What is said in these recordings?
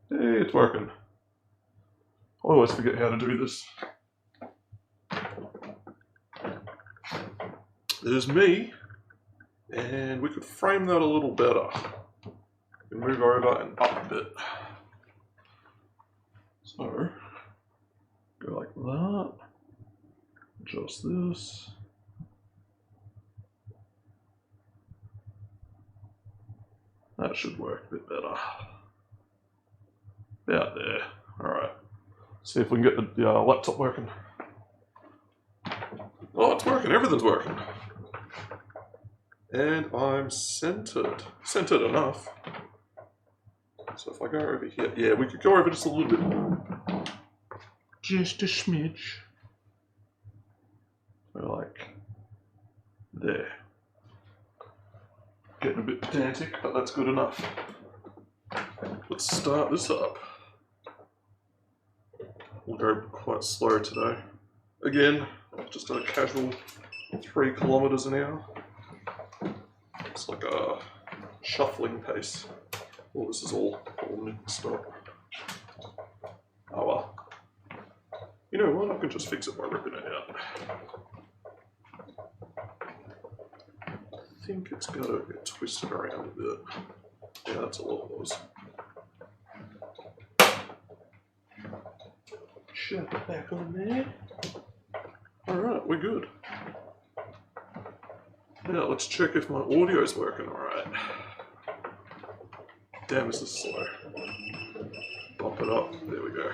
Hey, it's working. I always forget how to do this. There's me, and we could frame that a little better. We can move over and up a bit. So, go like that. Adjust this. That should work a bit better. About there. Alright. See if we can get the laptop working. Oh, it's working. Everything's working. And I'm centered. Centered enough. So if I go over here, yeah, we could go over just a little bit more. Just a smidge. So like there. Getting a bit pedantic, but that's good enough. Let's start this up. We'll go quite slow today. Again, just at a casual 3 kilometers an hour. It's like a shuffling pace. Oh, this is all mixed up. Oh well. You know what? I can just fix it by ripping it out. I think it's got to get twisted around a bit. Yeah, that's all it was. Shove it back on there. Alright, we're good. Now let's check if my audio's working alright. Damn, this is slow. Bump it up. There we go.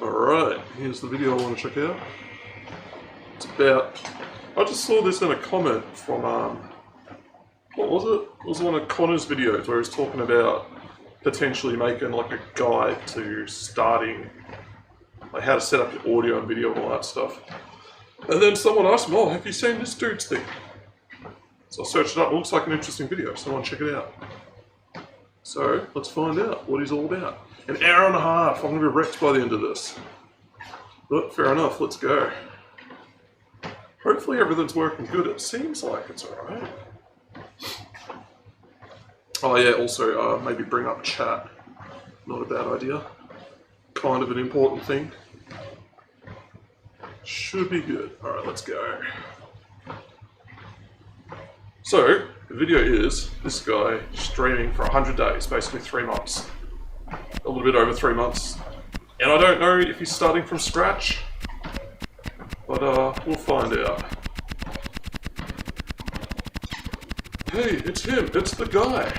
Alright, here's the video I want to check out. It's about... I just saw this in a comment from, what was it? It was one of Connor's videos where he was talking about potentially making like a guide to starting, like how to set up your audio and video and all that stuff. And then someone asked me, oh, have you seen this dude's thing? So I searched it up, it looks like an interesting video, so I want to check it out. So, let's find out what he's all about. An hour and a half, I'm going to be wrecked by the end of this. But fair enough, let's go. Hopefully everything's working good, it seems like it's alright. Oh yeah, also maybe bring up chat. Not a bad idea. Kind of an important thing. Should be good. Alright, let's go. So, the video is this guy streaming for 100 days, basically 3 months. A little bit over 3 months. And I don't know if he's starting from scratch, but we'll find out. Hey, it's him, it's the guy.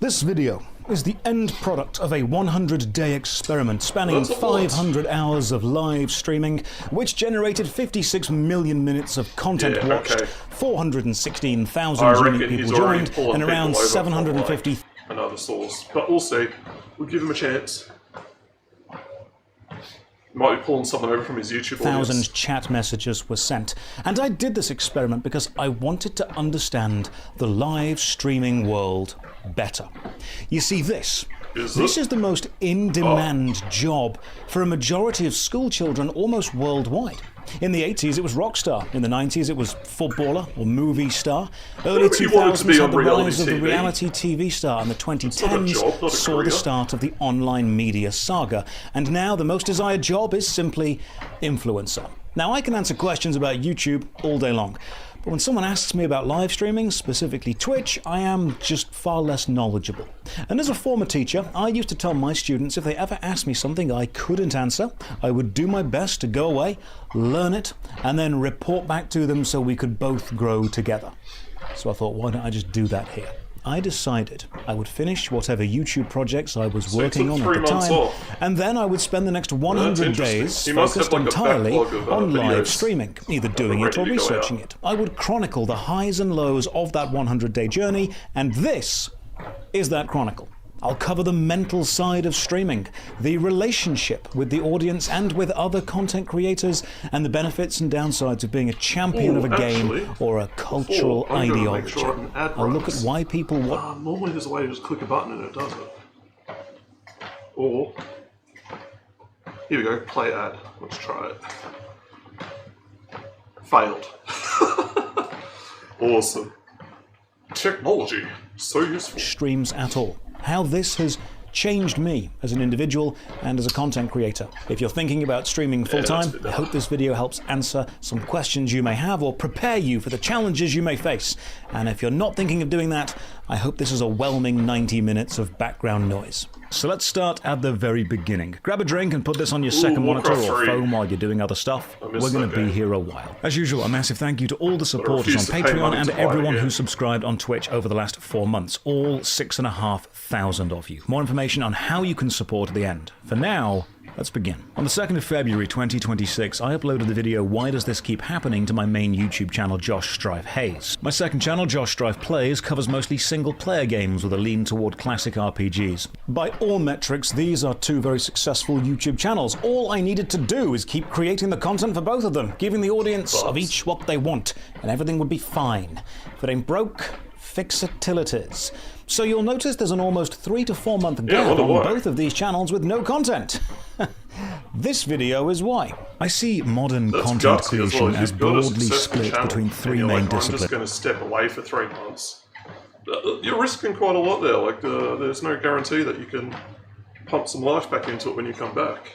This video is the end product of a 100-day experiment spanning 500 hours of live streaming, which generated 56 million minutes of content watched, 416,000 unique people joined, and around 750... another source, but we'll see. We'll give him a chance. Might be pulling someone over from his YouTube audience. 1,000 chat messages were sent. And I did this experiment because I wanted to understand the live streaming world better. You see, this is the most in-demand job for a majority of school children almost worldwide. In the 80s, it was rock star. In the 90s, it was footballer or movie star. Early 2000s had the rise of the reality TV star, and the 2010s saw the start of the online media saga. And now the most desired job is simply influencer. Now, I can answer questions about YouTube all day long. But when someone asks me about live streaming, specifically Twitch, I am just far less knowledgeable. And as a former teacher, I used to tell my students if they ever asked me something I couldn't answer, I would do my best to go away, learn it, and then report back to them so we could both grow together. So I thought, why don't I just do that here? I decided I would finish whatever YouTube projects I was working on at the time, and then I would spend the next 100 days focused entirely on live streaming, either doing it or researching it. I would chronicle the highs and lows of that 100-day journey, and this is that chronicle. I'll cover the mental side of streaming, the relationship with the audience and with other content creators, and the benefits and downsides of being a champion of a game or a cultural ideology. I'll look at why people want... normally there's a way to just click a button and it does it. Or, here we go, play ad. Let's try it. Failed. Awesome. Technology, so useful. Streams at all. How this has changed me as an individual and as a content creator. If you're thinking about streaming full-time, I hope this video helps answer some questions you may have or prepare you for the challenges you may face. And if you're not thinking of doing that, I hope this is a whelming 90 minutes of background noise. So let's start at the very beginning. Grab a drink and put this on your second monitor or phone while you're doing other stuff. We're going to be here a while. As usual, a massive thank you to all the supporters on Patreon and everyone who subscribed on Twitch over the last 4 months. All 6,500 of you. More information on how you can support at the end. For now, let's begin. On the 2nd of February 2026, I uploaded the video Why Does This Keep Happening to my main YouTube channel Josh Strife Hayes. My second channel, Josh Strife Plays, covers mostly single-player games with a lean toward classic RPGs. By all metrics, these are 2 very successful YouTube channels. All I needed to do is keep creating the content for both of them, giving the audience of each what they want, and everything would be fine. If it ain't broke, fix it till it is. So you'll notice there's an almost 3 to 4 month gap on both of these channels with no content. This video is why. I see modern content creation as broadly split between 3 main disciplines. I'm just going to step away for 3 months. You're risking quite a lot there. Like, there's no guarantee that you can pump some life back into it when you come back.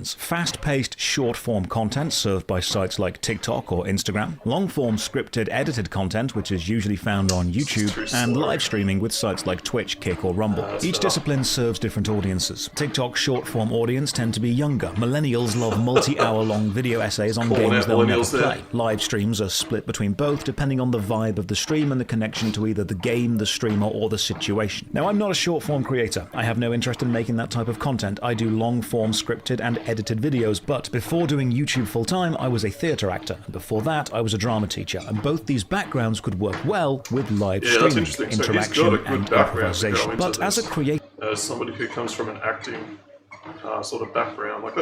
Fast-paced, short-form content served by sites like TikTok or Instagram, long-form scripted, edited content which is usually found on YouTube, and live streaming with sites like Twitch, Kick or Rumble. Each discipline serves different audiences. TikTok's short-form audience tend to be younger. Millennials love multi-hour-long video essays on games they'll never play. Live streams are split between both depending on the vibe of the stream and the connection to either the game, the streamer or the situation. Now, I'm not a short-form creator. I have no interest in making that type of content. I do long-form scripted and edited videos, but before doing YouTube full-time, I was a theatre actor, and before that, I was a drama teacher, and both these backgrounds could work well with live streaming, interaction, and improvisation. But as a creator, as somebody who comes from an acting sort of background, like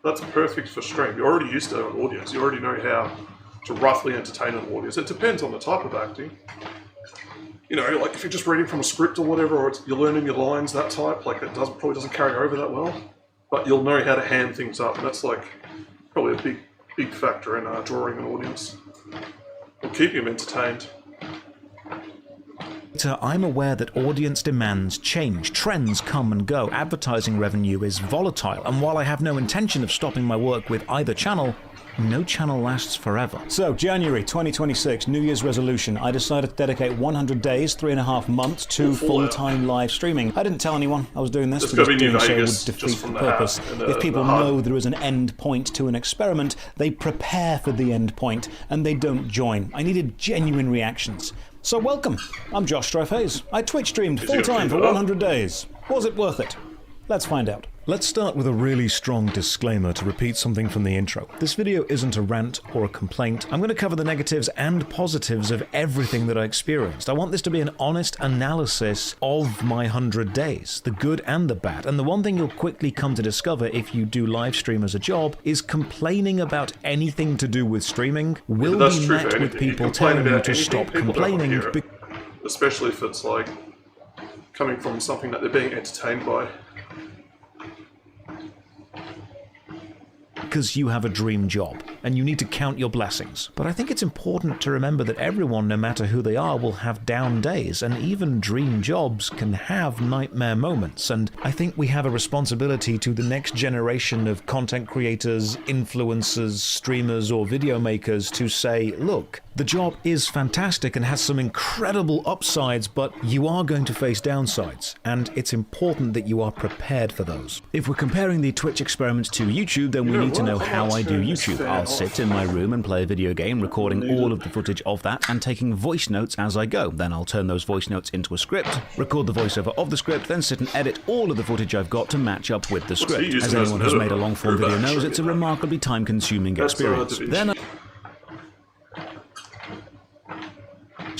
that's perfect for stream. You're already used to an audience. You already know how to roughly entertain an audience. It depends on the type of acting. You know, like if you're just reading from a script or whatever, or you're learning your lines, that type, like it probably doesn't carry over that well. But you'll know how to hand things up, and that's like probably a big factor in drawing an audience or keeping them entertained. I'm aware that audience demands change, trends come and go, advertising revenue is volatile, and while I have no intention of stopping my work with either channel, no channel lasts forever. So, January 2026, New Year's resolution. I decided to dedicate 100 days, 3.5 months to full-time live streaming. I didn't tell anyone I was doing this because doing so would defeat the purpose. If people know there is an end point to an experiment, they prepare for the end point and they don't join. I needed genuine reactions. So welcome, I'm Josh Strife Hayes. I Twitch streamed full-time for 100 days. Was it worth it? Let's find out. Let's start with a really strong disclaimer to repeat something from the intro. This video isn't a rant or a complaint. I'm going to cover the negatives and positives of everything that I experienced. I want this to be an honest analysis of my 100 days, the good and the bad. And the one thing you'll quickly come to discover if you do live stream as a job is complaining about anything to do with streaming will be met with people telling you to stop complaining. Especially if it's like coming from something that they're being entertained by. Because you have a dream job, and you need to count your blessings. But I think it's important to remember that everyone, no matter who they are, will have down days, and even dream jobs can have nightmare moments. And I think we have a responsibility to the next generation of content creators, influencers, streamers, or video makers to say, look, the job is fantastic and has some incredible upsides, but you are going to face downsides, and it's important that you are prepared for those. If we're comparing the Twitch experiments to YouTube, then we need to know how I do YouTube. I'll sit in my room and play a video game, recording all of the footage of that and taking voice notes as I go. Then I'll turn those voice notes into a script, record the voiceover of the script, then sit and edit all of the footage I've got to match up with the script. As anyone who's made a long-form video knows, it's a remarkably time-consuming experience. Then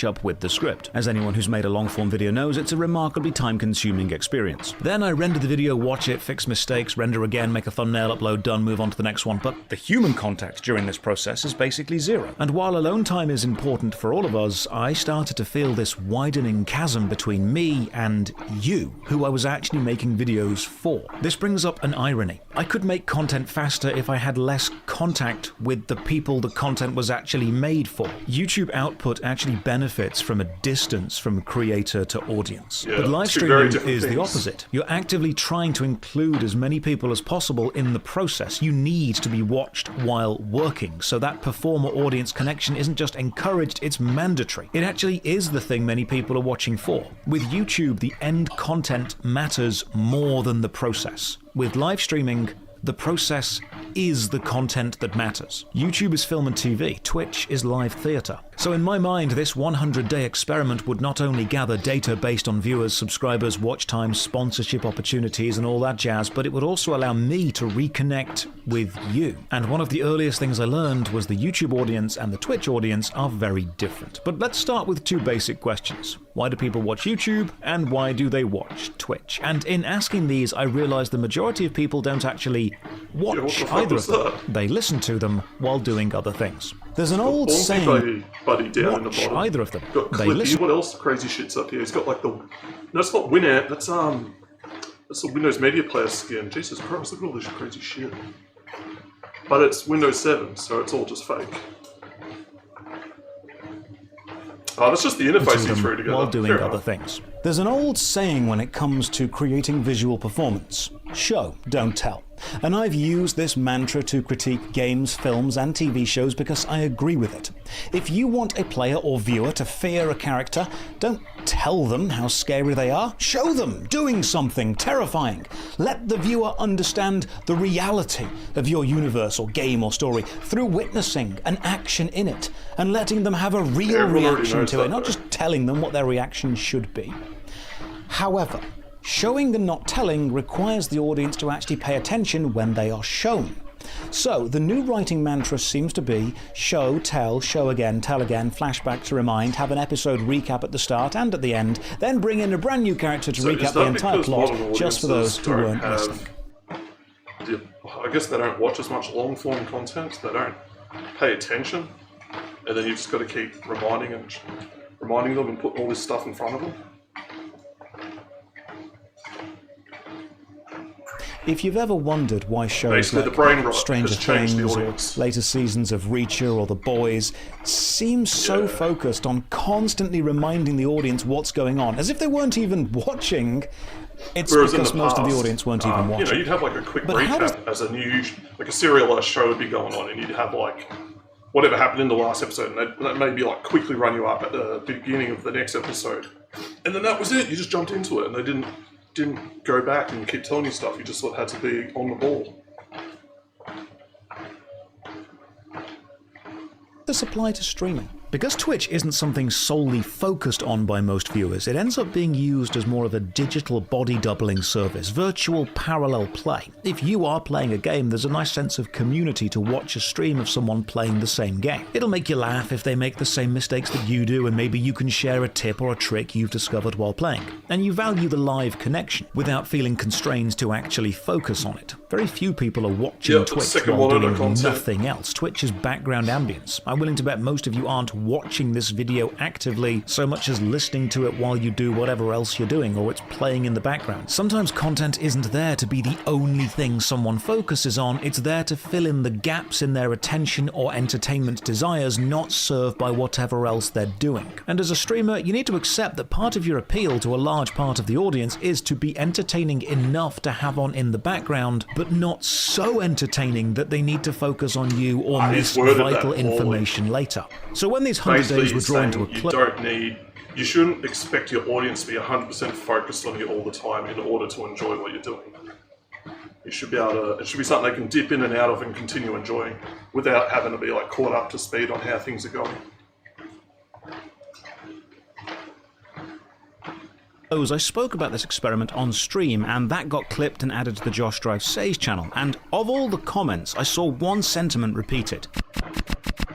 catch up with the script. As anyone who's made a long-form video knows, it's a remarkably time-consuming experience. Then I render the video, watch it, fix mistakes, render again, make a thumbnail, upload, done, move on to the next one. But the human contact during this process is basically zero. And while alone time is important for all of us, I started to feel this widening chasm between me and you, who I was actually making videos for. This brings up an irony. I could make content faster if I had less contact with the people the content was actually made for. YouTube output actually benefits from a distance from creator to audience. Yeah, but live streaming is things. the opposite. You're actively trying to include as many people as possible in the process. You need to be watched while working, so that performer-audience connection isn't just encouraged, it's mandatory. It actually is the thing many people are watching for. With YouTube, the end content matters more than the process. With live streaming, the process is the content that matters. YouTube is film and TV, Twitch is live theatre. So in my mind, this 100-day experiment would not only gather data based on viewers, subscribers, watch times, sponsorship opportunities and all that jazz, but it would also allow me to reconnect with you. And one of the earliest things I learned was the YouTube audience and the Twitch audience are very different. But let's start with two basic questions. Why do people watch YouTube, and why do they watch Twitch? And in asking these, I realized the majority of people don't actually watch either of them. They listen to them while doing other things. There's an old saying, buddy down in the watch bottom. either of them. Got They Clippy. listen. What else crazy shit's up here? He's got like the... No, it's not Winamp. That's the Windows Media Player skin. Jesus Christ, look at all this crazy shit. But it's Windows 7, so it's all just fake. Oh, that's just the interface you threw together. While doing Fair other enough. things. There's an old saying when it comes to creating visual performance: show, don't tell. And I've used this mantra to critique games, films, and TV shows because I agree with it. If you want a player or viewer to fear a character, don't tell them how scary they are. Show them doing something terrifying. Let the viewer understand the reality of your universe or game or story through witnessing an action in it and letting them have a real Everyone already reaction knows to that, it, not though. just telling them what their reaction should be. However, showing and not telling requires the audience to actually pay attention when they are shown. So, the new writing mantra seems to be show, tell again, flashback to remind, have an episode recap at the start and at the end, then bring in a brand new character to So is recap that the entire because plot, modern just for those audiences who don't weren't have- listening. I guess they don't watch as much long-form content. They don't pay attention. And then you just got to keep reminding them and putting all this stuff in front of them. If you've ever wondered why shows Basically, like the brain rot Stranger has changed the Things or audience. later seasons of Reacher or The Boys seem so Yeah. focused on constantly reminding the audience what's going on, as if they weren't even watching, it's Whereas in because the most of the past, audience weren't even watching. You know, you'd have like a quick But how recap as a new, like a serialized show would be going on, and you'd have like whatever happened in the last episode, and they'd maybe like quickly run you up at the beginning of the next episode, and then that was it. You just jumped into it, and they didn't go back and keep telling you stuff. You just sort of had to be on the ball. This apply to streaming. Because Twitch isn't something solely focused on by most viewers, it ends up being used as more of a digital body doubling service, virtual parallel play. If you are playing a game, there's a nice sense of community to watch a stream of someone playing the same game. It'll make you laugh if they make the same mistakes that you do, and maybe you can share a tip or a trick you've discovered while playing. And you value the live connection without feeling constrained to actually focus on it. Very few people are watching Yeah, Twitch second while one on doing content. nothing else. Twitch is background ambience. I'm willing to bet most of you aren't watching this video actively so much as listening to it while you do whatever else you're doing, or it's playing in the background. Sometimes content isn't there to be the only thing someone focuses on, it's there to fill in the gaps in their attention or entertainment desires not served by whatever else they're doing. And as a streamer, you need to accept that part of your appeal to a large part of the audience is to be entertaining enough to have on in the background, but not so entertaining that they need to focus on you or miss he's worded that vital poorly. information later. So when these 100 Basically, days were he's drawing to saying a close, you shouldn't expect your audience to be 100% focused on you all the time in order to enjoy what you're doing. You should be able to, it should be something they can dip in and out of and continue enjoying without having to be like caught up to speed on how things are going. I spoke about this experiment on stream, and that got clipped and added to the Josh Strife Says channel, and of all the comments, I saw one sentiment repeated.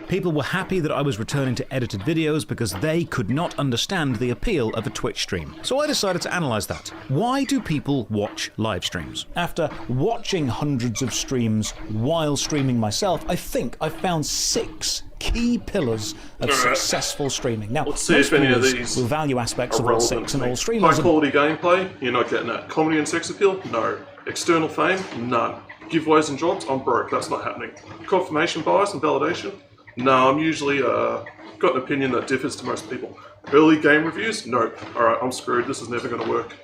People were happy that I was returning to edited videos because they could not understand the appeal of a Twitch stream. So I decided to analyse that. Why do people watch live streams? After watching hundreds of streams while streaming myself, I think I found 6 key pillars of successful streaming. Now, let's see if any of these will value aspects of all 6 and all high streamers. quality gameplay, you're not getting that. Comedy and sex appeal? No. External fame? None. Giveaways and jobs? I'm broke. That's not happening. Confirmation bias and validation? No, I'm usually got an opinion that differs to most people. Early game reviews? Nope. Alright, I'm screwed. This is never going to work.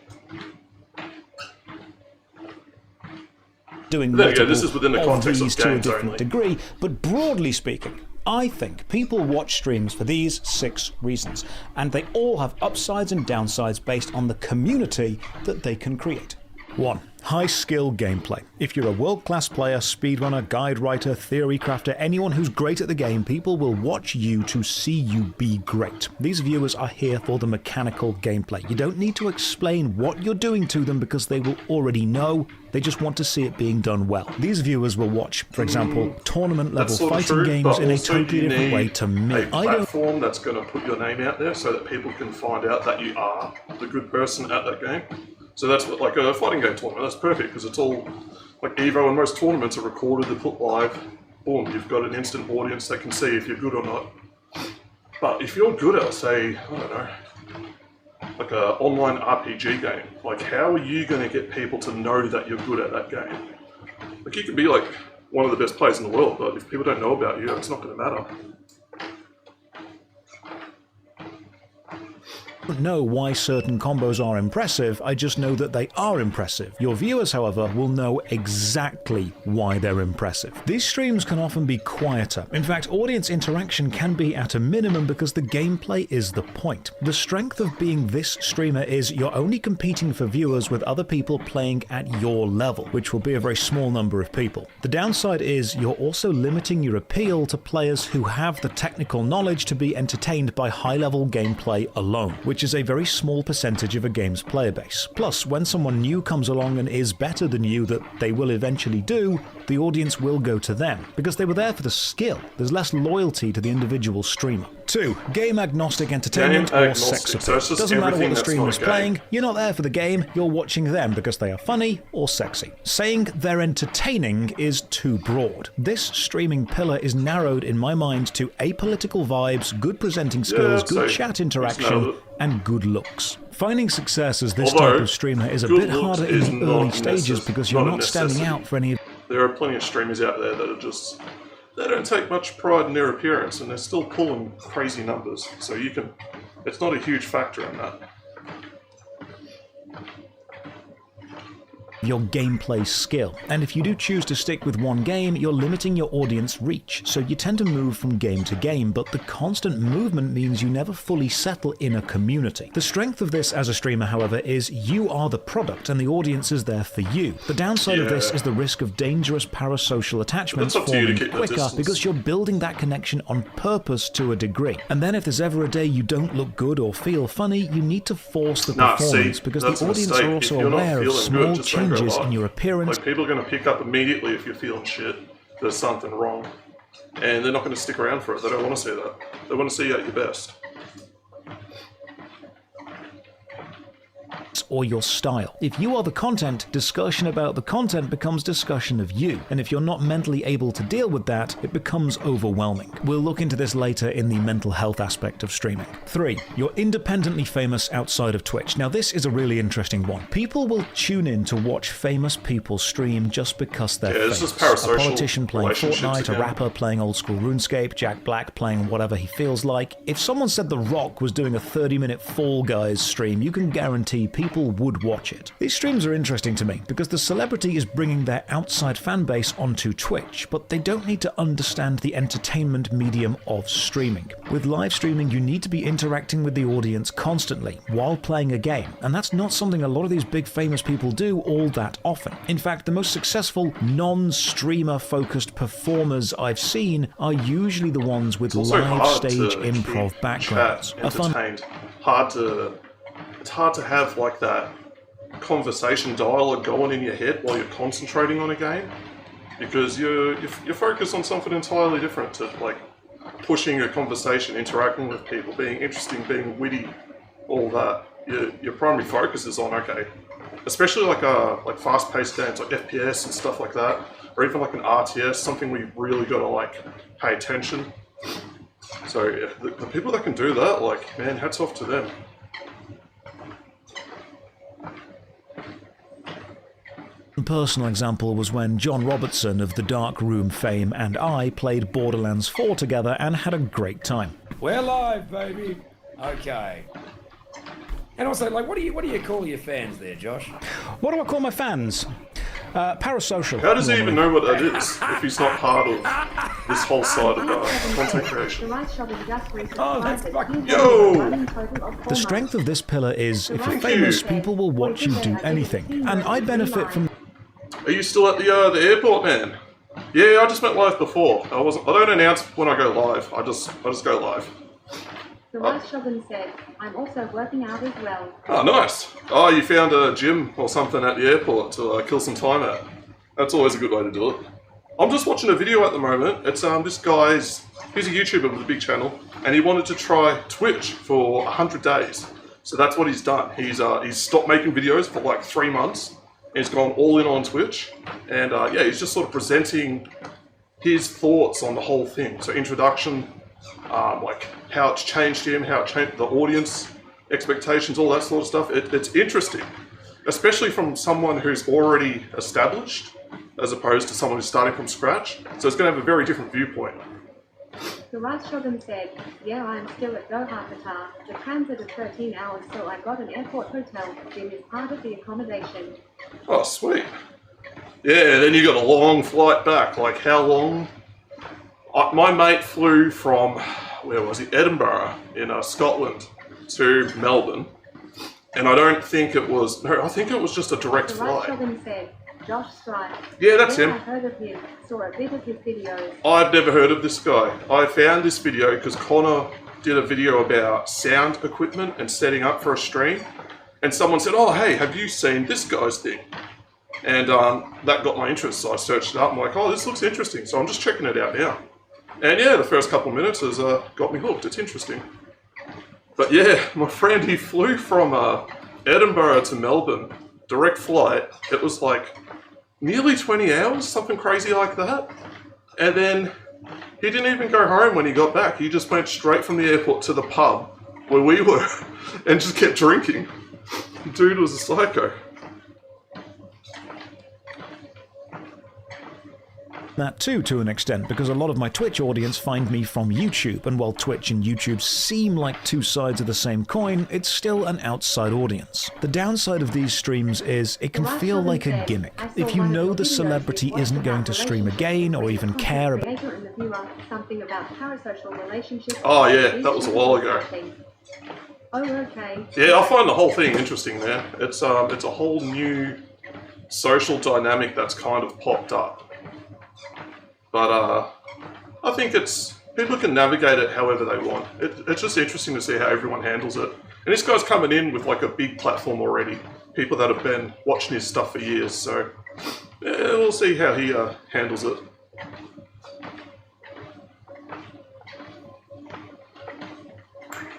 Doing there you go. This is within the context of these to a games different only. degree, but broadly speaking, I think people watch streams for these 6 reasons, and they all have upsides and downsides based on the community that they can create. 1. High skill gameplay. If you're a world-class player, speedrunner, guide writer, theory crafter, anyone who's great at the game, people will watch you to see you be great. These viewers are here for the mechanical gameplay. You don't need to explain what you're doing to them because they will already know. They just want to see it being done well. These viewers will watch, for example, tournament-level fighting games in a totally different way to me. A platform that's going to put your name out there so that people can find out that you are the good person at that game. So that's what, like a fighting game tournament, that's perfect because it's all, like Evo and most tournaments are recorded, they're put live, boom, you've got an instant audience that can see if you're good or not. But if you're good at, say, I don't know, like an online RPG game, like how are you going to get people to know that you're good at that game? Like you could be like one of the best players in the world, but if people don't know about you, it's not going to matter. Know why certain combos are impressive, I just know that they are impressive. Your viewers, however, will know exactly why they're impressive. These streams can often be quieter. In fact, audience interaction can be at a minimum because the gameplay is the point. The strength of being this streamer is you're only competing for viewers with other people playing at your level, which will be a very small number of people. The downside is you're also limiting your appeal to players who have the technical knowledge to be entertained by high-level gameplay alone, which is a very small percentage of a game's player base. Plus, when someone new comes along and is better than you, that they will eventually do, the audience will go to them, because they were there for the skill. There's less loyalty to the individual streamer. 2. Game agnostic entertainment or sex appeal. So doesn't matter what the streamer is playing, you're not there for the game, you're watching them because they are funny or sexy. Saying they're entertaining is too broad. This streaming pillar is narrowed in my mind to apolitical vibes, good presenting skills, good chat interaction, and good looks. Finding success as this type of streamer is a bit harder in the early stages because you're not standing out for any of... There are plenty of streamers out there that are just... They don't take much pride in their appearance and they're still pulling crazy numbers. So you can... It's not a huge factor in that. Your gameplay skill. And if you do choose to stick with one game, you're limiting your audience reach, so you tend to move from game to game, but the constant movement means you never fully settle in a community. The strength of this as a streamer, however, is you are the product and the audience is there for you. The downside of this is the risk of dangerous parasocial attachments forming quicker because you're building that connection on purpose to a degree. And then if there's ever a day you don't look good or feel funny, you need to force the performance because the audience are also aware of small changes in your appearance. Like, people are going to pick up immediately if you're feeling shit. There's something wrong. And they're not going to stick around for it. They don't want to see that. They want to see you at your best. Or your style. If you are the content, discussion about the content becomes discussion of you, and if you're not mentally able to deal with that, it becomes overwhelming. We'll look into this later in the mental health aspect of streaming. 3. You're independently famous outside of Twitch. Now this is a really interesting one. People will tune in to watch famous people stream just because they're famous. This is parasocial. A politician playing Fortnite, a rapper playing old school RuneScape, Jack Black playing whatever he feels like. If someone said The Rock was doing a 30-minute Fall Guys stream, you can guarantee people would watch it. These streams are interesting to me because the celebrity is bringing their outside fan base onto Twitch, but they don't need to understand the entertainment medium of streaming. With live streaming, you need to be interacting with the audience constantly while playing a game, and that's not something a lot of these big famous people do all that often. In fact, the most successful non-streamer focused performers I've seen are usually the ones with live stage improv backgrounds. It's hard to have like that conversation dialogue going in your head while you're concentrating on a game, because you're focused on something entirely different to like pushing a conversation, interacting with people, being interesting, being witty, all that, your primary focus is on, okay, especially like fast-paced games like FPS and stuff like that, or even like an RTS, something where you've really got to like pay attention. So yeah, the people that can do that, like, man, hats off to them. A personal example was when John Robertson of the Dark Room fame and I played Borderlands 4 together and had a great time. We're live, baby. Okay. And also, like, what do you call your fans there, Josh? What do I call my fans? Parasocial. How does he even know what that is if he's not part of this whole side of content creation? Oh, that's fucking... Yo! The strength of this pillar is, if you're famous, people will watch you do anything. And I benefit from... Are you still at the airport, man? Yeah, I just went live before. I don't announce when I go live. I just go live. The Rice Shogun said, I'm also working out as well. Oh, nice. Oh, you found a gym or something at the airport to kill some time at. That's always a good way to do it. I'm just watching a video at the moment. It's this guy's, he's a YouTuber with a big channel, and he wanted to try Twitch for 100 days. So that's what he's done. He's stopped making videos for like 3 months. He's gone all in on Twitch, and yeah, he's just sort of presenting his thoughts on the whole thing. So introduction, like how it's changed him, how it changed the audience, expectations, all that sort of stuff. It's interesting, especially from someone who's already established, as opposed to someone who's starting from scratch. So it's going to have a very different viewpoint. The Rice Shogun said, yeah, I'm still at Doha, Qatar. The transit is 13 hours, so I got an airport hotel. Gym is part of the accommodation. Oh, sweet. Yeah, then you got a long flight back. Like, how long? My mate flew from, where was he? Edinburgh in Scotland to Melbourne. And I don't think it was, no, I think it was just a direct The Rice flight. Shogun said, Josh Strife. Yeah, that's Yeah, him. I heard of him, saw a bit of his videos. I've never heard of this guy. I found this video because Connor did a video about sound equipment and setting up for a stream. And someone said, oh, hey, have you seen this guy's thing? And that got my interest, so I searched it up. I'm like, oh, this looks interesting. So I'm just checking it out now. And yeah, the first couple of minutes has got me hooked. It's interesting. But yeah, my friend, he flew from Edinburgh to Melbourne, direct flight. It was like nearly 20 hours, something crazy like that. And then he didn't even go home when he got back. He just went straight from the airport to the pub where we were and just kept drinking. Dude was a psycho. That too, to an extent, because a lot of my Twitch audience find me from YouTube, and while Twitch and YouTube seem like two sides of the same coin, it's still an outside audience. The downside of these streams is it can feel like a gimmick. If you know the celebrity isn't going to stream again, or even care about... Oh yeah, that was a while ago. Oh, okay. Yeah, I find the whole thing interesting, man. It's a whole new social dynamic that's kind of popped up. But I think people can navigate it however they want. It's just interesting to see how everyone handles it. And this guy's coming in with like a big platform already. People that have been watching his stuff for years. So yeah, we'll see how he handles it.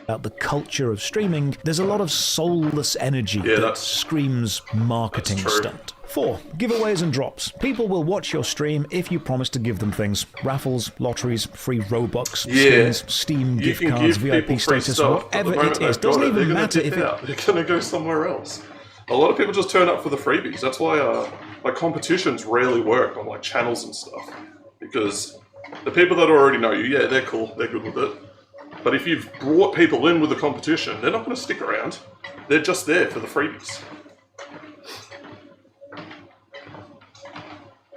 About the culture of streaming, there's a lot of soulless energy that screams marketing stunt. 4. Giveaways and drops. People will watch your stream if you promise to give them things. Raffles, lotteries, free Robux, skins, Steam, gift cards, VIP status, whatever it is. Doesn't even matter if they're going to go somewhere else. A lot of people just turn up for the freebies. That's why like competitions rarely work on like channels and stuff. Because the people that already know you, yeah, they're cool, they're good with it. But if you've brought people in with a competition, they're not going to stick around. They're just there for the freebies.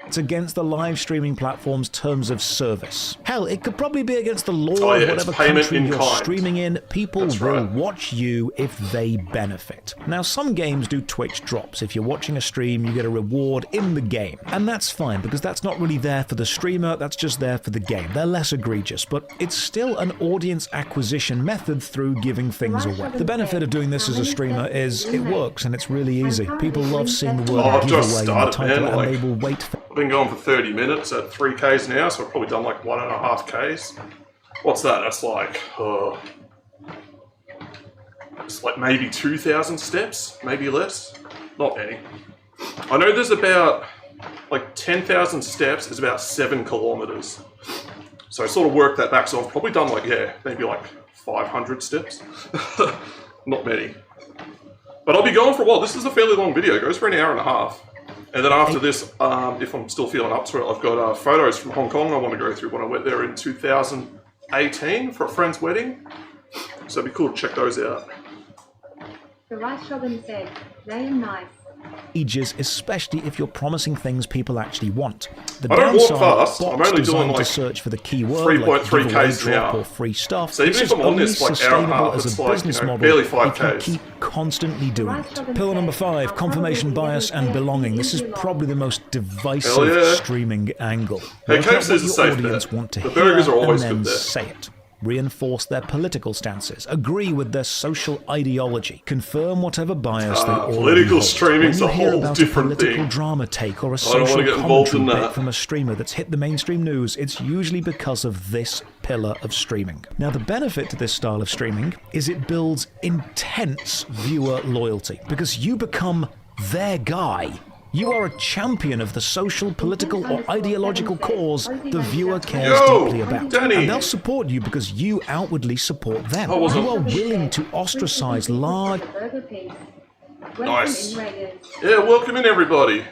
It's against the live streaming platform's terms of service. Hell, it could probably be against the law of whatever country you're streaming in. People will watch you if they benefit. Now, some games do Twitch drops. If you're watching a stream, you get a reward in the game. And that's fine, because that's not really there for the streamer, that's just there for the game. They're less egregious, but it's still an audience acquisition method through giving things away. The benefit of doing this as a streamer is it works, and it's really easy. People love seeing the word giveaway in the title, and they will wait for... I've been going for 30 minutes at 3Ks now, so I've probably done like 1.5Ks. what's that? That's like, it's like maybe 2,000 steps, maybe less. Not many. I know there's about like 10,000 steps is about 7 kilometers. So I sort of worked that back. So I've probably done like, yeah, maybe like 500 steps. Not many. But I'll be going for a while. This is a fairly long video. It goes for an hour and a half. And then after this, if I'm still feeling up to it, I've got photos from Hong Kong I want to go through when I went there in 2018 for a friend's wedding. So it'd be cool to check those out. The Rice Robin said, they are nice. Ages, especially if you're promising things people actually want. The I don't walk downside, fast. bots I'm only doing designed like to search for the keyword like 3.3 giveaway Ks an drop hour. or free stuff. So even This if is I'm on only this like hour and a sustainable half, as it's a like, business you know, model barely if 5 you can Ks. keep constantly doing Rice it. Robin Pillar number said, 5, I'll confirmation probably bias never and play belonging. This is Indie probably the most Hell divisive yeah. streaming angle. Hey, Work Cave out says what it's your safe audience there. want to The hear burgers are always and then good there. say it. Reinforce their political stances, agree with their social ideology, confirm whatever bias they already political hold. streaming's When a you hear whole about different a political thing. drama take or a don't wanna social get involved in commentary that. bit from a streamer that's hit the mainstream news, it's usually because of this pillar of streaming. Now, the benefit to this style of streaming is it builds intense viewer loyalty because you become their guy. You are a champion of the social, political, or ideological cause the viewer cares Yo, deeply about. Danny. And they'll support you because you outwardly support them. I wasn't- You are willing to ostracize large... Burger piece. Nice. Welcome in, Raiders. Yeah, welcome in everybody.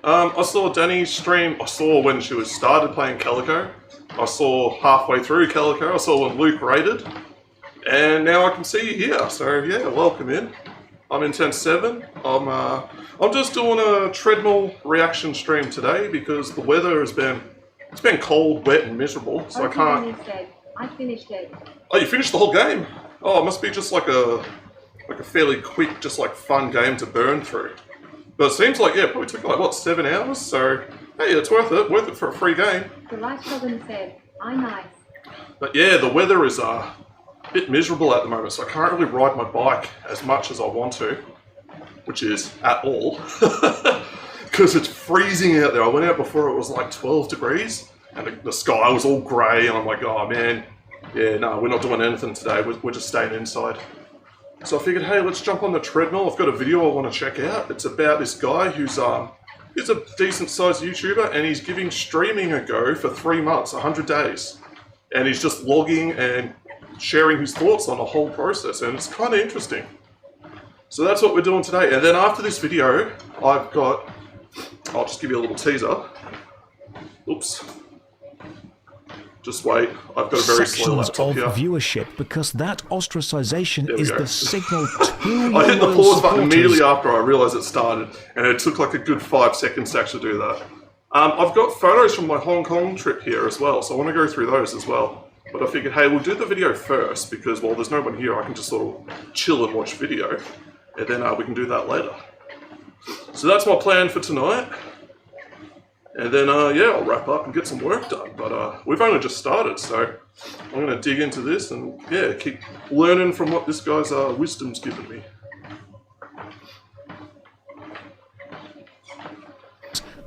I saw Danny's stream. I saw when she was started playing Calico. I saw halfway through Calico. I saw when Luke raided. And now I can see you here. So yeah, welcome in. I'm in 10-7. I'm just doing a treadmill reaction stream today because the weather has been cold, wet, and miserable. So I can't. Danny said, I finished it. Oh, you finished the whole game? Oh, it must be just like a fairly quick, just like fun game to burn through. But it seems like, yeah, it probably took like, what, 7 hours? So, hey, it's worth it for a free game. The Rice Robin said, I nice. But yeah, the weather is a bit miserable at the moment, so I can't really ride my bike as much as I want to, which is at all, because it's freezing out there. I went out before it was like 12 degrees, and the sky was all grey, and I'm like, oh man, yeah, no, we're not doing anything today, we're just staying inside. So I figured, hey, let's jump on the treadmill. I've got a video I want to check out. It's about this guy who's he's a decent-sized YouTuber, and he's giving streaming a go for 3 months, 100 days. And he's just logging and sharing his thoughts on the whole process, and it's kind of interesting. So that's what we're doing today. And then after this video, I'll just give you a little teaser. Oops. Just wait, I've got a very slow sections laptop of here. viewership because that ostracization There we is go. the signal to I hit the loyal pause button supporters. immediately after I realised it started, and it took like a good 5 seconds to actually do that. I've got photos from my Hong Kong trip here as well, so I want to go through those as well. But I figured, hey, we'll do the video first, because, well, there's no one here, I can just sort of chill and watch video, and then we can do that later. So that's my plan for tonight. And then, yeah, I'll wrap up and get some work done. But we've only just started, so I'm going to dig into this and, yeah, keep learning from what this guy's wisdom's given me.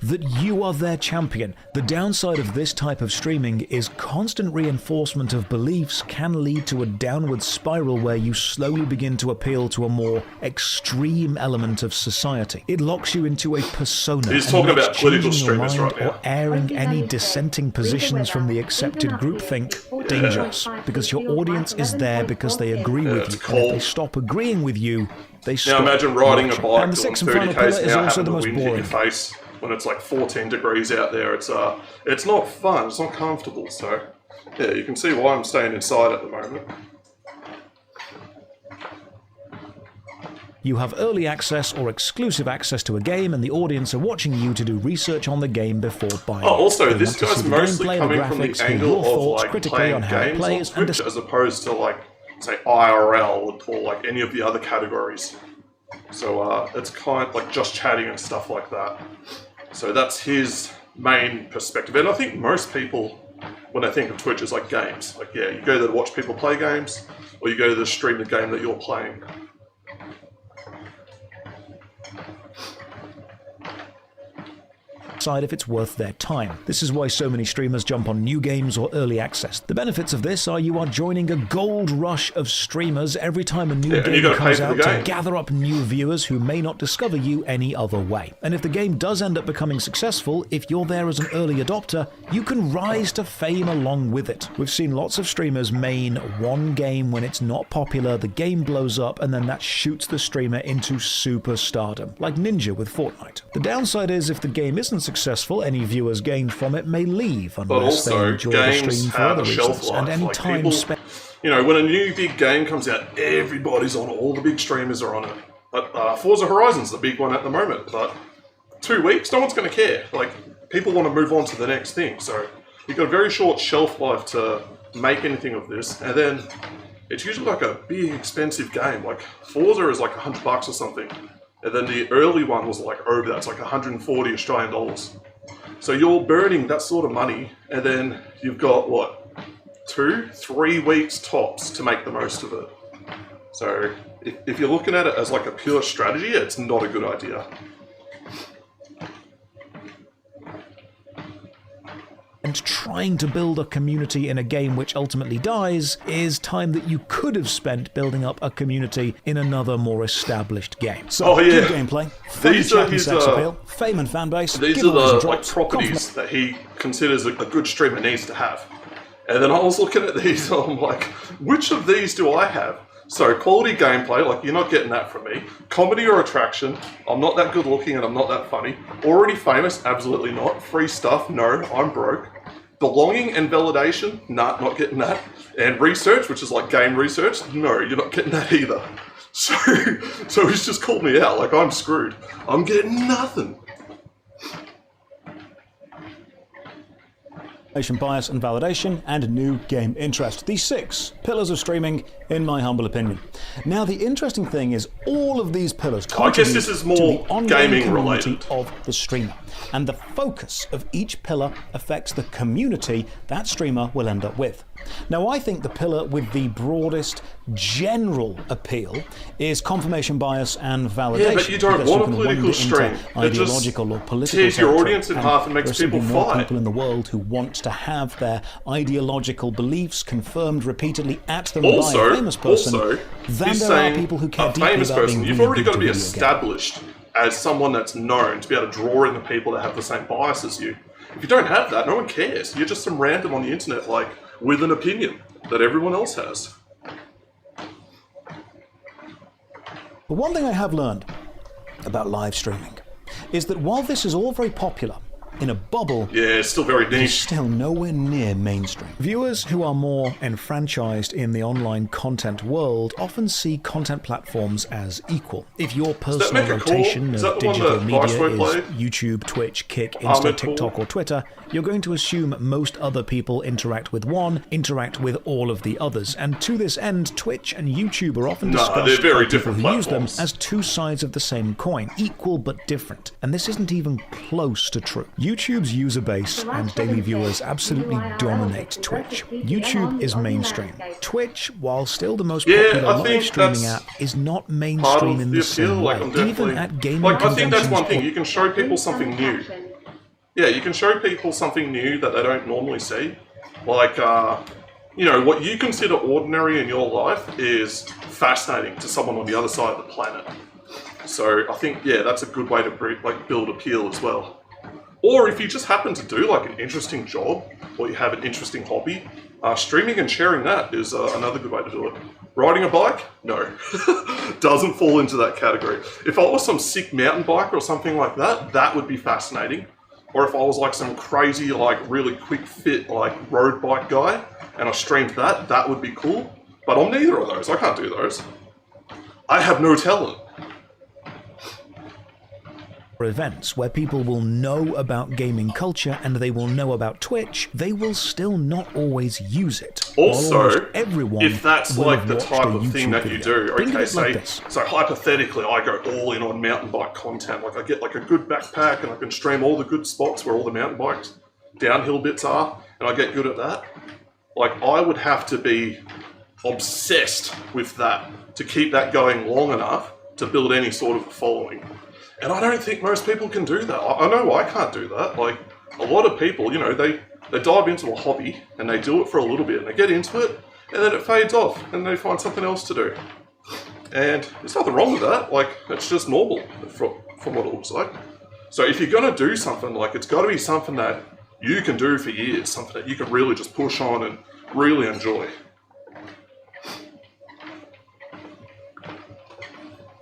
That you are their champion. The downside of this type of streaming is constant reinforcement of beliefs can lead to a downward spiral where you slowly begin to appeal to a more extreme element of society. It locks you into a persona. He's and talking makes about political changing your streamers mind right now. or airing any dissenting positions from the accepted groupthink dangerous, because your audience is there because they agree with you. And if they stop agreeing with you, they stop. Now imagine riding a watching. bike And the doing sixth and final 30 pillar k's is an hour, also having the the most wind hit your boring. face when it's like 14 degrees out there. It's not fun. It's not comfortable. So yeah, you can see why I'm staying inside at the moment. You have early access or exclusive access to a game, and the audience are watching you to do research on the game before buying. Oh, also, They this want to guy's see the mostly gameplay, coming the from the graphics, hear angle your of thoughts like critically playing on how it games plays, on and Twitch as opposed to like, say, IRL or like any of the other categories. So it's kind of like just chatting and stuff like that. So that's his main perspective. And I think most people, when they think of Twitch, is like games. Like, yeah, you go there to watch people play games, or you go there to stream the game that you're playing. decide if it's worth their time. This is why so many streamers jump on new games or early access. The benefits of this are you are joining a gold rush of streamers every time a new game comes out to gather up new viewers who may not discover you any other way. And if the game does end up becoming successful, if you're there as an early adopter, you can rise to fame along with it. We've seen lots of streamers main one game when it's not popular, the game blows up, and then that shoots the streamer into superstardom, like Ninja with Fortnite. The downside is if the game isn't successful, any viewers gained from it may leave unless they enjoy the stream for other reasons, and any time spent... You know, when a new big game comes out, everybody's on it. All the big streamers are on it. But Forza Horizon's the big one at the moment. But 2 weeks, no one's going to care. Like, people want to move on to the next thing. So you've got a very short shelf life to make anything of this. And then it's usually like a big, expensive game. Like, Forza is like $100 or something. And then the early one was like over that's like 140 Australian dollars. So you're burning that sort of money, and then you've got, what, 2-3 weeks tops to make the most of it. So if you're looking at it as like a pure strategy, it's not a good idea. And trying to build a community in a game which ultimately dies is time that you could have spent building up a community in another more established game. So, good gameplay, these are his sex appeal, fame and fan base. These are the like properties that he considers a good streamer needs to have. And then I was looking at these, and I'm like, which of these do I have? So quality gameplay, like you're not getting that from me. Comedy or attraction, I'm not that good looking and I'm not that funny. Already famous, absolutely not. Free stuff, no, I'm broke. Belonging and validation, nah, not getting that. And research, which is like game research, no, you're not getting that either. So he's just called me out, like I'm screwed. I'm getting nothing. Bias and validation, and new game interest. The 6 pillars of streaming, in my humble opinion. Now, the interesting thing is all of these pillars contribute to the ongoing community of the streamer. And the focus of each pillar affects the community that streamer will end up with. Now, I think the pillar with the broadest general appeal is confirmation bias and validation. Yeah, but you don't want a political stream. It just tears your audience in half and makes people fight. There are more people in the world who want to have their ideological beliefs confirmed repeatedly at them by a famous person than there are people who care deeply about being you've already got to be established as someone that's known to be able to draw in the people that have the same bias as you. If you don't have that, no one cares. You're just some random on the internet, like, with an opinion that everyone else has. But one thing I have learned about live streaming is that while this is all very popular, in a bubble, it's still very niche. It's still nowhere near mainstream. Viewers who are more enfranchised in the online content world often see content platforms as equal. If your personal rotation of digital media is YouTube, Twitch, Kick, Insta, TikTok, or Twitter, you're going to assume most other people interact with one, interact with all of the others. And to this end, Twitch and YouTube are often discussed by people who use them as two sides of the same coin, equal but different. And this isn't even close to true. YouTube's user base and daily viewers absolutely dominate Twitch. YouTube is mainstream. Twitch, while still the most popular live streaming app, is not mainstream in the same way, even at gaming conventions. I think that's one thing. You can show people something new. Yeah, you can show people something new that they don't normally see. Like, you know, what you consider ordinary in your life is fascinating to someone on the other side of the planet. So I think, that's a good way to build appeal as well. Or if you just happen to do like an interesting job, or you have an interesting hobby, streaming and sharing that is another good way to do it. Riding a bike? No. Doesn't fall into that category. If I was some sick mountain biker or something like that, that would be fascinating. Or if I was like some crazy, like really quick fit, like road bike guy, and I streamed that, that would be cool. But I'm neither of those. I can't do those. I have no talent. Events where people will know about gaming culture and they will know about Twitch, they will still not always use it. Also, everyone if that's like the type of thing that you do, okay, so hypothetically I go all in on mountain bike content, like I get like a good backpack and I can stream all the good spots where all the mountain bikes, downhill bits are, and I get good at that. Like I would have to be obsessed with that to keep that going long enough to build any sort of following. And I don't think most people can do that. I know I can't do that. Like, a lot of people, you know, they dive into a hobby and they do it for a little bit and they get into it and then it fades off and they find something else to do. And there's nothing wrong with that. Like, it's just normal from what it looks like. So if you're going to do something, like, it's got to be something that you can do for years, something that you can really just push on and really enjoy.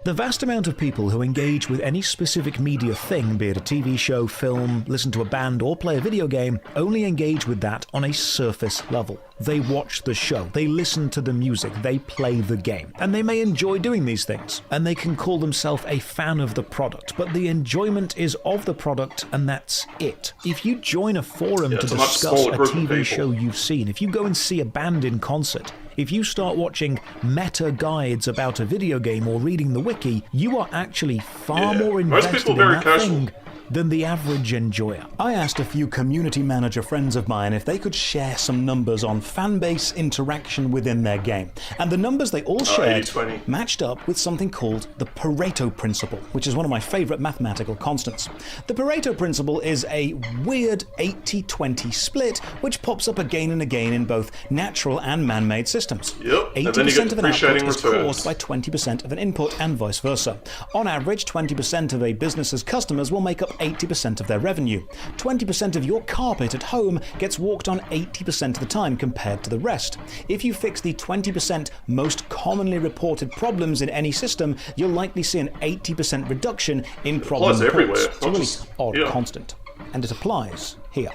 The vast amount of people who engage with any specific media thing, be it a TV show, film, listen to a band, or play a video game, only engage with that on a surface level. They watch the show, they listen to the music, they play the game. And they may enjoy doing these things, and they can call themselves a fan of the product, but the enjoyment is of the product, and that's it. If you join a forum to discuss a TV show you've seen, if you go and see a band in concert, if you start watching meta guides about a video game or reading the wiki, you are actually far more invested in that thing than the average enjoyer. I asked a few community manager friends of mine if they could share some numbers on fanbase interaction within their game. And the numbers they all shared 80-20. matched up with something called the Pareto principle, which is one of my favorite mathematical constants. The Pareto principle is a weird 80-20 split, which pops up again and again in both natural and man-made systems. Yep. 80% of an output is caused by 20% of an input and vice versa. On average, 20% of a business's customers will make up 80% of their revenue. 20% of your carpet at home gets walked on 80% of the time compared to the rest. If you fix the 20% most commonly reported problems in any system, you'll likely see an 80% reduction in problem reports. It's a really odd constant. And it applies here.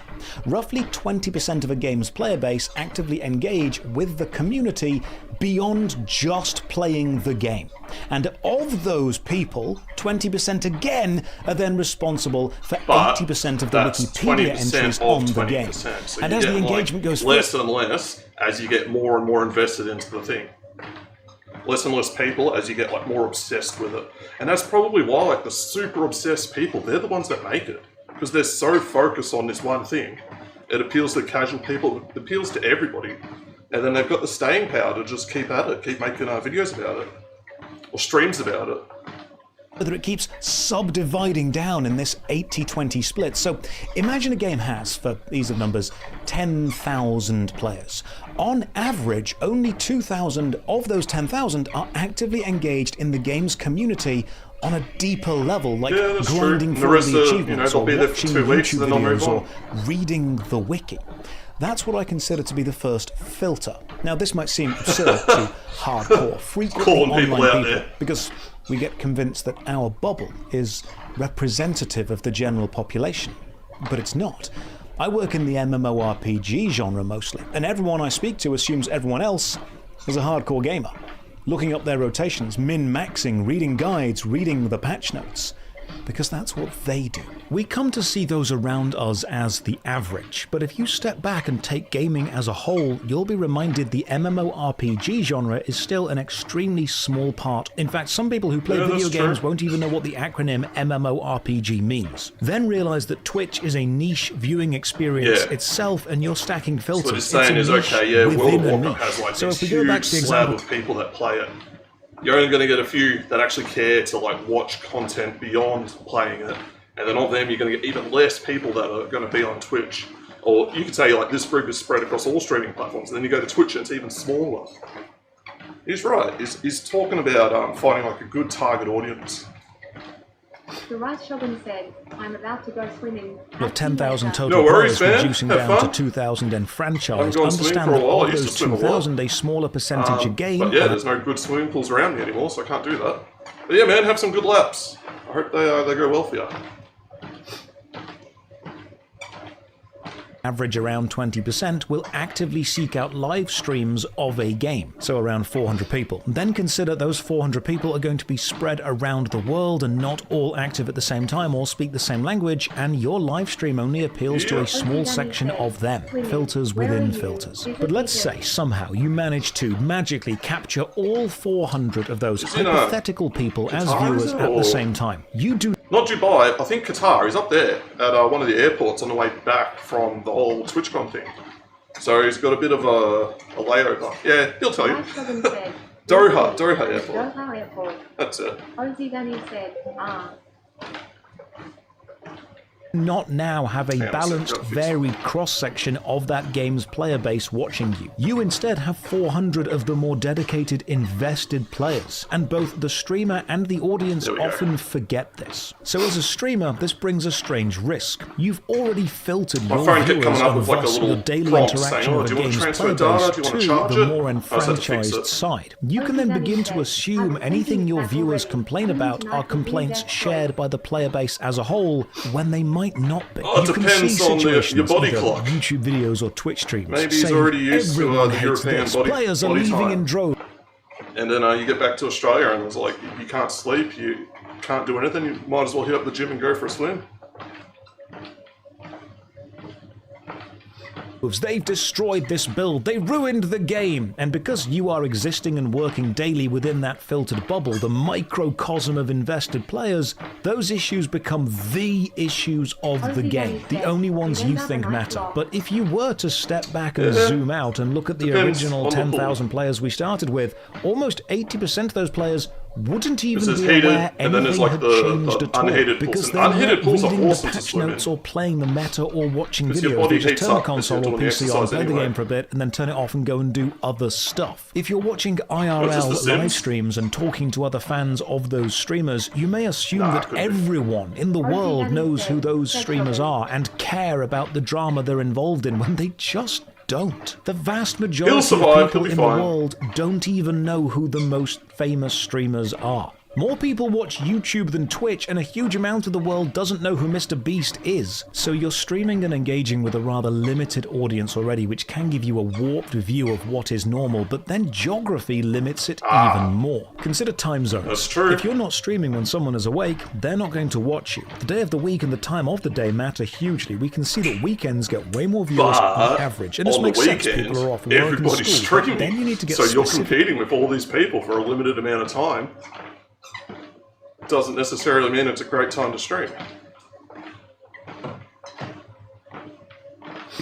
Roughly 20% of a game's player base actively engage with the community beyond just playing the game. And of those people, 20% again are then responsible for 80% of the Wikipedia entries on the game. So and as the engagement goes less and less as you get more and more invested into the thing. Less and less people as you get like more obsessed with it. And that's probably why like the super obsessed people, they're the ones that make it. Because they're so focused on this one thing. It appeals to casual people, it appeals to everybody. And then they've got the staying power to just keep at it, keep making videos about it. Or streams about it. Whether it keeps subdividing down in this 80-20 split. So imagine a game has, for ease of numbers, 10,000 players. On average, only 2,000 of those 10,000 are actively engaged in the game's community on a deeper level, like grinding for the achievements, or watching YouTube videos, or reading the wiki. That's what I consider to be the first filter. Now, this might seem absurd to hardcore, frequently online people, because we get convinced that our bubble is representative of the general population, but it's not. I work in the MMORPG genre mostly, and everyone I speak to assumes everyone else is a hardcore gamer. Looking up their rotations, min-maxing, reading guides, reading the patch notes. Because that's what they do. We come to see those around us as the average, but if you step back and take gaming as a whole, you'll be reminded the MMORPG genre is still an extremely small part. In fact, some people who play video games won't even know what the acronym MMORPG means. Then realize that Twitch is a niche viewing experience itself, and you're stacking filters. So what it's saying is, okay, World of Warcraft has like this huge slab of people that play it. You're only going to get a few that actually care to like watch content beyond playing it, and then of them you're going to get even less people that are going to be on Twitch. Or you could say like this group is spread across all streaming platforms, and then you go to Twitch and it's even smaller. He's right. He's talking about finding like a good target audience. The Rice Shogun said, I'm about to go swimming. With 10,000 total players reducing down to 2,000 enfranchised, understand that of those 2,000, a smaller percentage a game. But yeah, there's no good swimming pools around me anymore, so I can't do that. But yeah, man, have some good laps. I hope they go well for you. Average around 20% will actively seek out live streams of a game, so around 400 people. Then consider those 400 people are going to be spread around the world and not all active at the same time or speak the same language, and your live stream only appeals to a small section of them. Filters within filters. But let's say somehow you manage to magically capture all 400 of those hypothetical people as viewers at the same time. You do not Dubai, I think Qatar. He's up there at one of the airports on the way back from the whole TwitchCon thing. So he's got a bit of a layover. Yeah, he'll tell you. Doha Airport. Doha Airport. That's it. Ozzy Danny said, not now have a Yeah, balanced, so varied cross-section of that game's player base watching you. You instead have 400 of the more dedicated, invested players, and both the streamer and the audience There we go. often forget this. So as a streamer, this brings a strange risk. You've already filtered My your phone kept viewers coming up and with like a thus little your daily prompt interaction saying, "Oh, with do a you want to game's transfer player data? base Do you want to to charge the it?" more I just had to fix enfranchised it. side. You can then begin to assume anything your viewers complain about are complaints shared by the player base as a whole, when they might not be. Oh, it You can see depends on your situations, body either clock. YouTube videos or Twitch streams, Maybe he's saying already used to, everyone the hates European this. body- Players are body leaving time. in droves. And then you get back to Australia and it's like, you can't sleep, you can't do anything, you might as well hit up the gym and go for a swim. They've destroyed this build, they ruined the game, and because you are existing and working daily within that filtered bubble, the microcosm of invested players, those issues become the issues of the game, the only ones you think matter. But if you were to step back and zoom out and look at the Depends original on the 10,000 players we started with, almost 80% of those players wouldn't even This is be heated, aware and then there's anything like had the changed at all, unheated because pools. they're Unheated not pools are reading the awesome to patch swim in. notes or playing the meta or watching Because your videos. body They just heats turn the up as you're console or doing the PC on, exercise play the anyway. game for a bit, and then turn it off and go and do other stuff. If you're watching just The IRL Sims? live streams and talking to other fans of those streamers, you may assume Nah, that couldn't be. everyone in the world knows who those streamers are and care about the drama they're involved in when they just don't. The vast majority He'll survive, of people he'll be in the fine. world don't even know who the most famous streamers are. More people watch YouTube than Twitch, and a huge amount of the world doesn't know who Mr. Beast is. So you're streaming and engaging with a rather limited audience already, which can give you a warped view of what is normal, but then geography limits it even more. Consider time zones. That's true. If you're not streaming when someone is awake, they're not going to watch you. The day of the week and the time of the day matter hugely. We can see that weekends get way more viewers on But average, and this on the makes sense. weekend, People are off work and everybody's school. But streaming. then you need to get so you're specific. competing with all these people for a limited amount of time. Doesn't necessarily mean it's a great time to stream.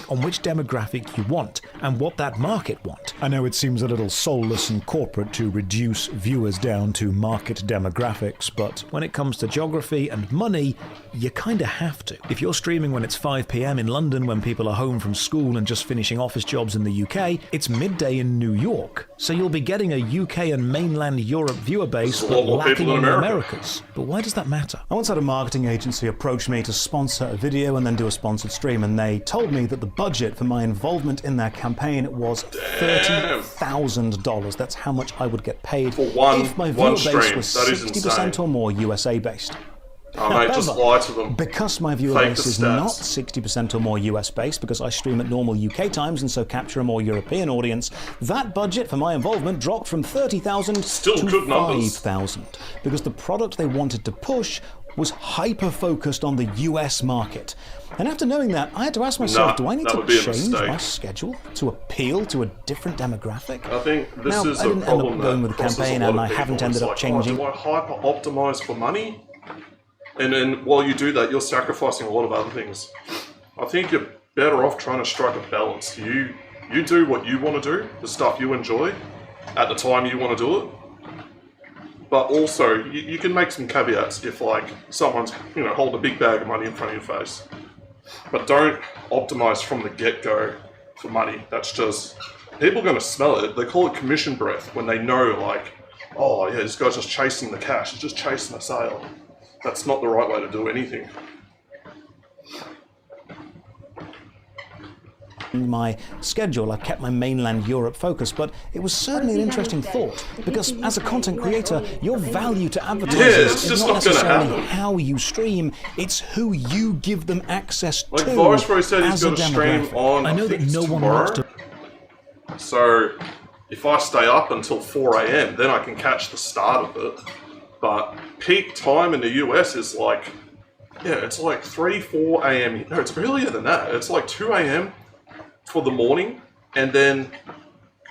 On which demographic you want and what that market want. I know it seems a little soulless and corporate to reduce viewers down to market demographics, but when it comes to geography and money, you kinda have to. If you're streaming when it's 5 PM in London when people are home from school and just finishing office jobs in the UK, it's midday in New York, so you'll be getting a UK and mainland Europe viewer base, There's a but lot more lacking people in in the America. Americas. But why does that matter? I once had a marketing agency approach me to sponsor a video and then do a sponsored stream, and they told me that the budget for my involvement in their campaign was $30,000. That's how much I would get paid For one- if my one viewer base stream. was That is 60% insane. or more USA based. Oh, mate, just However, lie to them. Because my viewer Fake base the is stats. not 60% or more US based, because I stream at normal UK times and so capture a more European audience, that budget for my involvement dropped from 30,000 Still to good numbers. 5,000, because the product they wanted to push was hyper-focused on the US market. And after knowing that, I had to ask myself, Nah, do I need that to would be a change mistake. my schedule to appeal to a different demographic? I think this Now, is I a didn't end problem up going that with the crosses campaign, a lot and of I people. haven't ended It's up like, changing. do I hyper-optimize for money? And then while you do that, you're sacrificing a lot of other things. I think you're better off trying to strike a balance. You do what you want to do, the stuff you enjoy, at the time you want to do it. But also, you can make some caveats if, like, someone's, holding a big bag of money in front of your face. But don't optimize from the get-go for money. That's just... People are going to smell it. They call it commission breath when they know, like, oh, yeah, this guy's just chasing the cash. He's just chasing a sale. That's not the right way to do anything. My schedule, I kept my mainland Europe focus, but it was certainly an interesting thought, because as a content creator, your value to advertisers it's is just not not gonna necessarily happen. how you stream, it's who you give them access Like to Vicepro said, he's as a got a stream demographic. on, I know think that it's no one tomorrow. wants to. So if I stay up until 4 AM, then I can catch the start of it. But peak time in the US is like, it's like 3, 4 AM. No, it's earlier than that. It's like 2 AM for the morning, and then,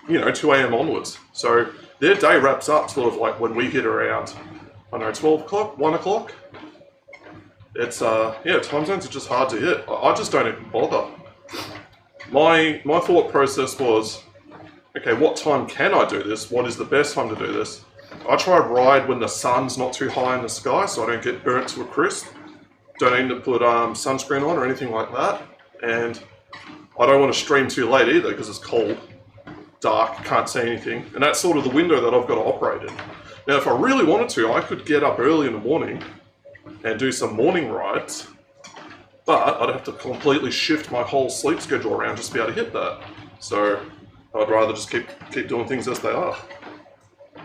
2 AM onwards. So their day wraps up sort of like when we hit around, 12 o'clock, 1 o'clock. It's, time zones are just hard to hit. I just don't even bother. My thought process was, okay, what time can I do this? What is the best time to do this? I try to ride when the sun's not too high in the sky so I don't get burnt to a crisp. don't need to put sunscreen on or anything like that. And I don't want to stream too late either because it's cold, dark, can't see anything. And that's sort of the window that I've got to operate in. Now, if I really wanted to, I could get up early in the morning and do some morning rides, but I'd have to completely shift my whole sleep schedule around just to be able to hit that. So I'd rather just keep doing things as they are.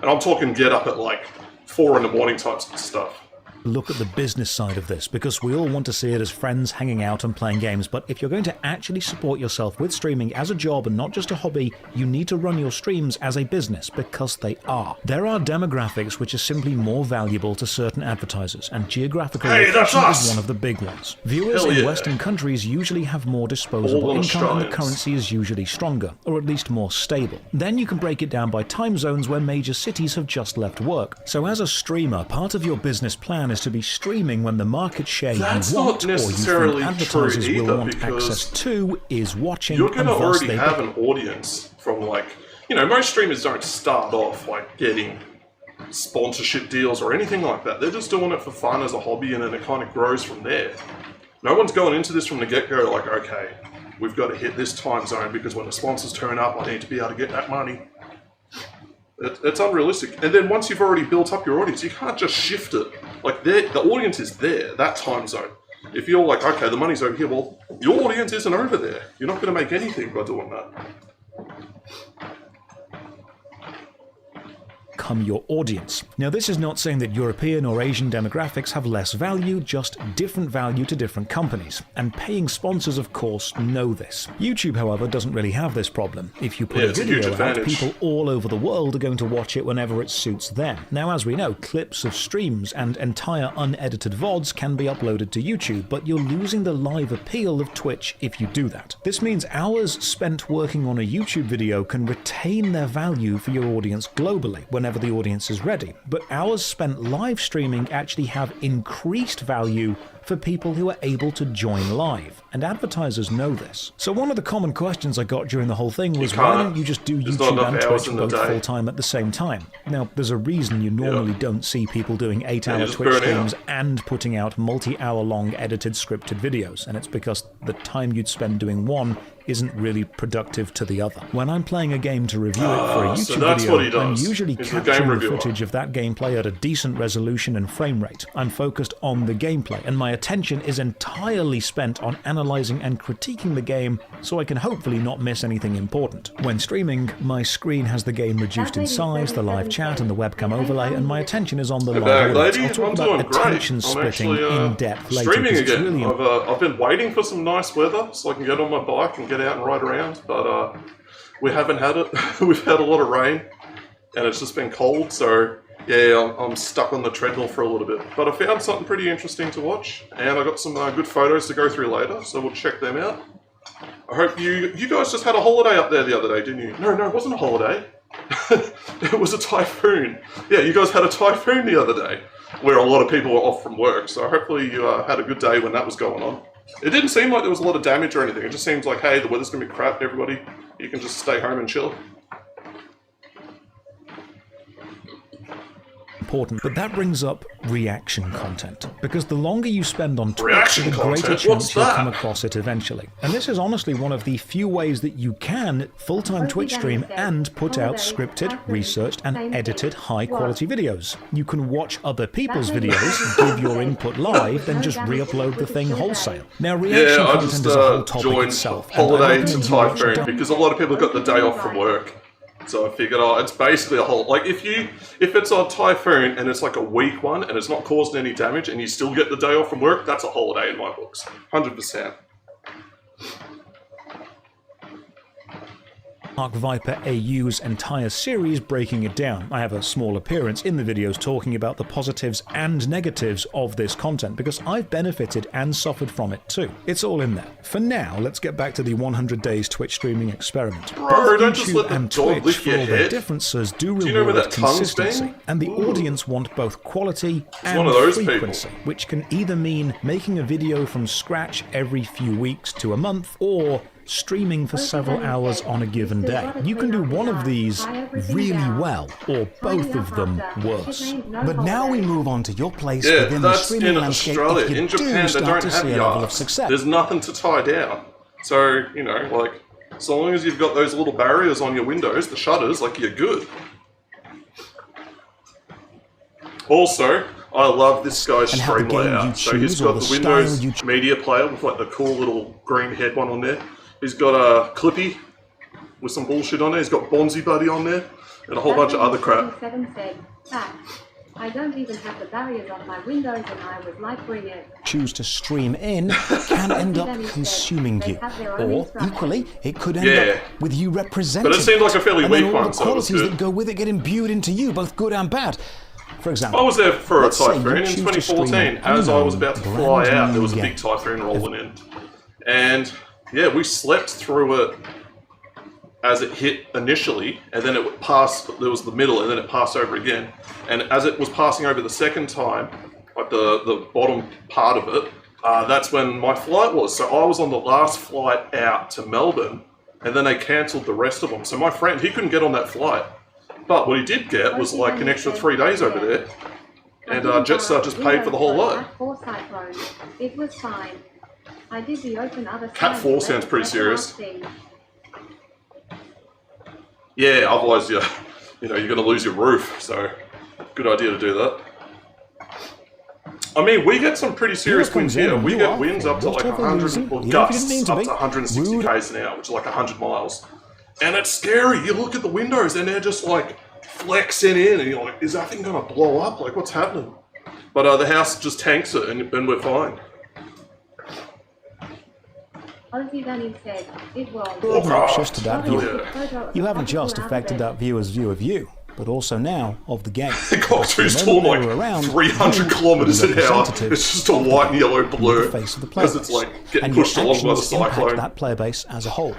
And I'm talking get up at like 4 in the morning types of stuff. Look at the business side of this, because we all want to see it as friends hanging out and playing games, but if you're going to actually support yourself with streaming as a job and not just a hobby, you need to run your streams as a business, because they are. There are demographics which are simply more valuable to certain advertisers, and geographical location is one of the big ones. Viewers in Western countries usually have more disposable income, and the currency is usually stronger, or at least more stable. Then you can break it down by time zones where major cities have just left work. So as a streamer, part of your business plan is to be streaming when the market share you want, or you think advertisers will want access to, is watching. You're going to already have an audience from, like, you know, most streamers don't start off like getting sponsorship deals or anything like that. They're just doing it for fun as a hobby, and then it kind of grows from there. No one's going into this from the get-go like, okay, we've got to hit this time zone because when the sponsors turn up, I need to be able to get that money. It's unrealistic. And then once you've already built up your audience, you can't just shift it. Like, the audience is there, that time zone. If you're like, okay, the money's over here, well, your audience isn't over there. You're not going to make anything by doing that. Your audience. Now, this is not saying that European or Asian demographics have less value, just different value to different companies. And paying sponsors, of course, know this. YouTube, however, doesn't really have this problem. If you put a video out, people all over the world are going to watch it whenever it suits them. Now, as we know, clips of streams and entire unedited VODs can be uploaded to YouTube, but you're losing the live appeal of Twitch if you do that. This means hours spent working on a YouTube video can retain their value for your audience globally, whenever the audience is ready, but hours spent live streaming actually have increased value for people who are able to join live, and advertisers know this. So one of the common questions I got during the whole thing was, why don't you just do YouTube and Twitch both full-time at the same time? Now, there's a reason you normally don't see people doing 8-hour Twitch streams and putting out multi-hour-long edited scripted videos, and it's because the time you'd spend doing one isn't really productive to the other. When I'm playing a game to review it for a YouTube video, I'm usually capturing the footage of that gameplay at a decent resolution and frame rate. I'm focused on the gameplay, and my attention is entirely spent on analysing and critiquing the game, so I can hopefully not miss anything important. When streaming, my screen has the game reduced in size, the live chat and the webcam overlay, and my attention is on the live audience. I'll talk about attention splitting in depth later. Streaming again. I've been waiting for some nice weather so I can get on my bike and get out and ride around, but we haven't had it. We've had a lot of rain, and it's just been cold, so yeah, I'm stuck on the treadmill for a little bit. But I found something pretty interesting to watch, and I got some good photos to go through later, so we'll check them out. I hope you guys just had a holiday up there the other day, didn't you? No, it wasn't a holiday. It was a typhoon. Yeah, you guys had a typhoon the other day, where a lot of people were off from work, so hopefully you had a good day when that was going on. It didn't seem like there was a lot of damage or anything. It just seems like, hey, the weather's going to be crap, everybody. You can just stay home and chill. Important, but that brings up reaction content, because the longer you spend on Twitch, the greater chance you'll come across it eventually. And this is honestly one of the few ways that you can full-time Twitch stream and put out scripted, researched, and edited high-quality videos. You can watch other people's videos, give your input live, then just re-upload the thing wholesale. Now, reaction content is a whole topic itself. Holiday to typhoon because a lot of people got the day off from work. So I figured, it's basically a whole, like if it's a typhoon and it's like a weak one and it's not causing any damage and you still get the day off from work, that's a holiday in my books, 100%. Mark Viper AU's entire series breaking it down. I have a small appearance in the videos talking about the positives and negatives of this content, because I've benefited and suffered from it too. It's all in there. For now, let's get back to the 100 days Twitch streaming experiment. Bro, don't just let the dog lick your head. Their differences do reward consistency, and the audience want both quality and frequency, which can either mean making a video from scratch every few weeks to a month, or streaming for several hours on a given day. You can do one of these really well, or both of them worse. But now we move on to your place Yeah, within the that's streaming in landscape Australia. if you In do Japan, they start don't to have see a level of yards. success. There's nothing to tie down. So, you know, like, so long as you've got those little barriers on your windows, the shutters, like, you're good. Also, I love this guy's And how the stream game you layout. So he's choose or got the the Windows style you media player with like the cool little green head one on there. He's got a Clippy with some bullshit on there. He's got Bonzi Buddy on there and a whole bunch of other crap. 7 said, "Fact, I don't even have the barriers on my windows and I would like bring it." choose to stream in can end up consuming you. Or, equally, it could end up with you representing But it seemed like a fairly and then weak all one, the so it was qualities good. that go with it get imbued into you, both good and bad. For example, I was there for a let's say you typhoon in choose to stream 2014. an As I was unknown about to brand fly out, new there was a game. big typhoon rolling in. And yeah, we slept through it as it hit initially, and then it would pass, there was the middle, and then it passed over again. And as it was passing over the second time, like the bottom part of it, that's when my flight was. So I was on the last flight out to Melbourne, and then they cancelled the rest of them. So my friend, he couldn't get on that flight. But what he did get was like an extra 3 days over there, and Jetstar just paid for the whole lot. It was fine. I did the open other Cat side 4 of sounds it, pretty that's the serious. last thing. Yeah, otherwise you're going to lose your roof. So good idea to do that. I mean, we get some pretty serious winds here. We get winds up to like 100, or gusts up to 160 k's an hour, which is like 100 miles. And it's scary. You look at the windows and they're just like flexing in, and you're like, is that thing going to blow up? Like, what's happening? But the house just tanks it, and we're fine. Ozzy Dunning said, "It was." Not just to that view. Yeah. You haven't just affected that viewer's view of you, but also now of the game. The cops who's torn like 300 kilometers an hour. It's just a white and yellow blur the face of the player because it's like getting and your pushed along by the actions impact cyclone. that player base as a whole.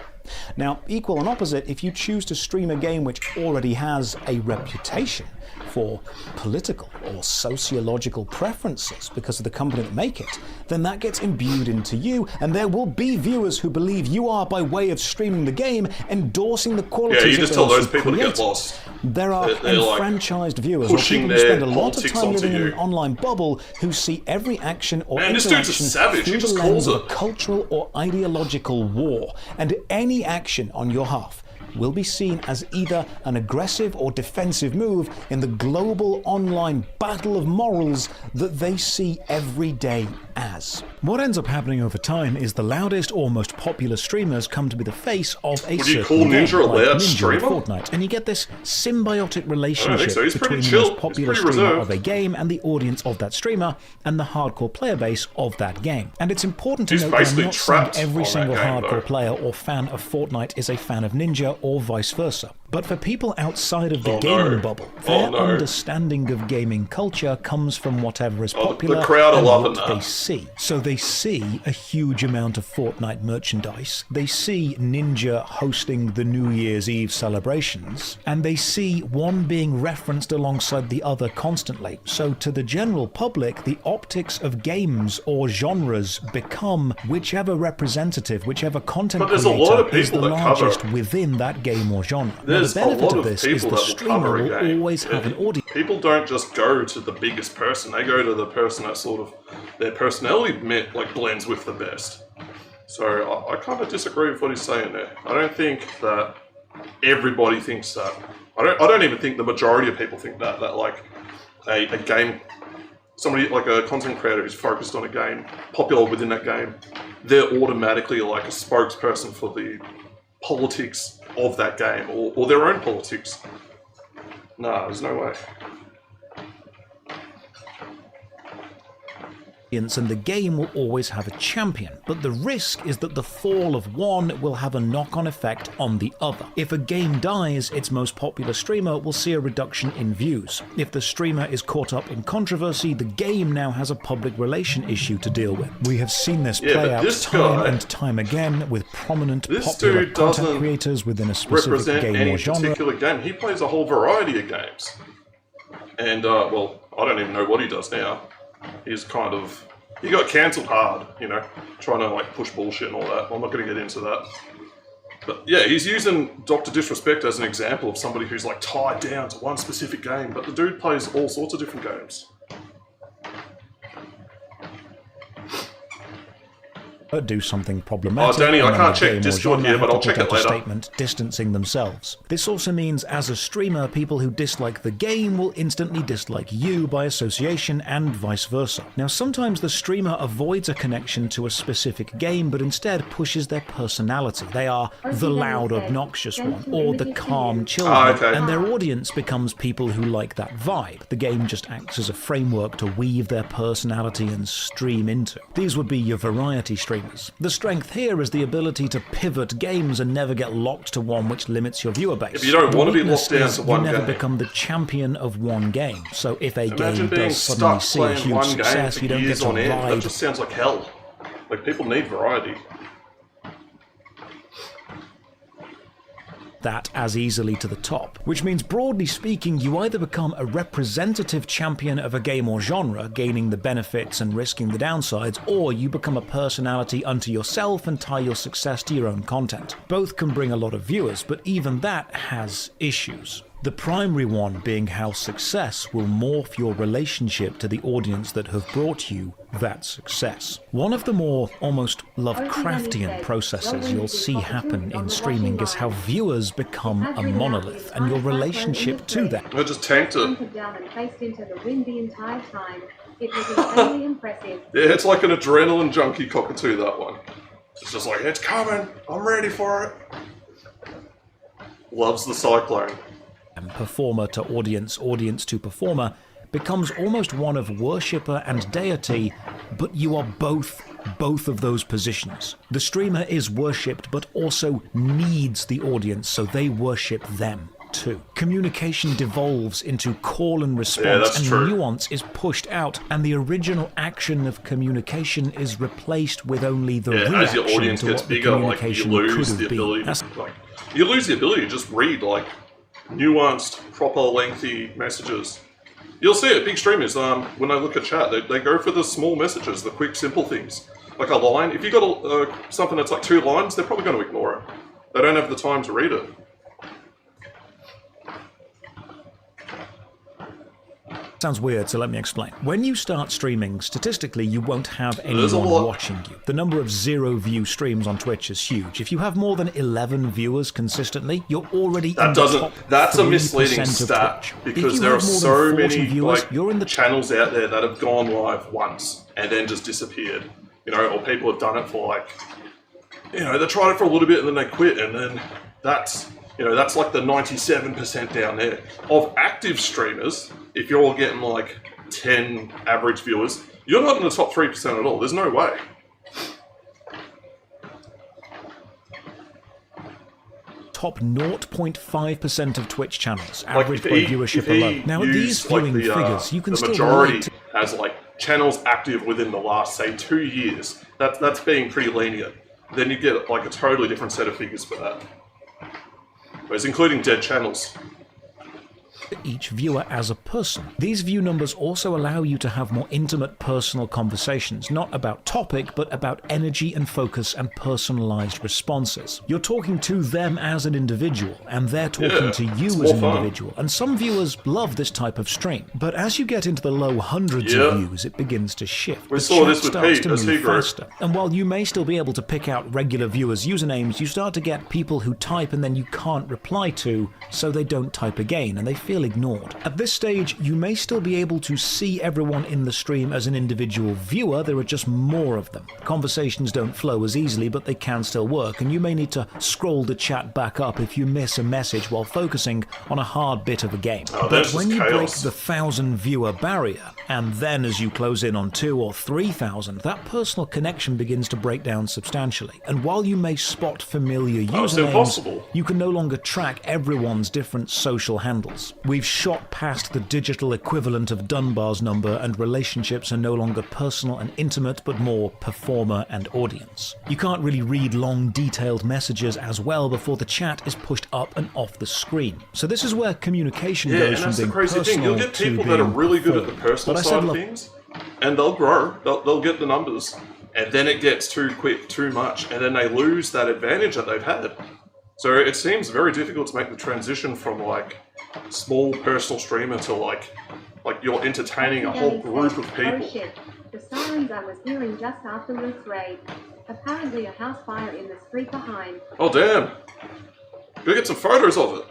Now, equal and opposite, if you choose to stream a game which already has a reputation for political or sociological preferences because of the company that make it, then that gets imbued into you, and there will be viewers who believe you are, by way of streaming the game, endorsing the qualities Yeah, you just of tell those those who people to create get lost. There are They're like enfranchised viewers or pushing people who spend a their lot of politics time onto living in you. an online bubble who see every action or Man, this dude's a interaction savage. He through just the lens calls of a it. cultural or ideological war, and any action on your half will be seen as either an aggressive or defensive move in the global online battle of morals that they see every day as. What ends up happening over time is the loudest or most popular streamers come to be the face of a Would you certain call game, Ninja a like loud Ninja streamer? in Fortnite, and you get this symbiotic relationship so. He's between pretty the chill. most popular He's pretty streamer reserved. of a game and the audience of that streamer and the hardcore player base of that game. And it's important to He's note that I'm basically not saying trapped every on that single game, hardcore though. player or fan of Fortnite is a fan of Ninja or vice versa. But for people outside of the Oh, gaming no. bubble, Oh, their no. understanding of gaming culture comes from whatever is Oh, the popular crowd are and loving what that. they see. So they see a huge amount of Fortnite merchandise, they see Ninja hosting the New Year's Eve celebrations, and they see one being referenced alongside the other constantly. So to the general public, the optics of games or genres become whichever representative, whichever content But there's a lot of creator is the people that cover- largest within that game or genre. Now, There's the a benefit lot of of this is people the that will streamer cover a will game. always have an audience. People don't just go to the biggest person. They go to the person that sort of their personality like blends with the best. So I kind of disagree with what he's saying there. I don't think that everybody thinks that. I don't even think the majority of people think that like a game, somebody like a content creator who's focused on a game, popular within that game, they're automatically like a spokesperson for the politics of that game or their own politics. Nah, there's no way. And the game will always have a champion, but the risk is that the fall of one will have a knock-on effect on the other. If a game dies, its most popular streamer will see a reduction in views. If the streamer is caught up in controversy, the game now has a public relation issue to deal with. We have seen this Yeah, play but out this time guy- and time again with prominent This popular dude content doesn't creators within a specific Represent game any or genre. particular game. He plays a whole variety of games. And, well, I don't even know what he does now. He's kind of... He got cancelled hard, you know, trying to, like, push bullshit and all that. I'm not going to get into that. But yeah, he's using Dr. Disrespect as an example of somebody who's like tied down to one specific game, but the dude plays all sorts of different games. Do something problematic. Oh, Danny, I and can't the check game or Discord genre here, but have I'll to check put it out a later. statement distancing themselves. This also means, as a streamer, people who dislike the game will instantly dislike you by association, and vice versa. Now, sometimes the streamer avoids a connection to a specific game, but instead pushes their personality. They are the loud, obnoxious one, or the calm, chill one, okay. and their audience becomes people who like that vibe. The game just acts as a framework to weave their personality and stream into. These would be your variety streamers. The strength here is the ability to pivot games and never get locked to one which limits your viewer base. If you don't want to be weakness locked down is to one you never game. become the champion of one game. So if a Imagine game being does suddenly stuck see a playing huge one game success, for you don't get years to on end. That ride just sounds like hell. Like, people need variety. that as easily to the top, which means broadly speaking you either become a representative champion of a game or genre, gaining the benefits and risking the downsides, or you become a personality unto yourself and tie your success to your own content. Both can bring a lot of viewers, but even that has issues. The primary one being how success will morph your relationship to the audience that have brought you that success. One of the more almost Lovecraftian processes you'll see happen in streaming is how viewers become a monolith and your relationship to them. I just tanked it. Hunted down and faced into the wind the entire time. It was insanely impressive. Yeah, it's like an adrenaline junkie cockatoo, that one. It's just like, it's coming, I'm ready for it. Loves the cyclone. Performer to audience, audience to performer, becomes almost one of worshipper and deity, but you are both of those positions. The streamer is worshipped but also needs the audience, so they worship them too. Communication devolves into call and response, and true. nuance is pushed out, and the original action of communication is replaced with only the reaction as your audience to gets what the bigger, like, you communication lose could the have been. ability That's to, you lose the ability to just read, like, nuanced, proper, lengthy messages. You'll see it, big streamers, when I look at chat, they go for the small messages, the quick, simple things. Like a line, if you got something that's like 2 lines, they're probably going to ignore it. They don't have the time to read it. Sounds weird, so let me explain. When you start streaming, statistically, you won't have There's a anyone lot. watching you. The number of 0-view streams on Twitch is huge. If you have more than 11 viewers consistently, you're already in the top That's a 3% misleading of stat, Twitch. If because you there are have more than so 40 many viewers, like you're in the channels out there that have gone live once and then just disappeared. You know, or people have done it for like, you know, they tried it for a little bit and then they quit, and then that's, you know, that's like the 97% down there. Of active streamers, if you're all getting like 10 average viewers, you're not in the top 3% at all. There's no way. top 0.5% of Twitch channels, Like, average if by he- viewership if he alone. Now, used, these like, viewing figures, you can the still majority relate to. has like channels active within the last, say, 2 years. That's being pretty lenient. Then you get like a totally different set of figures for that. Whereas including dead channels. Each viewer as a person. These view numbers also allow you to have more intimate personal conversations, not about topic, but about energy and focus and personalized responses. You're talking to them as an individual, and they're talking to you as an individual. And some viewers love this type of stream. But as you get into the low hundreds of views, it begins to shift. We The saw chat this with starts Pete, to as he move grew. faster. And while you may still be able to pick out regular viewers' usernames, you start to get people who type and then you can't reply to, so they don't type again, and they feel ignored. At this stage, you may still be able to see everyone in the stream as an individual viewer, there are just more of them. Conversations don't flow as easily, but they can still work, and you may need to scroll the chat back up if you miss a message while focusing on a hard bit of a game. Oh, But that's when just you break chaos. the 1,000 viewer barrier, and then as you close in on 2,000 or 3,000, that personal connection begins to break down substantially. And while you may spot familiar it's usernames, impossible. you can no longer track everyone's different social handles. We've shot past the digital equivalent of Dunbar's number, and relationships are no longer personal and intimate, but more performer and audience. You can't really read long, detailed messages as well before the chat is pushed up and off the screen. So this is where communication Yeah, goes and from that's the being crazy thing. personal You'll get to people that are being really good at the performed. personal But I said, side of look, things, and they'll grow. They'll get the numbers, and then it gets too quick, too much, and then they lose that advantage that they've had. So it seems very difficult to make the transition from like small personal streamer to like you're entertaining a whole group of people. Oh shit, the sirens I was hearing just after Ruth's raid. Apparently a house fire in the street behind. Oh damn! Go get some photos of it.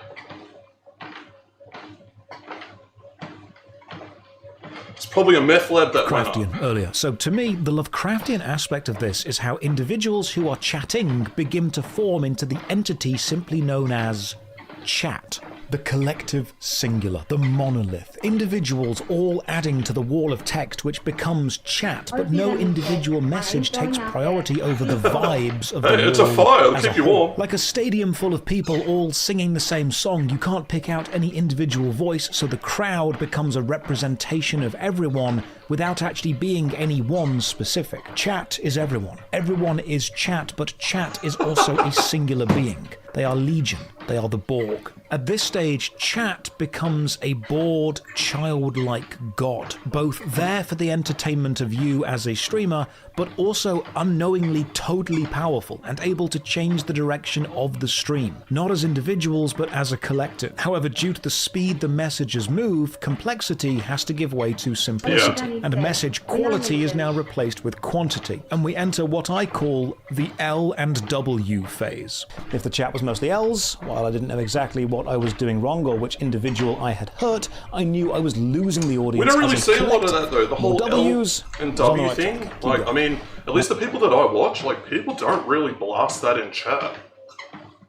It's probably a meth lab that went up. Lovecraftian earlier. So to me, the Lovecraftian aspect of this is how individuals who are chatting begin to form into the entity simply known as chat. The collective singular, the monolith, individuals all adding to the wall of text which becomes chat, but no individual message takes priority over the vibes of the Hey, it's a wall fire, it'll as a keep you whole. warm. Like a stadium full of people all singing the same song, you can't pick out any individual voice, so the crowd becomes a representation of everyone without actually being any one specific. Chat is everyone. Everyone is chat, but chat is also a singular being. They are legion. They are the Borg. At this stage, chat becomes a bored, childlike god, both there for the entertainment of you as a streamer, but also unknowingly totally powerful and able to change the direction of the stream, not as individuals, but as a collective. However, due to the speed the messages move, complexity has to give way to simplicity, and message quality is now replaced with quantity, and we enter what I call the L and W phase. If the chat was mostly L's, while I didn't know exactly what I was doing wrong or which individual I had hurt, I knew I was losing the audience. We don't really as see a lot of that though. The whole W's L and was on the W right thing. track. Like, I mean, at least the people that I watch, like, people don't really blast that in chat.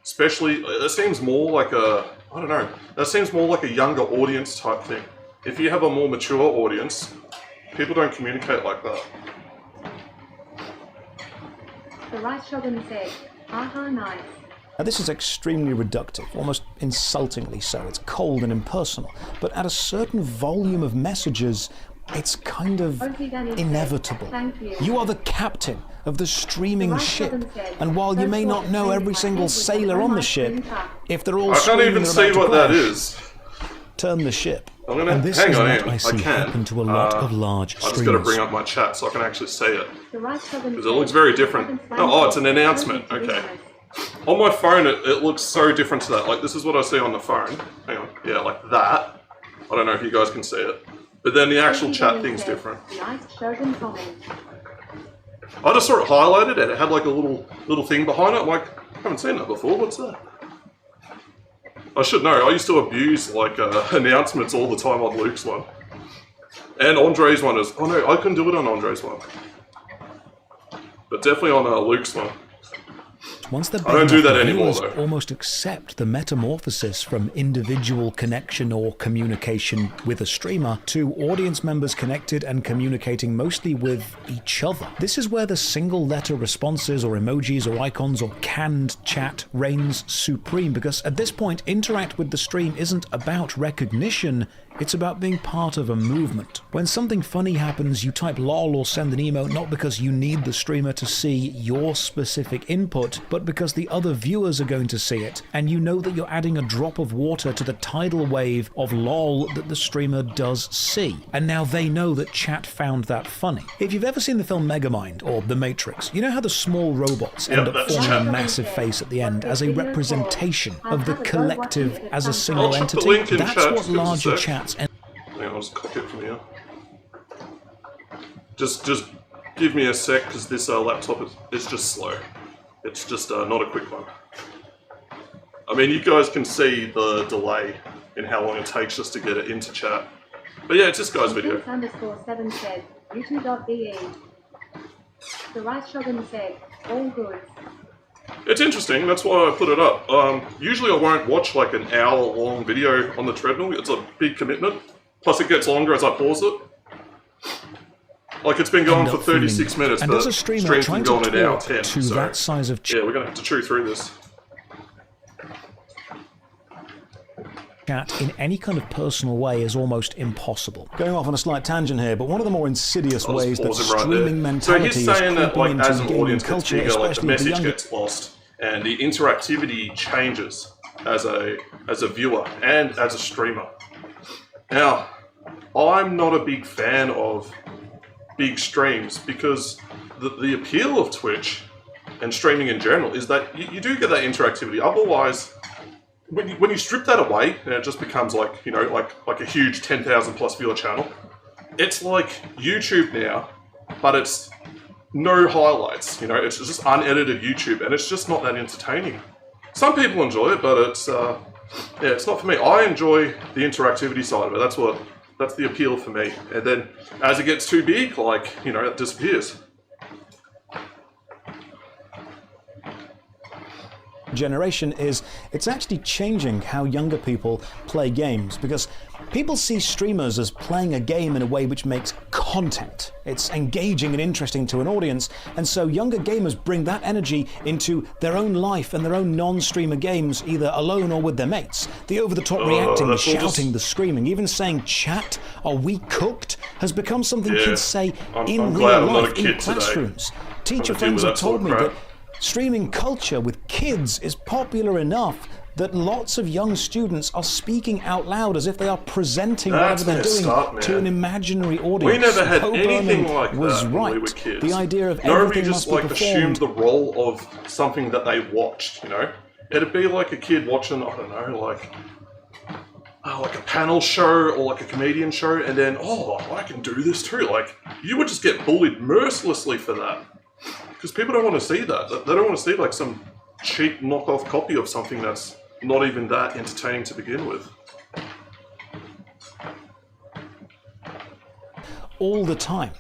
Especially, that seems more like a, I don't know, that seems more like a younger audience type thing. If you have a more mature audience, people don't communicate like that. The Rice Shogun said, haha nice. Now, this is extremely reductive, almost insultingly so. It's cold and impersonal. But at a certain volume of messages, it's kind of inevitable. Thank you. You are the captain of the streaming The Rice ship, Shogun said, and while you may not know every single sailor on the ship, if they're all I can't screaming even they're see about to what that crash, is. turn the ship. I'm gonna, And this hang is on, what Em, I see can. happen to a lot of large I just streamers. gotta bring up my chat so I can actually see it. The Rice Shogun Because it looks very different. Oh, it's an announcement. Okay. On my phone, it looks so different to that. Like, this is what I see on the phone. Hang on. Yeah, like that. I don't know if you guys can see it. But then the actual chat thing's different. Nice Shogun comment. I just saw it highlighted and it had like a little thing behind it. I'm like, I haven't seen that before. What's that? I should know. I used to abuse like announcements all the time on Luke's one. And Andre's one is... Oh no, I couldn't do it on Andre's one. But definitely on Luke's one. Once they're I don't do that the anymore, viewers though. almost accept the metamorphosis from individual connection or communication with a streamer to audience members connected and communicating mostly with each other. This is where the single letter responses or emojis or icons or canned chat reigns supreme, because at this point, interact with the stream isn't about recognition, it's about being part of a movement. When something funny happens, you type lol or send an emote not because you need the streamer to see your specific input, but because the other viewers are going to see it, and you know that you're adding a drop of water to the tidal wave of lol that the streamer does see. And now they know that chat found that funny. If you've ever seen the film Megamind or The Matrix, you know how the small robots end up that's forming chat. a massive face at the end as a representation of the collective as a single I'll chuck the entity? link in That's chat, what just give us a larger sec. chats Hang on, I'll just copy it from here. Just give me a sec, because this laptop is just slow. It's just not a quick one. I mean, you guys can see the delay in how long it takes just to get it into chat. But yeah, it's this guy's video. _7 said, youtube.de. The Rice Shogun said, all good. It's interesting, that's why I put it up. Usually I won't watch like an hour-long video on the treadmill. It's a big commitment. Plus it gets longer as I pause it. Like, it's been going for 36 minutes, and but as a streamer, stream's trying been to going an hour talk 10, to so that size of yeah, we're gonna have to chew through this. chat in any kind of personal way is almost impossible. Going off on a slight tangent here, but one of the more insidious I'll just ways that pause him right streaming there. So mentality he's is saying that, creeping like, as into an gaming audience gets culture, bigger, like, the especially the message younger. gets lost, and the interactivity changes as a viewer and as a streamer. Now, I'm not a big fan of big streams because the appeal of Twitch and streaming in general is that you do get that interactivity. Otherwise, when you strip that away, and it just becomes like, you know, like a huge 10,000 plus viewer channel, it's like YouTube now, but it's no highlights, you know, it's just unedited YouTube, and it's just not that entertaining. Some people enjoy it, but it's it's not for me. I enjoy the interactivity side of it. That's the appeal for me. And then as it gets too big, like, you know, it disappears. Generation is it's actually changing how younger people play games, because people see streamers as playing a game in a way which makes content. It's engaging and interesting to an audience, and so younger gamers bring that energy into their own life and their own non-streamer games, either alone or with their mates. The over-the-top reacting, the shouting, the screaming, even saying "chat, are we cooked?" has become something kids say in real life, in classrooms. Teacher friends have told me that streaming culture with kids is popular enough that lots of young students are speaking out loud as if they are presenting whatever they're doing to an imaginary audience. We never had anything like was that right. when we were kids. The idea of nobody everything just must be assumed performed. the role of something that they watched, you know? It'd be like a kid watching, I don't know, like a panel show or like a comedian show, and then, oh, I can do this too. Like, you would just get bullied mercilessly for that. Because people don't want to see that. They don't want to see like some cheap knockoff copy of something that's not even that entertaining to begin with. All the time.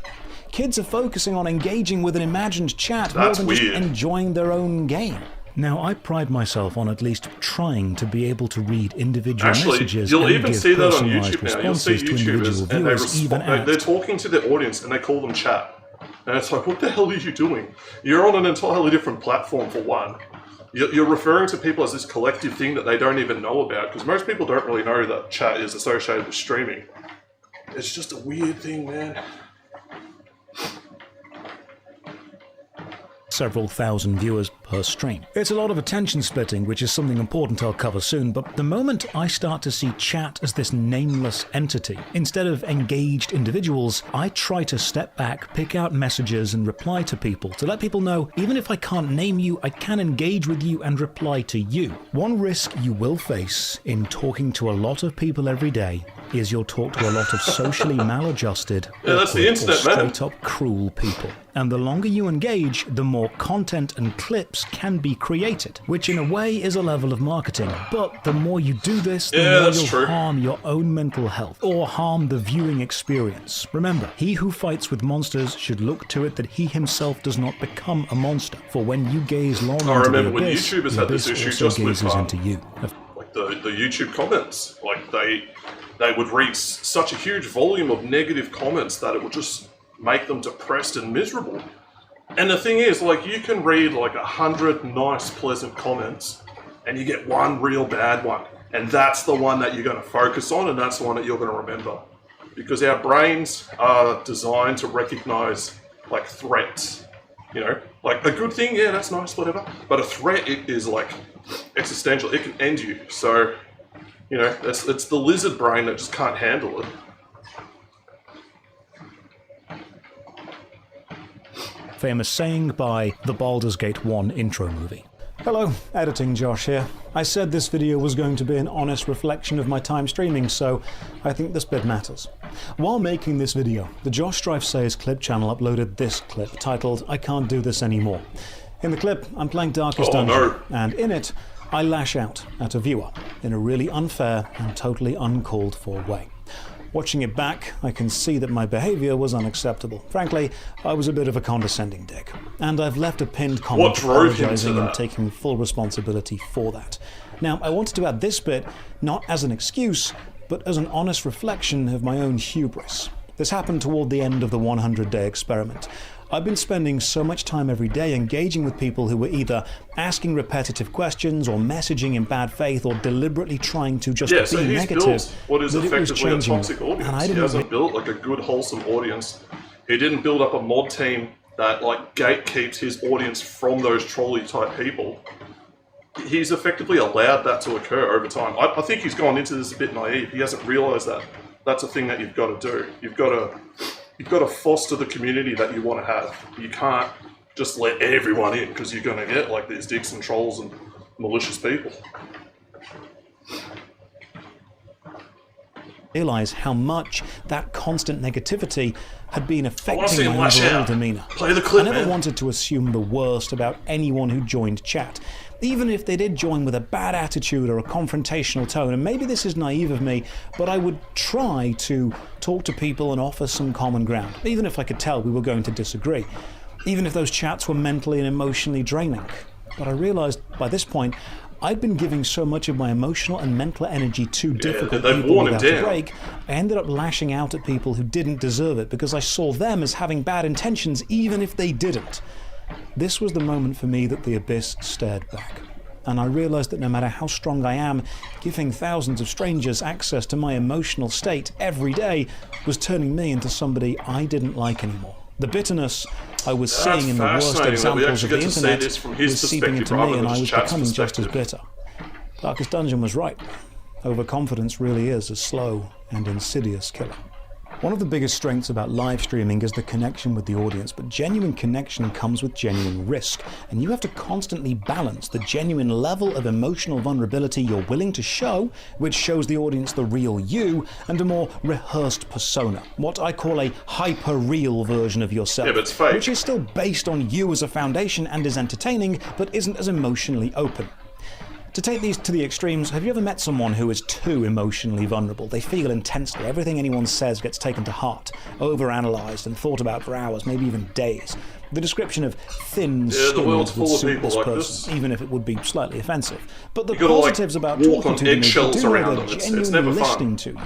Kids are focusing on engaging with an imagined chat more than just enjoying their own game. Now, I pride myself on at least trying to be able to read individual messages you'll and even give see that on personalised YouTube now. You'll see responses to individual YouTubers and viewers, they're talking to their audience and they call them chat. And it's like, what the hell are you doing? You're on an entirely different platform for one. You're referring to people as this collective thing that they don't even know about, because most people don't really know that chat is associated with streaming. It's just a weird thing, man. Several thousand viewers per stream. It's a lot of attention splitting, which is something important I'll cover soon, but the moment I start to see chat as this nameless entity, instead of engaged individuals, I try to step back, pick out messages and reply to people, to let people know, even if I can't name you, I can engage with you and reply to you. One risk you will face in talking to a lot of people every day is you'll talk to a lot of socially maladjusted, that's the internet, man. straight-up cruel people. And the longer you engage, the more content and clips can be created, which in a way is a level of marketing. But the more you do this, the more you'll harm your own mental health, or harm the viewing experience. Remember, he who fights with monsters should look to it that he himself does not become a monster. For when you gaze long into the abyss, when YouTubers had this issue also just with gazes into you. Like the YouTube comments, like they would read such a huge volume of negative comments that it would just make them depressed and miserable. And the thing is, like, you can read like 100 nice, pleasant comments, and you get one real bad one, and that's the one that you're going to focus on, and that's the one that you're going to remember, because our brains are designed to recognize like threats. You know, like a good thing, yeah, that's nice, whatever. But a threat, it is like existential. It can end you. So, you know, it's the lizard brain that just can't handle it. Famous saying by the Baldur's Gate 1 intro movie. Hello, Editing Josh here. I said this video was going to be an honest reflection of my time streaming, so I think this bit matters. While making this video, the Josh Strife Says clip channel uploaded this clip titled "I Can't Do This Anymore." In the clip, I'm playing Darkest Dungeon, and in it, I lash out at a viewer in a really unfair and totally uncalled for way. Watching it back, I can see that my behaviour was unacceptable. Frankly, I was a bit of a condescending dick. And I've left a pinned comment apologising and taking full responsibility for that. Now, I wanted to add this bit, not as an excuse, but as an honest reflection of my own hubris. This happened toward the end of the 100-day experiment. I've been spending so much time every day engaging with people who were either asking repetitive questions or messaging in bad faith or deliberately trying to just be negative. Built what is effectively a toxic audience. He hasn't built like a good, wholesome audience. He didn't build up a mod team that like gatekeeps his audience from those trolley type people. He's effectively allowed that to occur over time. I think he's gone into this a bit naive. He hasn't realised that that's a thing that you've got to do. You've got to foster the community that you want to have. You can't just let everyone in, because you're going to get like these dicks and trolls and malicious people. Realize how much that constant negativity had been affecting my overall demeanour. Play the clip, I never man. wanted to assume the worst about anyone who joined chat, even if they did join with a bad attitude or a confrontational tone. And maybe this is naive of me, but I would try to talk to people and offer some common ground, even if I could tell we were going to disagree, even if those chats were mentally and emotionally draining. But I realized by this point I'd been giving so much of my emotional and mental energy to difficult people without a break, I ended up lashing out at people who didn't deserve it because I saw them as having bad intentions even if they didn't. This was the moment for me that the abyss stared back. And I realized that no matter how strong I am, giving thousands of strangers access to my emotional state every day was turning me into somebody I didn't like anymore. The bitterness I was seeing in the worst examples of the internet was seeping into me, and I was becoming just as bitter. Darkest Dungeon was right. Overconfidence really is a slow and insidious killer. One of the biggest strengths about live streaming is the connection with the audience, but genuine connection comes with genuine risk, and you have to constantly balance the genuine level of emotional vulnerability you're willing to show, which shows the audience the real you, and a more rehearsed persona, what I call a hyper-real version of yourself, but it's fake, which is still based on you as a foundation and is entertaining, but isn't as emotionally open. To take these to the extremes, have you ever met someone who is too emotionally vulnerable? They feel intensely. Everything anyone says gets taken to heart, overanalyzed and thought about for hours, maybe even days. The description of thin-skinned would suit this person, even if it would be slightly offensive. But the positives about talking to them is to do they're genuinely listening to you.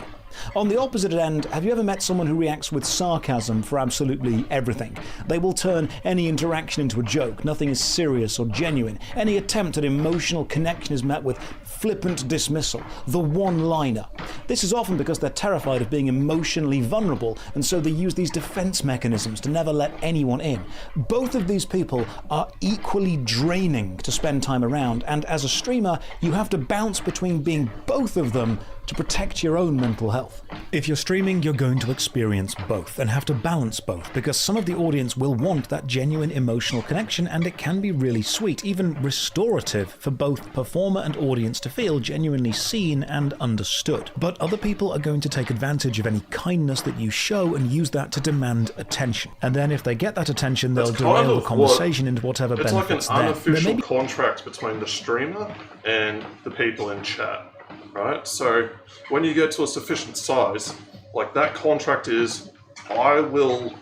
On the opposite end, have you ever met someone who reacts with sarcasm for absolutely everything? They will turn any interaction into a joke. Nothing is serious or genuine. Any attempt at emotional connection is met with flippant dismissal, the one-liner. This is often because they're terrified of being emotionally vulnerable, and so they use these defense mechanisms to never let anyone in. Both of these people are equally draining to spend time around, and as a streamer, you have to bounce between being both of them to protect your own mental health. If you're streaming, you're going to experience both and have to balance both, because some of the audience will want that genuine emotional connection, and it can be really sweet, even restorative for both performer and audience to feel genuinely seen and understood. But other people are going to take advantage of any kindness that you show and use that to demand attention. And then if they get that attention, they'll derail the conversation into whatever benefits them. It's like an unofficial contract between the streamer and the people in chat. Right, so when you get to a sufficient size, like that contract is, I will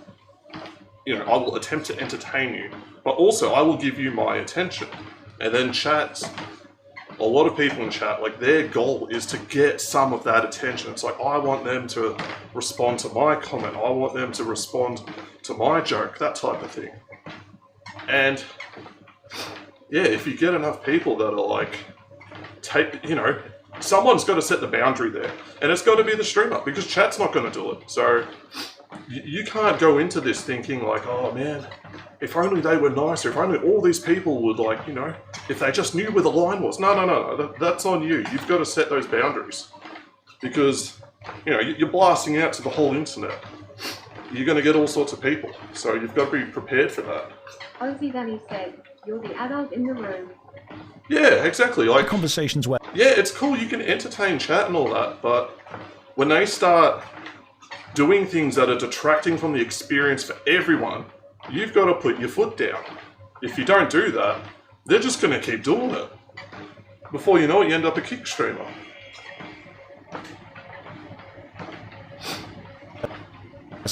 attempt to entertain you, but also I will give you my attention. And then chats, a lot of people in chat, like their goal is to get some of that attention. It's like, I want them to respond to my comment, I want them to respond to my joke, that type of thing. And yeah, if you get enough people that are like, someone's got to set the boundary there, and it's got to be the streamer, because chat's not going to do it. So you can't go into this thinking like, oh man, if only they were nicer, if only all these people would if they just knew where the line was. No, that's on you. You've got to set those boundaries, because you're blasting out to the whole internet. You're going to get all sorts of people, so you've got to be prepared for that. Ozzy Danny said, "You're the adult in the room." Yeah, exactly. Like conversations where it's cool, you can entertain chat and all that, but when they start doing things that are detracting from the experience for everyone, you've got to put your foot down. If you don't do that, they're just going to keep doing it. Before you know it, you end up a kick streamer.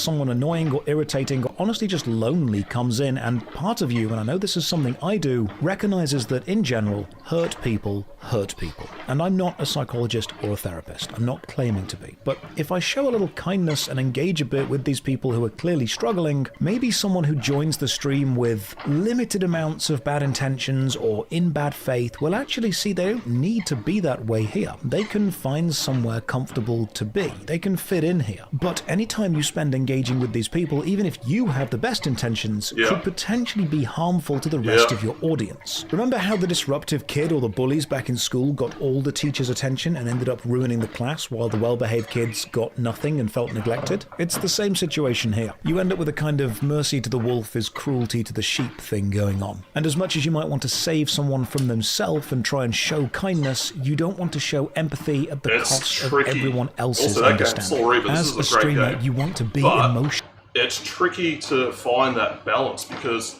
someone annoying or irritating or honestly just lonely comes in, and part of you, and I know this is something I do, recognizes that in general, hurt people hurt people. And I'm not a psychologist or a therapist. I'm not claiming to be. But if I show a little kindness and engage a bit with these people who are clearly struggling, maybe someone who joins the stream with limited amounts of bad intentions or in bad faith will actually see they don't need to be that way here. They can find somewhere comfortable to be. They can fit in here. But anytime you spend engaging with these people, even if you have the best intentions, could potentially be harmful to the rest of your audience. Remember how the disruptive kid or the bullies back in school got all all the teachers' attention and ended up ruining the class while the well-behaved kids got nothing and felt neglected? It's the same situation here. You end up with a kind of mercy to the wolf is cruelty to the sheep thing going on. And as much as you might want to save someone from themselves and try and show kindness, you don't want to show empathy at the cost of everyone else's understanding. As a streamer, you want to be emotional. It's tricky to find that balance because,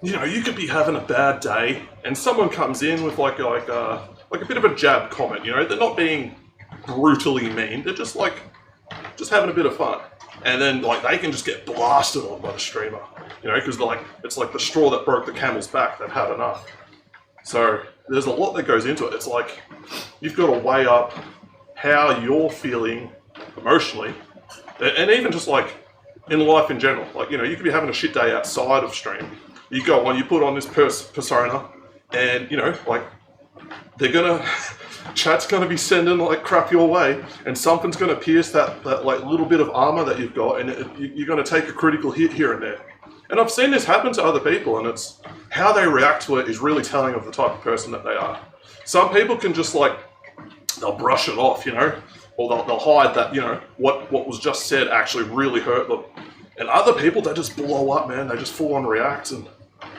you know, you could be having a bad day and someone comes in with like a bit of a jab comment, you know, they're not being brutally mean, they're just having a bit of fun. And then like they can just get blasted on by the streamer, you know, because it's like the straw that broke the camel's back, they've had enough. So there's a lot that goes into it. It's like you've got to weigh up how you're feeling emotionally, and even just like in life in general. Like, you know, you could be having a shit day outside of stream. You go on, you put on this persona, and, you know, like, chat's gonna be sending, like, crap your way, and something's gonna pierce that like, little bit of armor that you've got, and you're gonna take a critical hit here and there. And I've seen this happen to other people, and it's how they react to it is really telling of the type of person that they are. Some people can just, like, they'll brush it off, you know, or they'll hide that, you know, what was just said actually really hurt them. And other people, they just blow up, man, they just full on react, and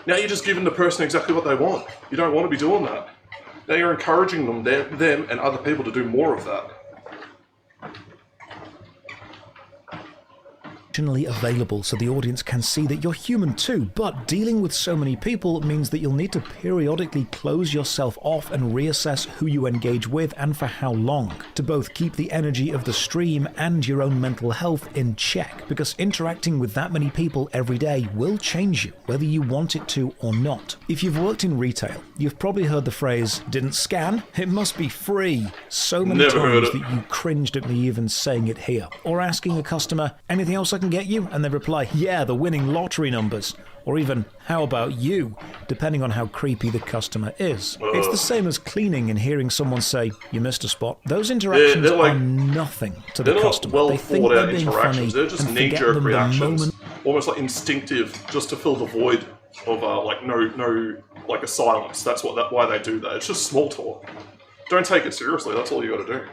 now you're just giving the person exactly what they want. You don't want to be doing that. Now you're encouraging them and other people to do more of that. Available so the audience can see that you're human too, but dealing with so many people means that you'll need to periodically close yourself off and reassess who you engage with and for how long, to both keep the energy of the stream and your own mental health in check, because interacting with that many people every day will change you, whether you want it to or not. If you've worked in retail, you've probably heard the phrase, "Didn't scan? It must be free," so many times that you cringed at me even saying it here. Or asking a customer, "Anything else I can get you?" And they reply, "Yeah, the winning lottery numbers." Or even, "How about you?" depending on how creepy the customer is. It's the same as cleaning and hearing someone say, "You missed a spot." Those interactions are nothing to the customer. They think they're being funny they're just and forget knee-jerk them reactions, the moment. almost like instinctive, just to fill the void of like no like a silence. That's why they do that. It's just small talk. Don't take it seriously. That's all you got to do.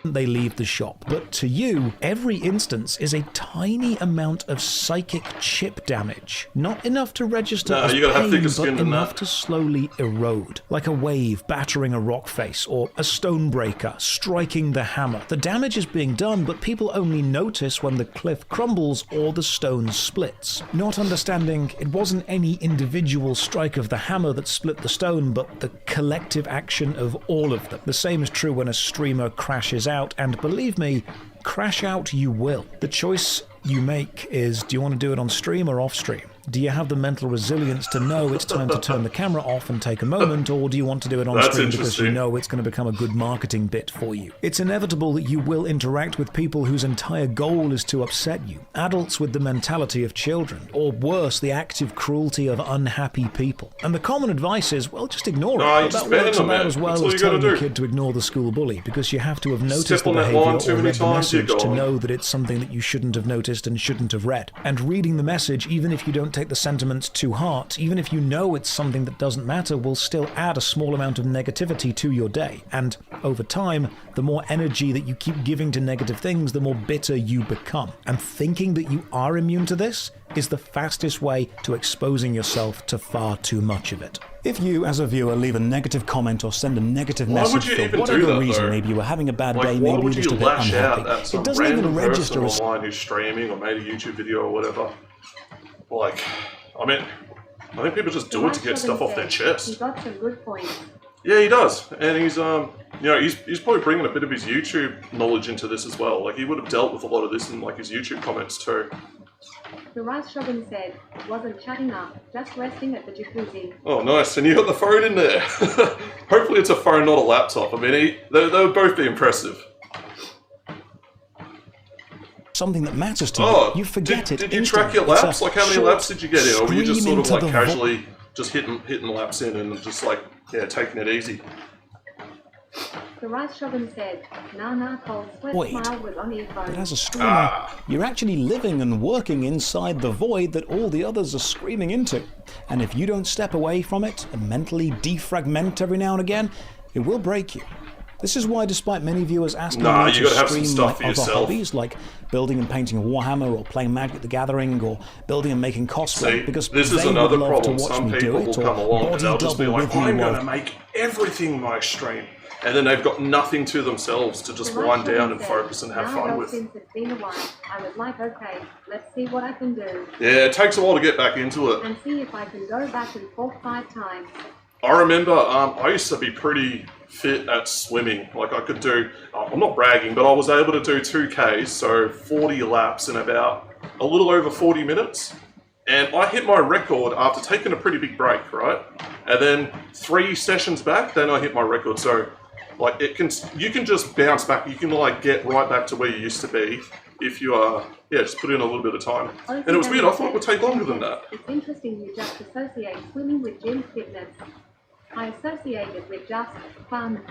They leave the shop. But to you, every instance is a tiny amount of psychic chip damage. Not enough to register as you gotta have pain, thicker skin but than enough that. to slowly erode. Like a wave battering a rock face, or a stone breaker striking the hammer. The damage is being done, but people only notice when the cliff crumbles or the stone splits. Not understanding it wasn't any individual strike of the hammer that split the stone, but the collective action of all of them. The same is true when a streamer crashes out, and believe me, crash out you will. The choice you make is, do you want to do it on stream or off stream? Do you have the mental resilience to know it's time to turn the camera off and take a moment, or do you want to do it on stream because you know it's going to become a good marketing bit for you? It's inevitable that you will interact with people whose entire goal is to upset you. Adults with the mentality of children, or worse, the active cruelty of unhappy people. And the common advice is, well, just ignore it. But that works about as well as telling a kid to ignore the school bully, because you have to have noticed the behavior or read the message to know that it's something that you shouldn't have noticed and shouldn't have read. And reading the message, even if you don't take the sentiments to heart, even if you know it's something that doesn't matter, will still add a small amount of negativity to your day. And over time, the more energy that you keep giving to negative things, the more bitter you become. And thinking that you are immune to this is the fastest way to exposing yourself to far too much of it. If you, as a viewer, leave a negative comment or send a negative message for whatever reason, maybe you were having a bad day, maybe you're just a bit unhappy, it doesn't even register as online who's streaming or made a YouTube video or whatever. Like, I mean, I think people just do it to get stuff off their chest. He got some good points. Yeah, he does, and he's you know, he's probably bringing a bit of his YouTube knowledge into this as well. Like, he would have dealt with a lot of this in like his YouTube comments too. The Rice Shogun said, wasn't chatting up, just resting at the jacuzzi. Oh, nice, and you got the phone in there. Hopefully it's a phone, not a laptop. I mean, they would both be impressive. something that matters to you, you forget it. Did you track your laps? Like, how many laps did you get in? Or were you just sort of like casually just hitting laps in and just like, yeah, taking it easy? The rice shogun said, nah, Cole. Sweat Wait. smile was on earphones. But as a streamer, you're actually living and working inside the void that all the others are screaming into. And if you don't step away from it and mentally defragment every now and again, it will break you. This is why, despite many viewers asking me you to gotta have some stream stuff my for other yourself. hobbies, like building and painting a Warhammer, or playing Magic the Gathering, or building and making cosplay, See, because this is they another would love problem. to watch Some me people do will it, or come along and body they'll just be double like, with you I'm going while to make everything my stream. And then they've got nothing to themselves to just wind down and focus and have fun with. Since it's been a while, I was like, okay, let's see what I can do. Yeah, it takes a while to get back into it. And see if I can go back and forth 5 times. I remember I used to be pretty fit at swimming. Like I could do, I'm not bragging, but I was able to do 2Ks, so 40 laps in about a little over 40 minutes. And I hit my record after taking a pretty big break, right? And then 3 sessions back, then I hit my record. So like you can just bounce back. You can like get right back to where you used to be if you just put in a little bit of time. And it was weird. I thought it would take longer than that. It's interesting you just associate swimming with gym fitness. I associate it with just fun.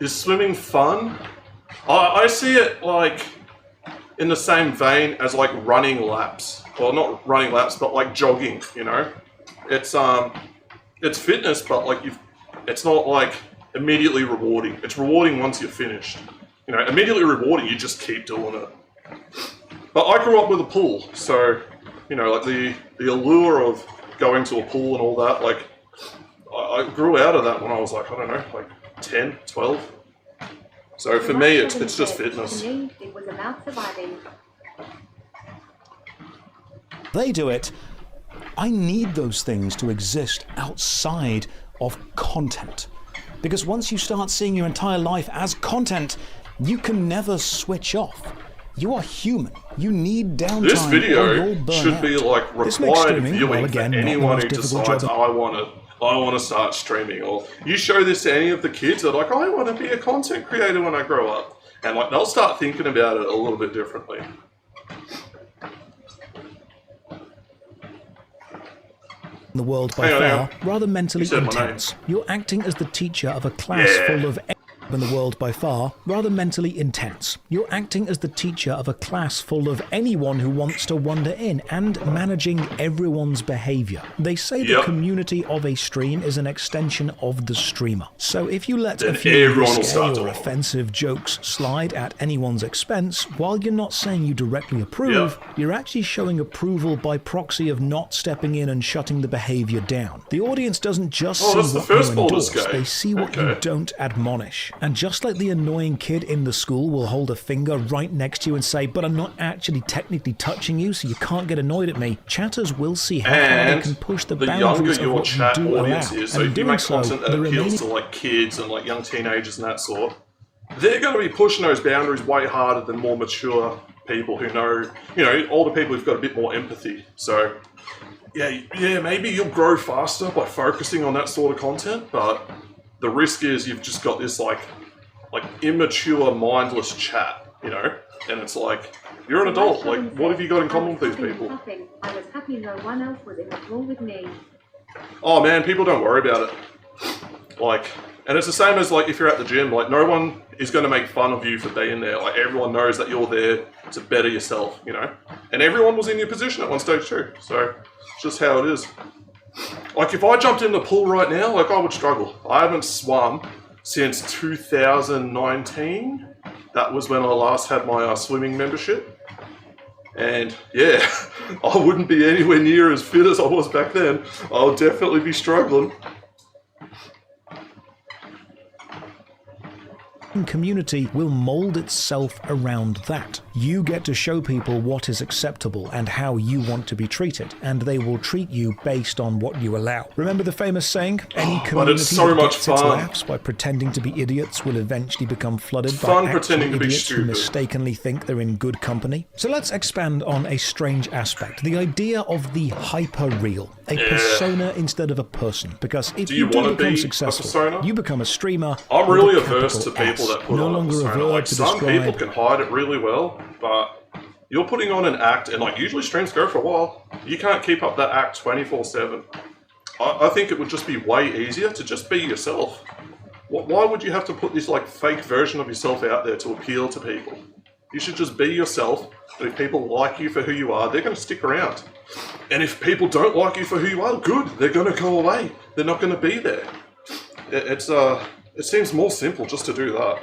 Is swimming fun? I see it like in the same vein as like running laps. Well, not running laps, but like jogging. You know, it's fitness, but like it's not like immediately rewarding. It's rewarding once you're finished. You know, immediately rewarding, you just keep doing it. But I grew up with a pool, so you know, like the allure of going to a pool and all that, like I grew out of that when I was like, I don't know, like 10, 12. So for me, it's just fitness. To me, it was about surviving. they do it, I need those things to exist outside of content. Because once you start seeing your entire life as content, you can never switch off. You are human. You need downtime. This video or you'll burn should out. be like This makes required streaming, viewing well, again, for not the anyone most who difficult decides job. I want to start streaming. Or you show this to any of the kids, they're like, I want to be a content creator when I grow up, and like they'll start thinking about it a little bit differently. The world by Hang on, hang far on. rather mentally You said my intense. You're acting as the teacher of a class full of in the world by far rather mentally intense. You're acting as the teacher of a class full of anyone who wants to wander in and managing everyone's behavior. They say the community of a stream is an extension of the streamer. So if you let Then a few everyone will risque start or to- offensive jokes slide at anyone's expense, while you're not saying you directly approve, you're actually showing approval by proxy of not stepping in and shutting the behavior down. The audience doesn't just see that's the what first you Baldur's endorse, Gate. they see what you don't admonish. And just like the annoying kid in the school will hold a finger right next to you and say, but I'm not actually technically touching you, so you can't get annoyed at me, chatters will see how far they And can push the the younger boundaries of your what you chat do audience allow. is, so And in if you doing make so, content that the appeals remaining to like kids and like young teenagers and that sort, they're going to be pushing those boundaries way harder than more mature people who know, older people who've got a bit more empathy. So yeah, maybe you'll grow faster by focusing on that sort of content, but the risk is you've just got this like immature, mindless chat, and it's like, you're an adult, like, what have you got in common with these people? I was happy no one else was in the pool with me. Oh man, people don't worry about it. Like, and it's the same as like if you're at the gym, like no one is going to make fun of you for being there. Like everyone knows that you're there to better yourself, and everyone was in your position at one stage too. So it's just how it is. Like if I jumped in the pool right now, like I would struggle. I haven't swum since 2019. That was when I last had my swimming membership. And yeah, I wouldn't be anywhere near as fit as I was back then. I would definitely be struggling. community will mold itself around that. You get to show people what is acceptable and how you want to be treated, and they will treat you based on what you allow. Remember the famous saying, any community it's so that much gets its fun. laughs by pretending to be idiots will eventually become flooded by Fun actual pretending to be idiots who stupid. mistakenly think they're in good company. So let's expand on a strange aspect, the idea of the hyper-real, a persona instead of a person, because if Do you do wanna become be a successful, persona? you become a streamer. I'm with really a averse to capital people S. that put no on a longer a persona. verb Like to some describe. people can hide it really well, but you're putting on an act, and like usually streams go for a while. You can't keep up that act 24/7. I think it would just be way easier to just be yourself. Why would you have to put this like fake version of yourself out there to appeal to people? You should just be yourself, and if people like you for who you are, they're going to stick around. And if people don't like you for who you are, good, they're going to go away. They're not going to be there. It seems more simple just to do that.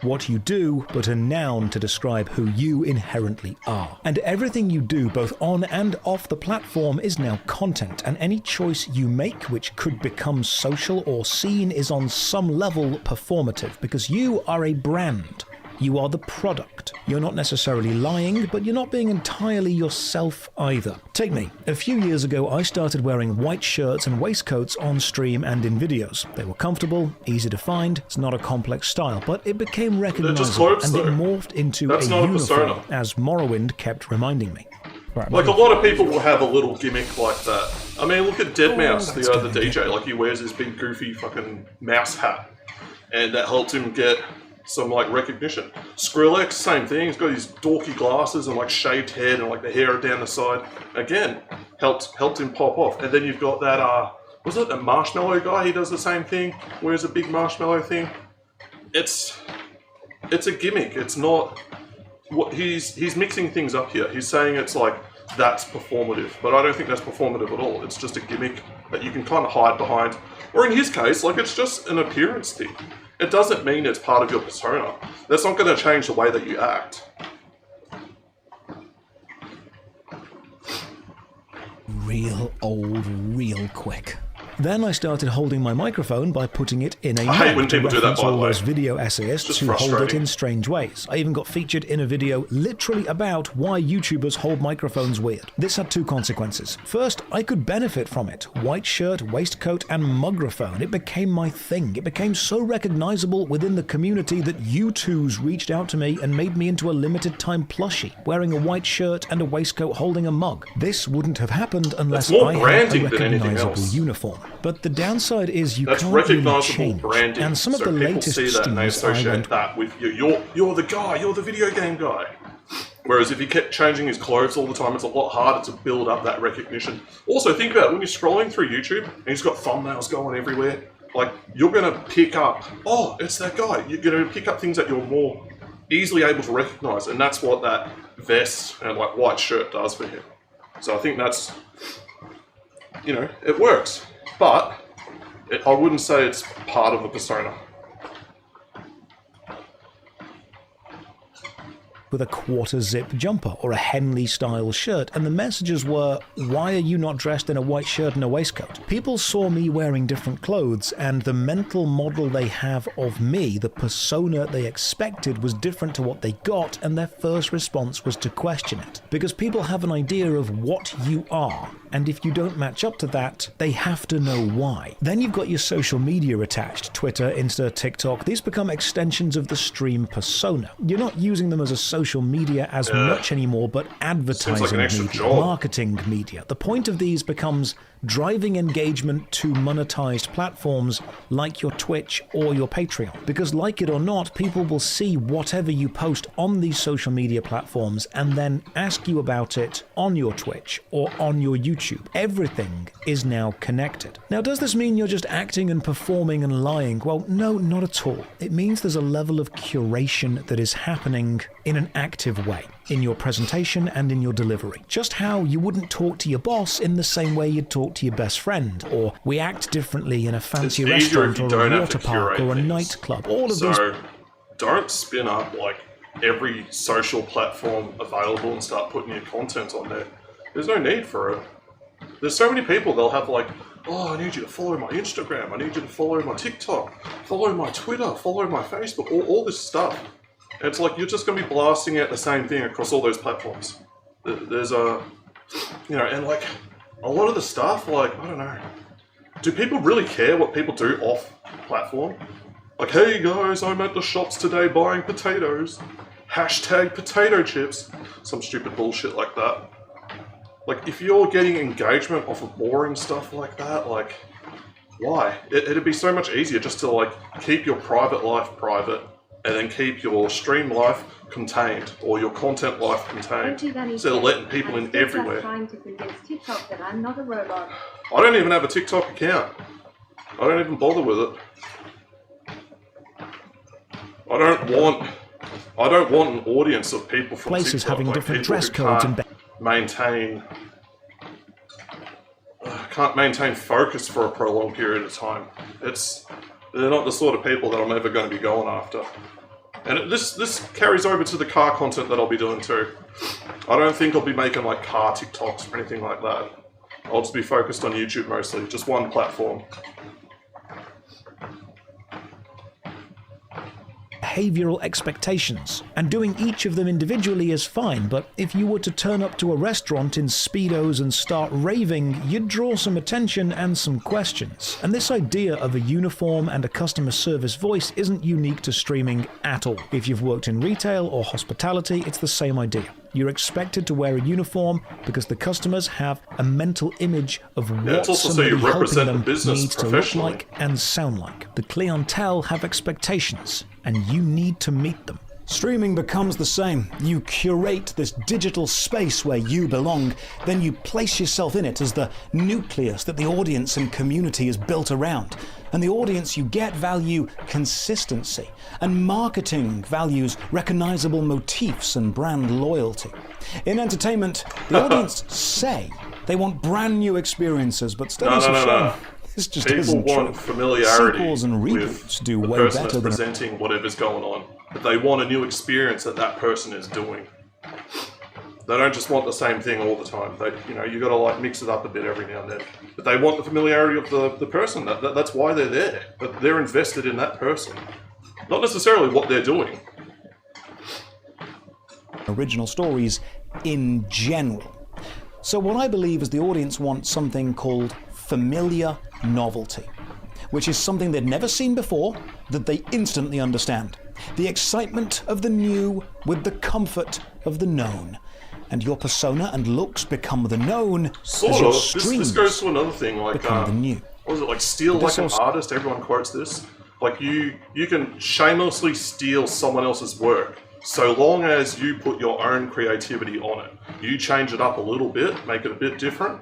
What you do, but a noun to describe who you inherently are. And everything you do, both on and off the platform, is now content, and any choice you make which could become social or seen is on some level performative, because you are a brand. You are the product. You're not necessarily lying, but you're not being entirely yourself either. Take me. A few years ago, I started wearing white shirts and waistcoats on stream and in videos. They were comfortable, easy to find, it's not a complex style, but it became recognizable and it morphed into a uniform, as Morrowind kept reminding me. Like, a lot of people will have a little gimmick like that. I mean, look at Deadmau5, the DJ. Like, he wears this big goofy fucking mouse hat, and that helped him get some like recognition. Skrillex, same thing. He's got these dorky glasses and like shaved head and like the hair down the side. Again, helped him pop off. And then you've got that was it a marshmallow guy? He does the same thing. Wears a big marshmallow thing. It's a gimmick. It's not what he's mixing things up here. He's saying it's like that's performative, but I don't think that's performative at all. It's just a gimmick that you can kind of hide behind. Or in his case, like it's just an appearance thing. It doesn't mean it's part of your persona. That's not going to change the way that you act. Real old, real quick. Then I started holding my microphone by putting it in a I hate when people do that, by the way. those video essayists who hold it in strange ways. I even got featured in a video literally about why YouTubers hold microphones weird. This had two consequences. First, I could benefit from it. White shirt, waistcoat, and mugrophone. It became my thing. It became so recognizable within the community that YouTubers reached out to me and made me into a limited time plushie, wearing a white shirt and a waistcoat holding a mug. This wouldn't have happened unless I had a recognizable uniform. But the downside is you can't really change. Branding. And some of so the latest see that and they associate that with you. You're the guy. You're the video game guy. Whereas if he kept changing his clothes all the time, it's a lot harder to build up that recognition. Also, think about it, when you're scrolling through YouTube and he's got thumbnails going everywhere. Like you're going to pick up, oh, it's that guy. You're going to pick up things that you're more easily able to recognize, and that's what that vest and like white shirt does for him. So I think that's, it works. But I wouldn't say it's part of the persona. With a quarter zip jumper or a Henley style shirt, and the messages were, why are you not dressed in a white shirt and a waistcoat? People saw me wearing different clothes, and the mental model they have of me, the persona they expected, was different to what they got, and their first response was to question it. Because people have an idea of what you are, and if you don't match up to that, they have to know why. Then you've got your social media attached, Twitter, Insta, TikTok. These become extensions of the stream persona. You're not using them as a social media as much anymore, but advertising media, marketing media. The point of these becomes driving engagement to monetized platforms like your Twitch or your Patreon. Because like it or not, people will see whatever you post on these social media platforms and then ask you about it on your Twitch or on your YouTube. Everything is now connected. Now, does this mean you're just acting and performing and lying? Well, no, not at all. It means there's a level of curation that is happening in an active way, in your presentation and in your delivery. Just how you wouldn't talk to your boss in the same way you'd talk to your best friend, or we act differently in a fancy restaurant or a water park or a nightclub. All of these. So don't spin up like every social platform available and start putting your content on there. There's no need for it. There's so many people, they'll have like, oh, I need you to follow my Instagram, I need you to follow my TikTok, follow my Twitter, follow my Facebook, all this stuff. And it's like, you're just going to be blasting out the same thing across all those platforms. There's and like, a lot of the stuff, like, I don't know, do people really care what people do off platform? Like, hey guys, I'm at the shops today buying potatoes. Hashtag potato chips. Some stupid bullshit like that. Like, if you're getting engagement off of boring stuff like that, like, why? It'd be so much easier just to, like, keep your private life private and then keep your stream life contained or your content life contained instead of letting people in everywhere. Trying to convince TikTok that I'm not a robot. I don't even have a TikTok account. I don't even bother with it. I don't want an audience of people from Places TikTok, having like different people dress who codes can't maintain focus for a prolonged period of time. They're not the sort of people that I'm ever going to be going after. And this carries over to the car content that I'll be doing too. I don't think I'll be making like car TikToks or anything like that. I'll just be focused on YouTube mostly, just one platform. behavioural expectations, and doing each of them individually is fine, but if you were to turn up to a restaurant in Speedos and start raving, you'd draw some attention and some questions. And this idea of a uniform and a customer service voice isn't unique to streaming at all. If you've worked in retail or hospitality, it's the same idea. You're expected to wear a uniform because the customers have a mental image of what somebody helping them needs to look like and sound like. The clientele have expectations, and you need to meet them. Streaming becomes the same. You curate this digital space where you belong, then you place yourself in it as the nucleus that the audience and community is built around. And the audience you get value consistency, and marketing values recognizable motifs and brand loyalty. In entertainment, the audience say they want brand new experiences, but studies have shown this just isn't true. People want familiarity. Sequels and reboots do way person better that's than presenting whatever's going on, but they want a new experience that that person is doing. They don't just want the same thing all the time. You got to like mix it up a bit every now and then. But they want the familiarity of the person. That's why they're there. But they're invested in that person, not necessarily what they're doing. original stories in general. So what I believe is the audience wants something called familiar novelty, which is something they'd never seen before that they instantly understand. The excitement of the new with the comfort of the known. And your persona and looks become the known as your streams this goes to another thing, like become the new. What was it, like steal like an artist? Everyone quotes this. Like you can shamelessly steal someone else's work so long as you put your own creativity on it. You change it up a little bit, make it a bit different,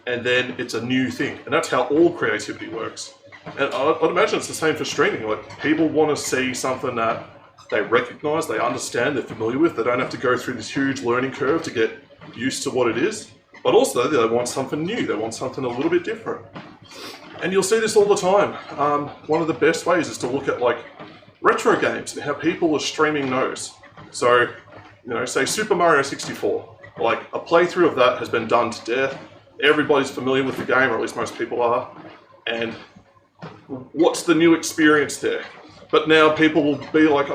and then it's a new thing. And that's how all creativity works. And I'd imagine it's the same for streaming. Like people want to see something that they recognize, they understand, they're familiar with. They don't have to go through this huge learning curve to get used to what it is. But also they want something new. They want something a little bit different. And you'll see this all the time. One of the best ways is to look at like retro games and how people are streaming those. So, say Super Mario 64. Like a playthrough of that has been done to death. Everybody's familiar with the game, or at least most people are. And what's the new experience there? But now people will be like,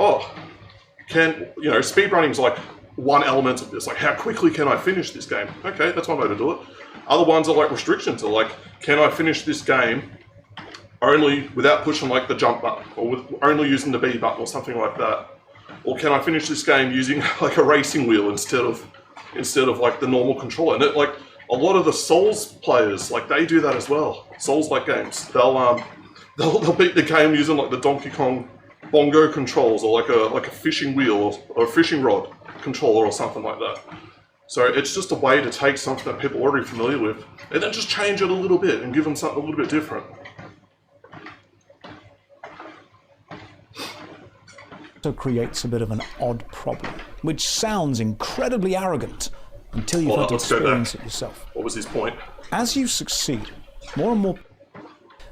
speedrunning's like one element of this. Like, how quickly can I finish this game? Okay, that's one way to do it. Other ones are like restrictions, are like, can I finish this game only without pushing like the jump button, or with only using the B button or something like that? Or can I finish this game using like a racing wheel instead of like the normal controller? And like a lot of the Souls players, like they do that as well. Souls-like games, they'll beat the game using like the Donkey Kong bongo controls, or like a fishing wheel or a fishing rod controller or something like that. So it's just a way to take something that people are already familiar with and then just change it a little bit and give them something a little bit different. Also creates a bit of an odd problem, which sounds incredibly arrogant until you've had to experience it yourself. What was his point? As you succeed, more and more,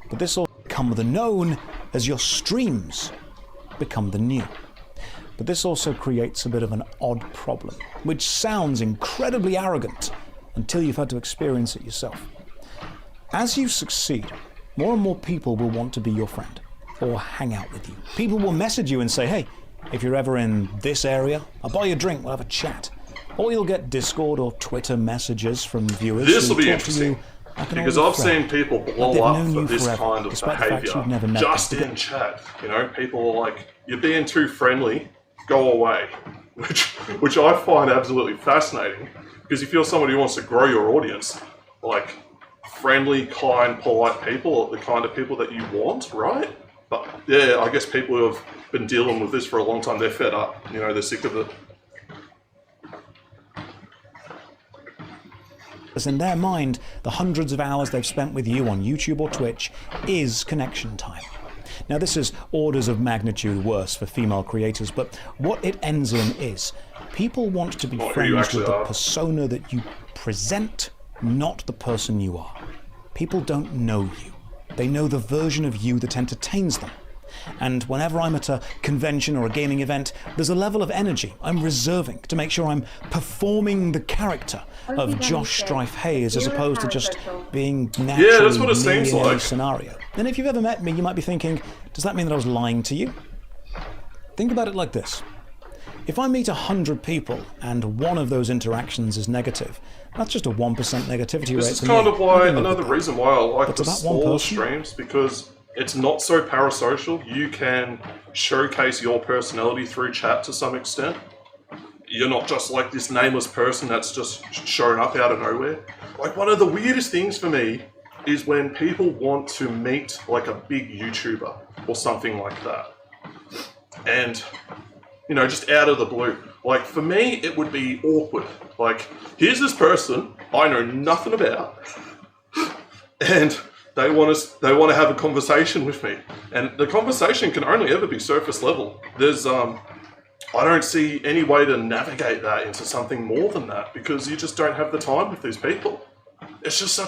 but this will become the known as your streams become the new. But this also creates a bit of an odd problem, which sounds incredibly arrogant until you've had to experience it yourself. As you succeed, more and more people will want to be your friend or hang out with you. People will message you and say, hey, if you're ever in this area, I'll buy you a drink, we'll have a chat. Or you'll get Discord or Twitter messages from viewers. This will be interesting, because I've seen people blow up for this kind of behaviour just in chat. People are like, you're being too friendly, go away. Which I find absolutely fascinating, because if you're somebody who wants to grow your audience, like friendly, kind, polite people are the kind of people that you want, right? But yeah, I guess people who have been dealing with this for a long time, they're fed up, they're sick of it. Because in their mind, the hundreds of hours they've spent with you on YouTube or Twitch is connection time. Now, this is orders of magnitude worse for female creators, but what it ends in is people want to be friends with the persona that you present, not the person you are. People don't know you. They know the version of you that entertains them. And whenever I'm at a convention or a gaming event, there's a level of energy I'm reserving to make sure I'm performing the character of Josh Strife Haye as opposed to just being naturally that's what it seems in like. any scenario. And if you've ever met me, you might be thinking, does that mean that I was lying to you? Think about it like this. If I meet 100 people and one of those interactions is negative, that's just a 1% negativity rate. This is kind of why another reason why I like the small streams, because it's not so parasocial. You can showcase your personality through chat to some extent. You're not just like this nameless person that's just shown up out of nowhere. Like, one of the weirdest things for me is when people want to meet like a big YouTuber or something like that. And, you know, just out of the blue. Like, for me, it would be awkward. Like, here's this person I know nothing about, and they want to have a conversation with me, and the conversation can only ever be surface level. There's I don't see any way to navigate that into something more than that, because you just don't have the time with these people. It's just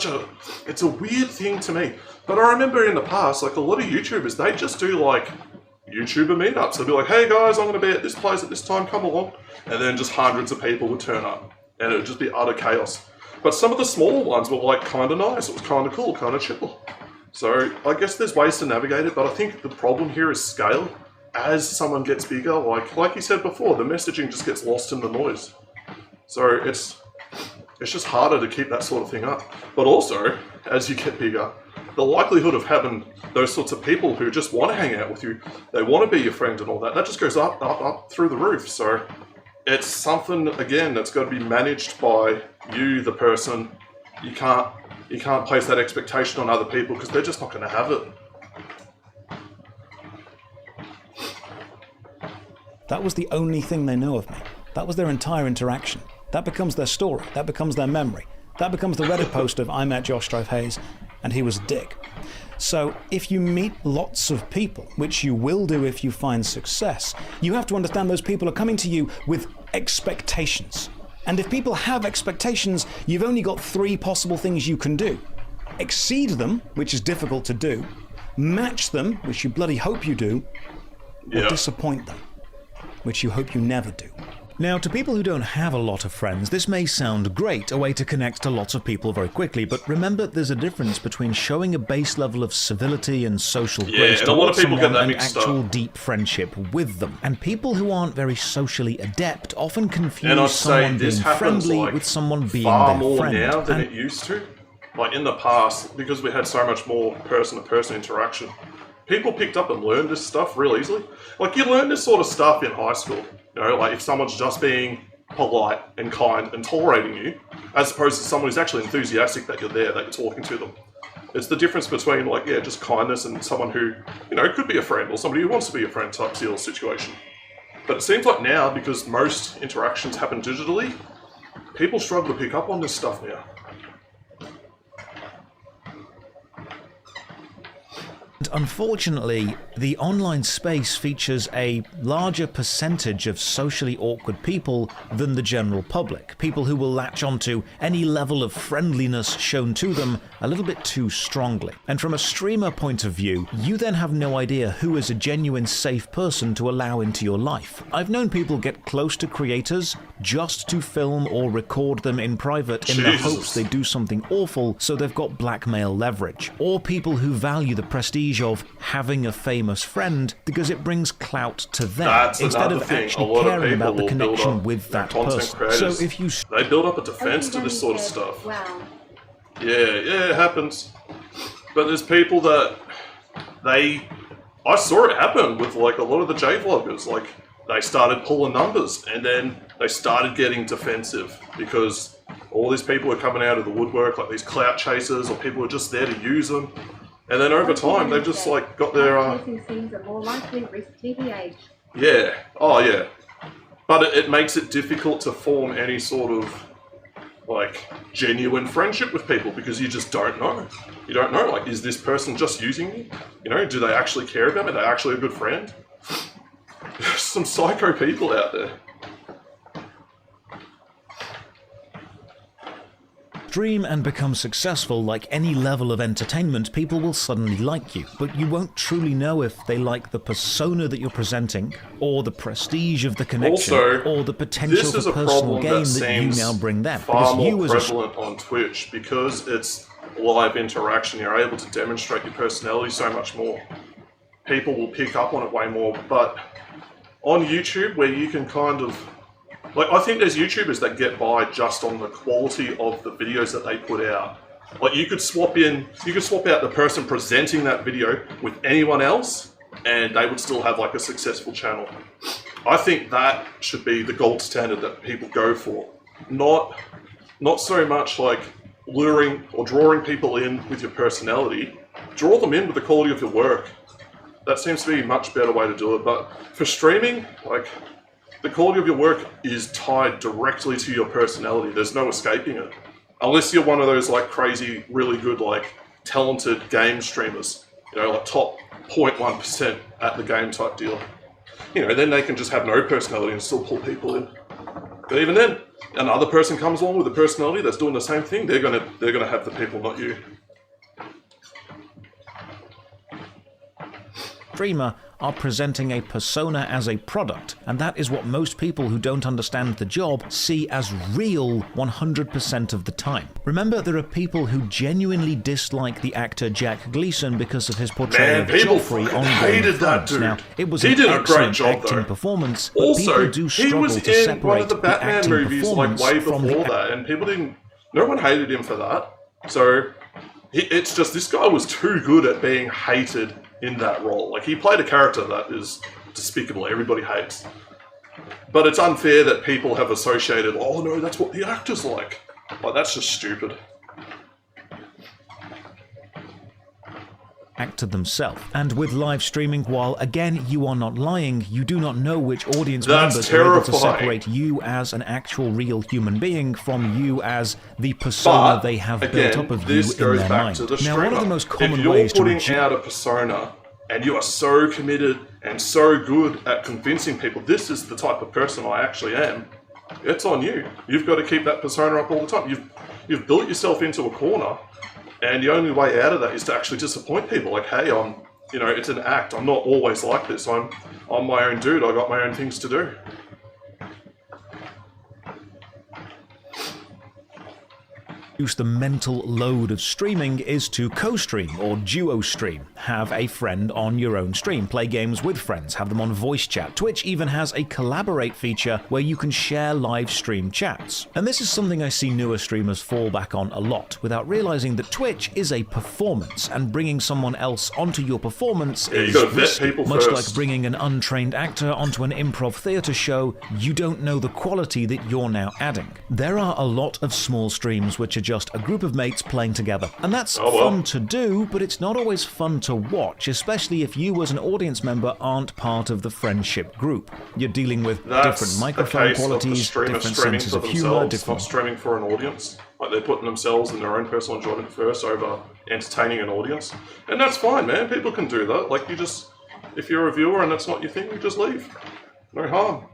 it's a weird thing to me. But I remember in the past, like, a lot of YouTubers, they just do like YouTuber meetups. They'd be like, hey guys, I'm going to be at this place at this time, come along. And then just hundreds of people would turn up, and it would just be utter chaos. But some of the smaller ones were like kind of nice. It was kind of cool, kind of chill. So I guess there's ways to navigate it, but I think the problem here is scale. As someone gets bigger, like you said before, the messaging just gets lost in the noise. So it's just harder to keep that sort of thing up. But also, as you get bigger, the likelihood of having those sorts of people who just want to hang out with you, they want to be your friend and all that, that just goes up through the roof. So it's something, again, that's got to be managed by you, the person. You can't place that expectation on other people, because they're just not going to have it. That was the only thing they know of me. That was their entire interaction. That becomes their story. That becomes their memory. That becomes the Reddit post of I met Josh Strife Hayes and he was a dick. So if you meet lots of people, which you will do if you find success, you have to understand those people are coming to you with expectations. And if people have expectations, you've only got 3 possible things you can do. Exceed them, which is difficult to do, match them, which you bloody hope you do, or disappoint them, which you hope you never do. Now, to people who don't have a lot of friends, this may sound great, a way to connect to lots of people very quickly, but remember there's a difference between showing a base level of civility and social grace and a lot of people get that and mixed actual up. deep friendship with them. And people who aren't very socially adept often confuse someone being friendly with someone being far their more friend. now than it used to. Like in the past, because we had so much more person-to-person interaction, people picked up and learned this stuff real easily. Like, you learn this sort of stuff in high school. You know, like if someone's just being polite and kind and tolerating you, as opposed to someone who's actually enthusiastic that you're there, that you're talking to them. It's the difference between, like, just kindness and someone who, you know, could be a friend or somebody who wants to be a friend type deal situation. But it seems like now, because most interactions happen digitally, people struggle to pick up on this stuff now. Unfortunately, the online space features a larger percentage of socially awkward people than the general public. People who will latch onto any level of friendliness shown to them a little bit too strongly. And from a streamer point of view, you then have no idea who is a genuine safe person to allow into your life. I've known people get close to creators just to film or record them in private in the hopes they do something awful so they've got blackmail leverage. Or people who value the prestige of having a famous friend because it brings clout to them instead of actually caring about the connection with that person. So if you they build up a defense to this sort of stuff. Wow. Yeah, it happens. But there's people that I saw it happen with like a lot of the J-vloggers. Like, they started pulling numbers and then they started getting defensive because all these people were coming out of the woodwork, like these clout chasers, or people were just there to use them. And then over time, they've just like got their Scenes are more likely risk TBH. Yeah. Oh, yeah. But it makes it difficult to form any sort of like genuine friendship with people because you just don't know. You don't know, like, is this person just using me? You know, do they actually care about me? Are they actually a good friend? There's some psycho people out there. Stream and become successful. Like any level of entertainment, people will suddenly like you, but you won't truly know if they like the persona that you're presenting, or the prestige of the connection, Also, or the potential this is for a personal problem gain that that you seems now bring them. far Because more you as prevalent on Twitch because it's live interaction. You're able to demonstrate your personality so much more. People will pick up on it way more. But on YouTube, where you can kind of, like, I think there's YouTubers that get by just on the quality of the videos that they put out. Like, you could swap out the person presenting that video with anyone else, and they would still have like a successful channel. I think that should be the gold standard that people go for. Not so much like luring or drawing people in with your personality. Draw them in with the quality of your work. That seems to be a much better way to do it. But for streaming, like, the quality of your work is tied directly to your personality. There's no escaping it. Unless you're one of those like crazy, really good, like talented game streamers, you know, like top 0.1% at the game type deal. You know, then they can just have no personality and still pull people in. But even then, another person comes along with a personality that's doing the same thing, they're gonna have the people, not you. streamer are presenting a persona as a product, and that is what most people who don't understand the job see as real 100% of the time. Remember, there are people who genuinely dislike the actor Jack Gleeson because of his portrayal of Joffrey on Game of Thrones. Now, it was an excellent acting performance, but also, people do struggle to he was in separate one of the the Batman acting movies like performance way from before the that, and people didn't. No one hated him for that. So it's just this guy was too good at being hated in that role. Like, he played a character that is despicable. Everybody hates. But it's unfair that people have associated, oh no, that's what the actor's like. Like, that's just stupid. Actor themselves. And with live streaming, while again you are not lying, you do not know which audience members are able to separate you as an actual real human being from you as the persona they have built up of you in their mind. Now, one of the most common ways to putting out a persona and you are so committed and so good at convincing people this is the type of person I actually am, it's on you. You've got to keep that persona up all the time. You've built yourself into a corner. And the only way out of that is to actually disappoint people. Like, hey, it's an act. I'm not always like this. I'm my own dude. I got my own things to do. The mental load of streaming is to co-stream or duo stream. Have a friend on your own stream, play games with friends, have them on voice chat. Twitch even has a collaborate feature where you can share live stream chats. And this is something I see newer streamers fall back on a lot, without realizing that Twitch is a performance, and bringing someone else onto your performance is risky. Much like bringing an untrained actor onto an improv theatre show, you don't know the quality that you're now adding. There are a lot of small streams which are just a group of mates playing together. And that's fun to do, but it's not always fun to watch, especially if you as an audience member aren't part of the friendship group. You're dealing with different microphone qualities, different senses of humour, not streaming for an audience. Like, they're putting themselves and their own personal enjoyment first over entertaining an audience. And that's fine, man. People can do that. Like, if you're a viewer and that's not your thing, you just leave. No harm.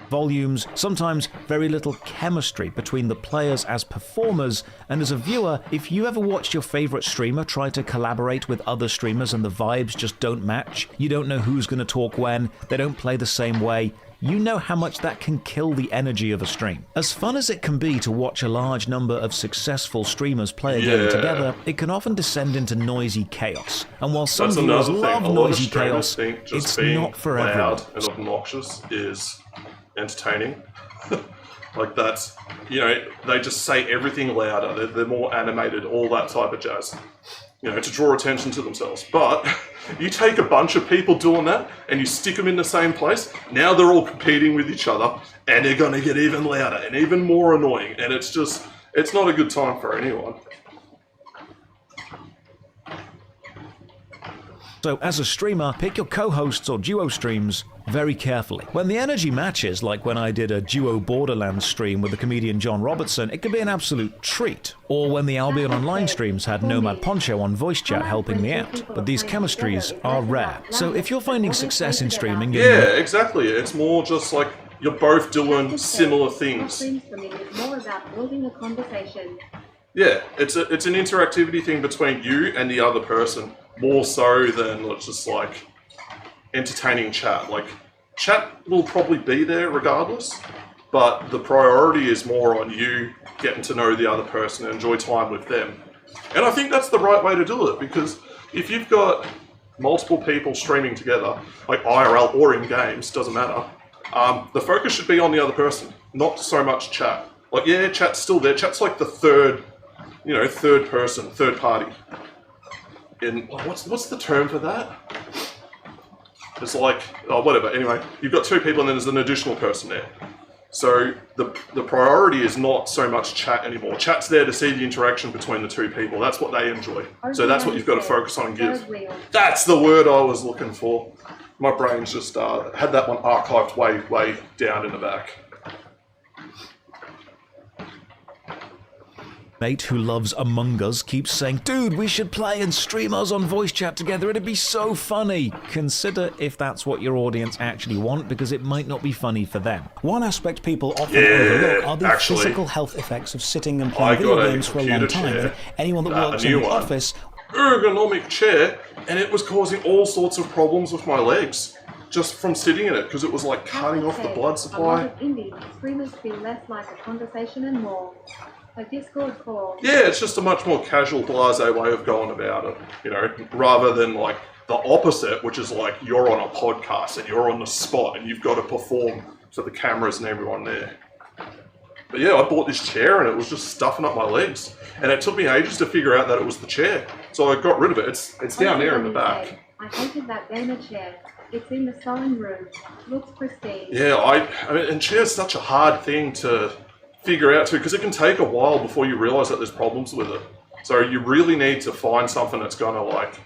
Volumes, sometimes very little chemistry between the players as performers, and as a viewer, if you ever watched your favourite streamer try to collaborate with other streamers and the vibes just don't match, you don't know who's going to talk when, they don't play the same way, you know how much that can kill the energy of a stream. As fun as it can be to watch a large number of successful streamers play a game together, it can often descend into noisy chaos. And while some viewers love noisy chaos, it's not for everyone. Loud and obnoxious is entertaining. Like, that's, they just say everything louder, they're more animated, all that type of jazz, to draw attention to themselves. But you take a bunch of people doing that and you stick them in the same place, now they're all competing with each other and they're going to get even louder and even more annoying, and it's not a good time for anyone. So as a streamer, pick your co-hosts or duo streams very carefully. When the energy matches, like when I did a duo Borderlands stream with the comedian John Robertson, it can be an absolute treat. Or when the Albion Online streams had Nomad Poncho on voice chat helping me out. But these chemistries are rare. So if you're finding success in streaming... Yeah, exactly. It's more just like you're both doing similar things. Streams for me is more about building a conversation. Yeah, it's an interactivity thing between you and the other person, more so than just like entertaining chat. Like, chat will probably be there regardless, but the priority is more on you getting to know the other person and enjoy time with them. And I think that's the right way to do it, because if you've got multiple people streaming together, like IRL or in games, doesn't matter, the focus should be on the other person, not so much chat. Like, yeah, chat's still there. Chat's like the third person, third party. In what's the term for that? It's like, oh, whatever. Anyway, you've got two people and then there's an additional person there. So the priority is not so much chat anymore. Chat's there to see the interaction between the two people. That's what they enjoy. So that's what you've got to focus on and give. That's the word I was looking for. My brain's just had that one archived way down in the back. Mate who loves Among Us keeps saying, dude, we should play and stream us on voice chat together, it'd be so funny. Consider if that's what your audience actually want, because it might not be funny for them. One aspect people often overlook are the physical health effects of sitting and playing video games for a long time. Anyone that works in the office... ergonomic chair, and it was causing all sorts of problems with my legs. Just from sitting in it, because it was like cutting off the blood supply. A lot of indie streamers feel less like a conversation and more a Discord call. Yeah, it's just a much more casual, blasé way of going about it, you know, rather than like the opposite, which is like you're on a podcast and you're on the spot and you've got to perform for the cameras and everyone there. But yeah, I bought this chair and it was just stuffing up my legs, and it took me ages to figure out that it was the chair. So I got rid of it. It's down there in the back. I hated that gamer chair. It's in the sewing room. Looks pristine. Yeah, I mean, and chair's such a hard thing to figure out too, because it can take a while before you realise that there's problems with it. So you really need to find something that's going to like,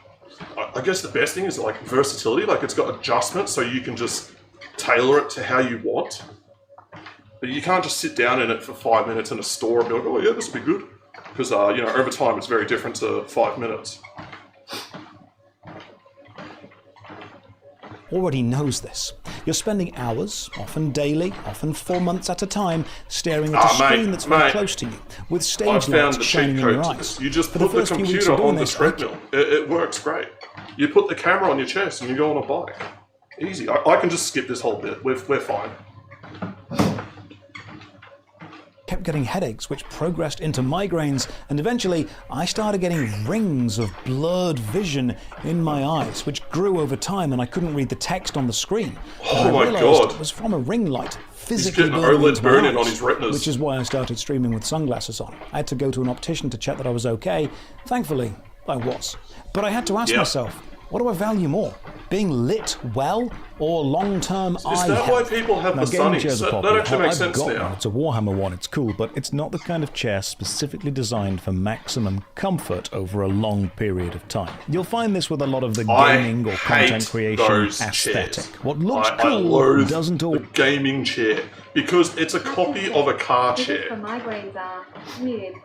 I guess the best thing is like versatility, like it's got adjustments so you can just tailor it to how you want. But you can't just sit down in it for 5 minutes in a store and be like, oh yeah, this will be good. Because, you know, over time it's very different to 5 minutes. Already knows this. You're spending hours, often daily, often 4 months at a time, staring at a screen that's very close to you, with stage lights shining in your eyes. You just put the computer on the treadmill. It works great. You put the camera on your chest and you go on a bike. Easy. I can just skip this whole bit. We're fine. Kept getting headaches, which progressed into migraines, and eventually I started getting rings of blurred vision in my eyes, which grew over time, and I couldn't read the text on the screen. Oh my God! It was from a ring light physically burning into my eyes, which is why I started streaming with sunglasses on. I had to go to an optician to check that I was okay. Thankfully, I was. But I had to ask myself, what do I value more? Being lit well or long-term eye health? Is that why people have the sunnies? That actually makes sense now. It's a Warhammer one, it's cool, but it's not the kind of chair specifically designed for maximum comfort over a long period of time. You'll find this with a lot of the gaming or content creation aesthetic. What looks cool doesn't always... the gaming chair, because it's a copy of a car chair. For migraines are weird.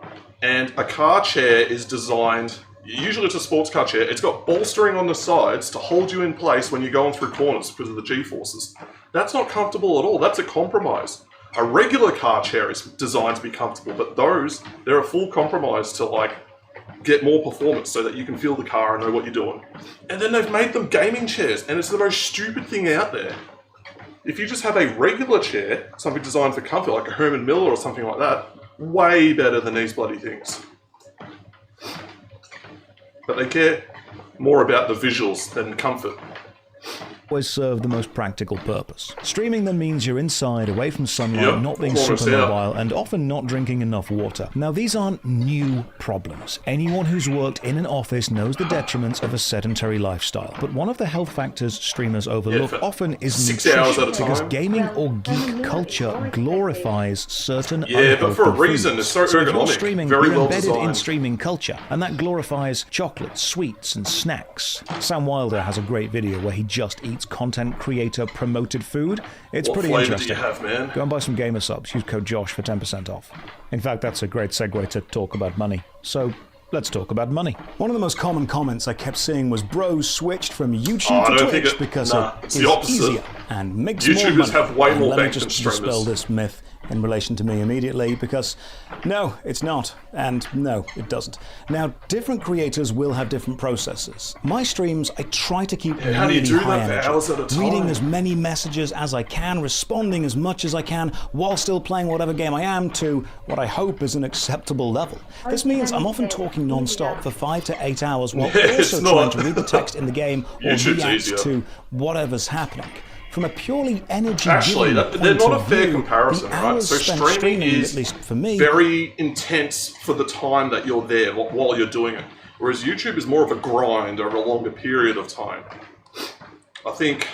And a car chair is designed... Usually it's a sports car chair. It's got bolstering on the sides to hold you in place when you're going through corners because of the G-forces. That's not comfortable at all. That's a compromise. A regular car chair is designed to be comfortable, but they're a full compromise to like get more performance so that you can feel the car and know what you're doing. And then they've made them gaming chairs, and it's the most stupid thing out there. If you just have a regular chair, something designed for comfort, like a Herman Miller or something like that, way better than these bloody things. But they care more about the visuals than comfort. always serve the most practical purpose. Streaming then means you're inside, away from sunlight, Yep, not being almost super there. mobile, and often not drinking enough water. Now, these aren't new problems. Anyone who's worked in an office knows the detriments of a sedentary lifestyle. But one of the health factors streamers overlook for often is 6 hours nutrition, at a because time. gaming or geek culture glorifies certain Yeah, but for a unhealthy reason, foods. it's so if you're ergonomic, streaming, very you're well embedded in designed. streaming culture, and that glorifies chocolates, sweets, and snacks. Sam Wilder has a great video where he just eats content creator promoted food. It's What pretty flavour do interesting. you have, man? Go and buy some gamer subs. Use code Josh for 10% off. In fact, that's a great segue to talk about money. So, let's talk about money. One of the most common comments I kept seeing was bros switched from YouTube Oh, I to don't think Twitch because it's it the is opposite. easier and makes more YouTubers money. have way And more let me bank just than streamers. dispel this myth in relation to me immediately, because no, it's not, and no, it doesn't. Now, different creators will have different processes. My streams, I try to keep how do you really do high that for energy, hours at a time? reading as many messages as I can, responding as much as I can, while still playing whatever game I am to what I hope is an acceptable level. This means I'm often talking non-stop for 5 to 8 hours while It's also not. trying to read the text in the game or YouTube's react easier. to whatever's happening. From a purely energy Actually, they're point not a of fair view, comparison, the right? hours So spent streaming is at least for me, very intense for the time that you're there while you're doing it. Whereas YouTube is more of a grind over a longer period of time. I think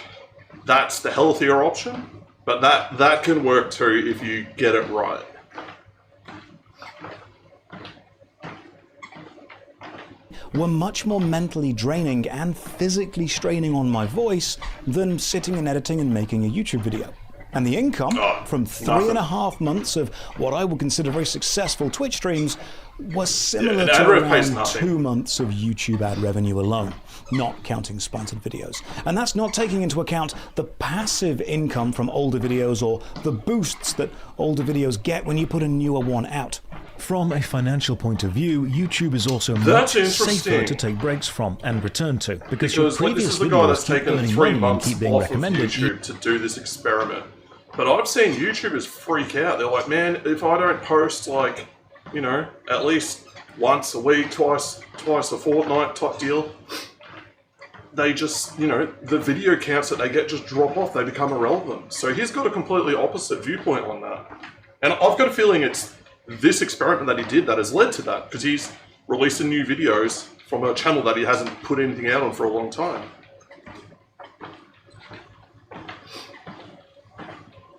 that's the healthier option, but that can work too if you get it right. were much more mentally draining and physically straining on my voice than sitting and editing and making a YouTube video. And the income from 3.5 months of what I would consider very successful Twitch streams was similar to around 2 months of YouTube ad revenue alone, not counting sponsored videos. And that's not taking into account the passive income from older videos or the boosts that older videos get when you put a newer one out. From a financial point of view, YouTube is also That's much safer interesting. to take breaks from and return to, because your Because like, this previous is the guy that's videos keep taken earning 3 money and months keep being off of recommended. YouTube to do this experiment. But I've seen YouTubers freak out. They're like, man, if I don't post like, you know, at least once a week, twice a fortnight type deal, they just, you know, the video counts that they get just drop off. They become irrelevant. So he's got a completely opposite viewpoint on that. And I've got a feeling it's this experiment that he did that has led to that, because he's releasing new videos from a channel that he hasn't put anything out on for a long time.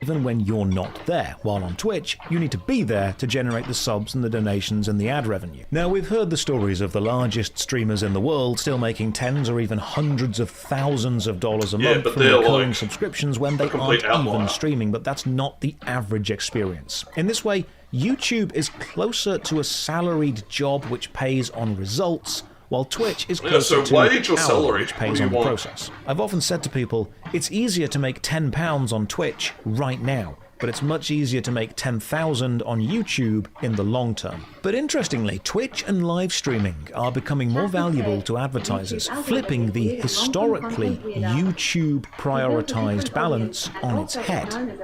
Even when you're not there, while on Twitch, you need to be there to generate the subs and the donations and the ad revenue. Now, we've heard the stories of the largest streamers in the world still making tens or even hundreds of thousands of dollars a month but from they're recurring like subscriptions when they complete aren't even outlier. streaming, but that's not the average experience. In this way, YouTube is closer to a salaried job which pays on results, while Twitch is closer so to wage or hourly, salary? which What pays do you on the want? process. I've often said to people, it's easier to make £10 on Twitch right now, but it's much easier to make 10,000 on YouTube in the long term. But interestingly, Twitch and live streaming are becoming more valuable to advertisers, flipping the historically YouTube prioritized balance on its head.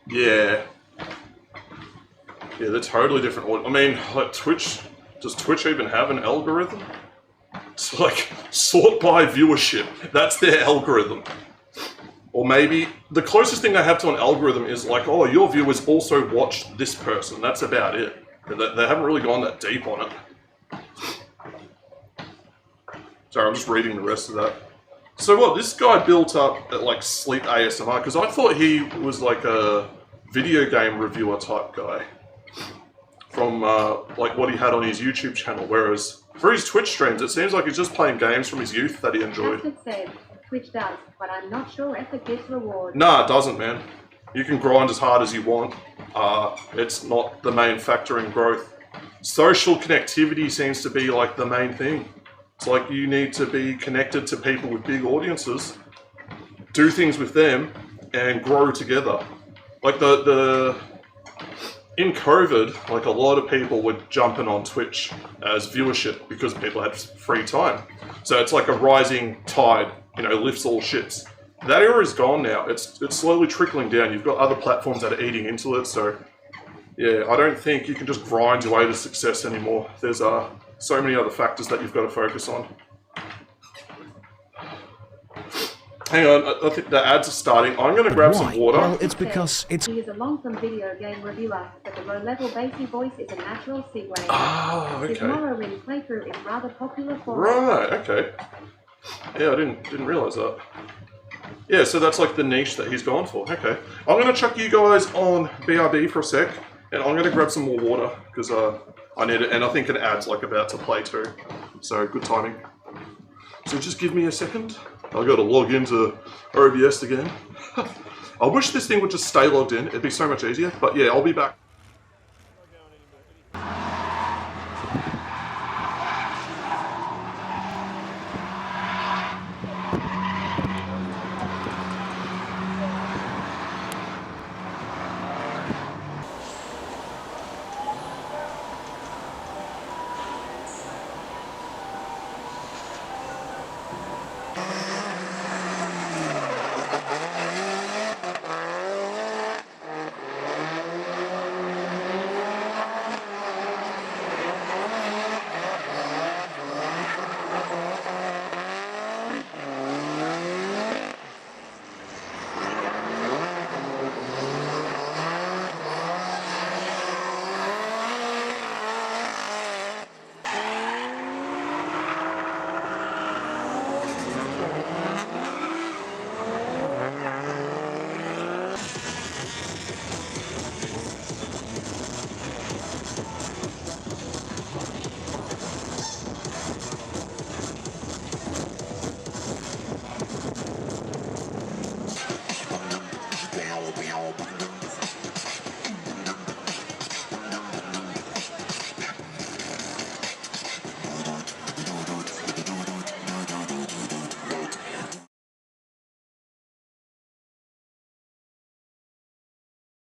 Yeah. Yeah, they're totally different. I mean, like Twitch, does Twitch even have an algorithm? It's like sort by viewership. That's their algorithm. Or maybe the closest thing they have to an algorithm is like, oh, your viewers also watched this person. That's about it. They haven't really gone that deep on it. Sorry, I'm just reading the rest of that. So what, this guy built up at like sleep ASMR, because I thought he was like a video game reviewer type guy from like what he had on his YouTube channel, whereas for his Twitch streams, it seems like he's just playing games from his youth that he enjoyed. As it said, Twitch does, but I'm not sure if it gets rewards. Nah, it doesn't, man. You can grind as hard as you want. It's not the main factor in growth. Social connectivity seems to be like the main thing. It's like you need to be connected to people with big audiences, do things with them, and grow together. Like in COVID, like a lot of people were jumping on Twitch as viewership because people had free time. So it's like a rising tide, you know, lifts all ships. That era is gone now. It's slowly trickling down. You've got other platforms that are eating into it. So yeah, I don't think you can just grind your way to success anymore. There's so many other factors that you've got to focus on. Hang on, I think the ads are starting. I'm going to grab some water. Well, it's because it's... He is a long-term video game reviewer, but the low-level bassy voice is a natural segue. Ah, His okay. Morrowind playthrough is rather popular for... Right, okay. Yeah, I didn't realise that. Yeah, so that's like the niche that he's gone for. Okay. I'm going to chuck you guys on BRB for a sec, and I'm going to grab some more water, because I need it, and I think an ad's like about to play too. So, good timing. So just give me a second. I've got to log into OBS again. I wish this thing would just stay logged in. It'd be so much easier. But yeah, I'll be back.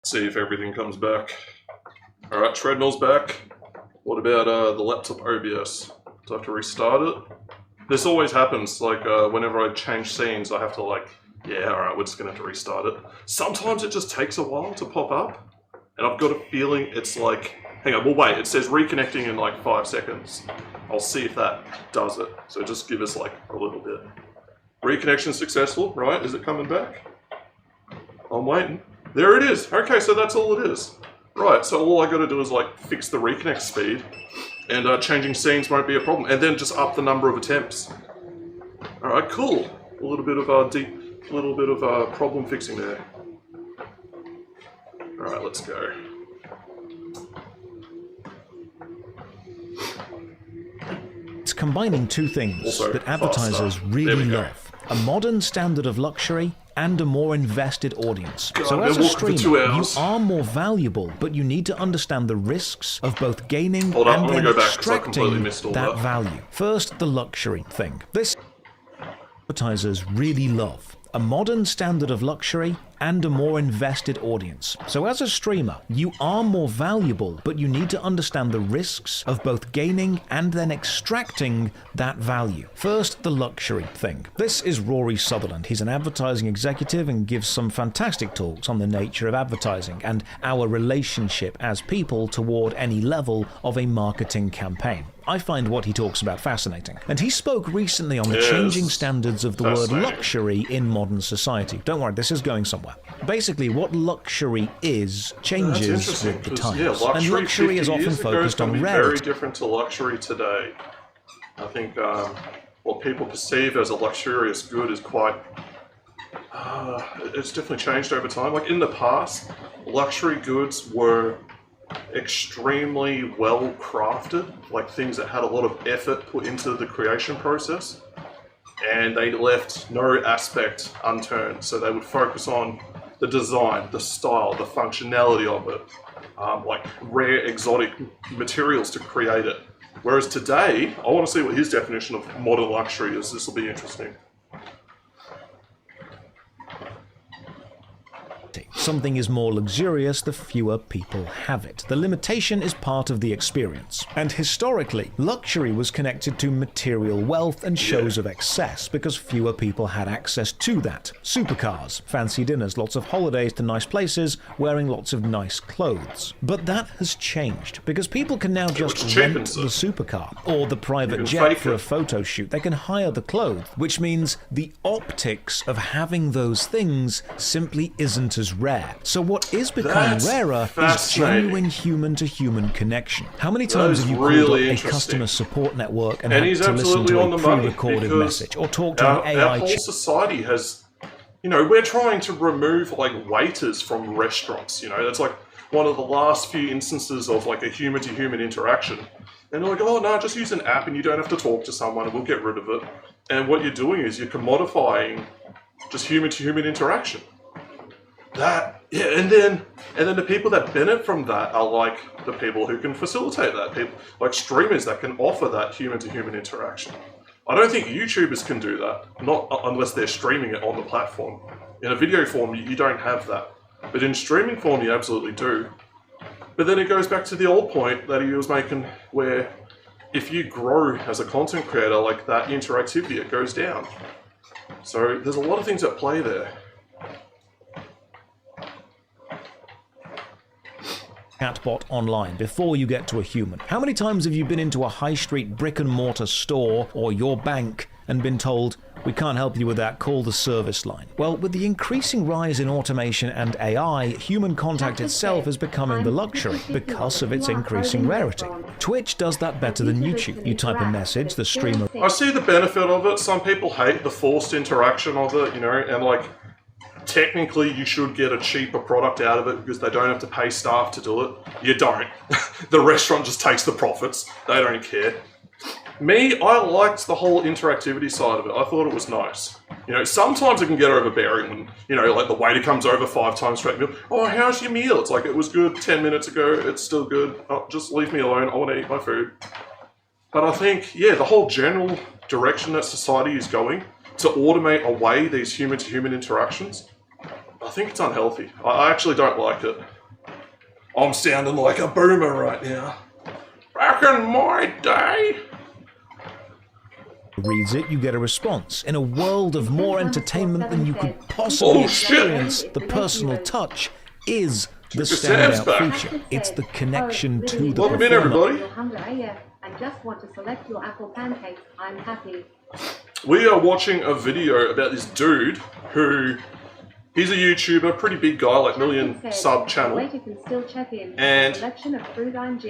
See if everything comes back. Alright, Treadmill's back. What about the laptop OBS? Do I have to restart it? This always happens, like whenever I change scenes I have to like, yeah, alright, we're just gonna have to restart it. Sometimes it just takes a while to pop up, and I've got a feeling it's like, hang on, well wait, it says reconnecting in like 5 seconds. I'll see if that does it, so just give us like a little bit. Reconnection successful, right? Is it coming back? I'm waiting. There it is. Okay, so that's all it is. Right, so all I got to do is like fix the reconnect speed, and changing scenes won't be a problem, and then just up the number of attempts. All right, cool. A little bit of problem fixing there. All right, let's go. It's combining two things Also that advertisers faster. really love: a modern standard of luxury and a more invested audience. God, so as a been walking for 2 streamer, you hours. are more valuable, but you need to understand the risks of both gaining Hold on, and I'm then gonna go back 'cause I completely extracting missed all that that. value. First, the luxury thing. This advertisers really love: a modern standard of luxury and a more invested audience. So as a streamer, you are more valuable, but you need to understand the risks of both gaining and then extracting that value. First, the luxury thing. This is Rory Sutherland. He's an advertising executive and gives some fantastic talks on the nature of advertising and our relationship as people toward any level of a marketing campaign. I find what he talks about fascinating. And he spoke recently on the changing standards of the word luxury in modern society. Don't worry, this is going somewhere. Basically, what luxury is changes with the times. Yeah, and luxury is often focused on very rarity. different to luxury today. I think what people perceive as a luxurious good is quite... it's definitely changed over time. Like in the past, luxury goods were extremely well crafted, like things that had a lot of effort put into the creation process, and they left no aspect unturned. So they would focus on the design, the style, the functionality of it, like rare exotic materials to create it. Whereas today, I want to see what his definition of modern luxury is. This will be interesting. something is more luxurious, the fewer people have it. The limitation is part of the experience. And historically, luxury was connected to material wealth and shows of excess because fewer people had access to that. Supercars, fancy dinners, lots of holidays to nice places, wearing lots of nice clothes. But that has changed because people can now just rent the supercar or the private jet for a photo shoot. They can hire the clothes, which means the optics of having those things simply isn't as rare. So what is becoming rarer is genuine human-to-human connection. How many times have you called up a customer support network and had to listen to a pre-recorded message or talk to an AI? Our whole society has, you know, we're trying to remove like waiters from restaurants. You know, that's like one of the last few instances of like a human-to-human interaction. And they're like, oh no, just use an app and you don't have to talk to someone and we'll get rid of it. And what you're doing is you're commodifying just human-to-human interaction. And then the people that benefit from that are like the people who can facilitate that, people like streamers that can offer that human-to-human interaction. I don't think YouTubers can do that, not unless they're streaming it on the platform. In a video form, you don't have that, but in streaming form, you absolutely do. But then it goes back to the old point that he was making, where if you grow as a content creator, like that interactivity, it goes down. So there's a lot of things at play there. Chatbot online before you get to a human. How many times have you been into a high street brick and mortar store or your bank and been told, we can't help you with that, call the service line? Well, with the increasing rise in automation and AI, human contact itself is becoming the luxury because of its increasing rarity. Twitch does that better than YouTube. You type a message, the streamer... I see the benefit of it. Some people hate the forced interaction of it, you know, and like, technically you should get a cheaper product out of it because they don't have to pay staff to do it. You don't. The restaurant just takes the profits. They don't care. Me, I liked the whole interactivity side of it. I thought it was nice. You know, sometimes it can get overbearing when, you know, like the waiter comes over 5 times straight meal. Oh, how's your meal? It's like, it was good 10 minutes ago. It's still good. Oh, just leave me alone. I want to eat my food. But I think, yeah, the whole general direction that society is going to automate away these human-to-human interactions, I think it's unhealthy. I actually don't like it. I'm sounding like a boomer right now. Back in my day... reads it, you get a response. In a world of more entertainment than you could possibly experience, the personal touch is the standout feature. It's the connection to the Welcome in, everybody. I just want to select your apple pancakes. I'm happy. We are watching a video about this dude who... he's a YouTuber, pretty big guy, like million sub channel, and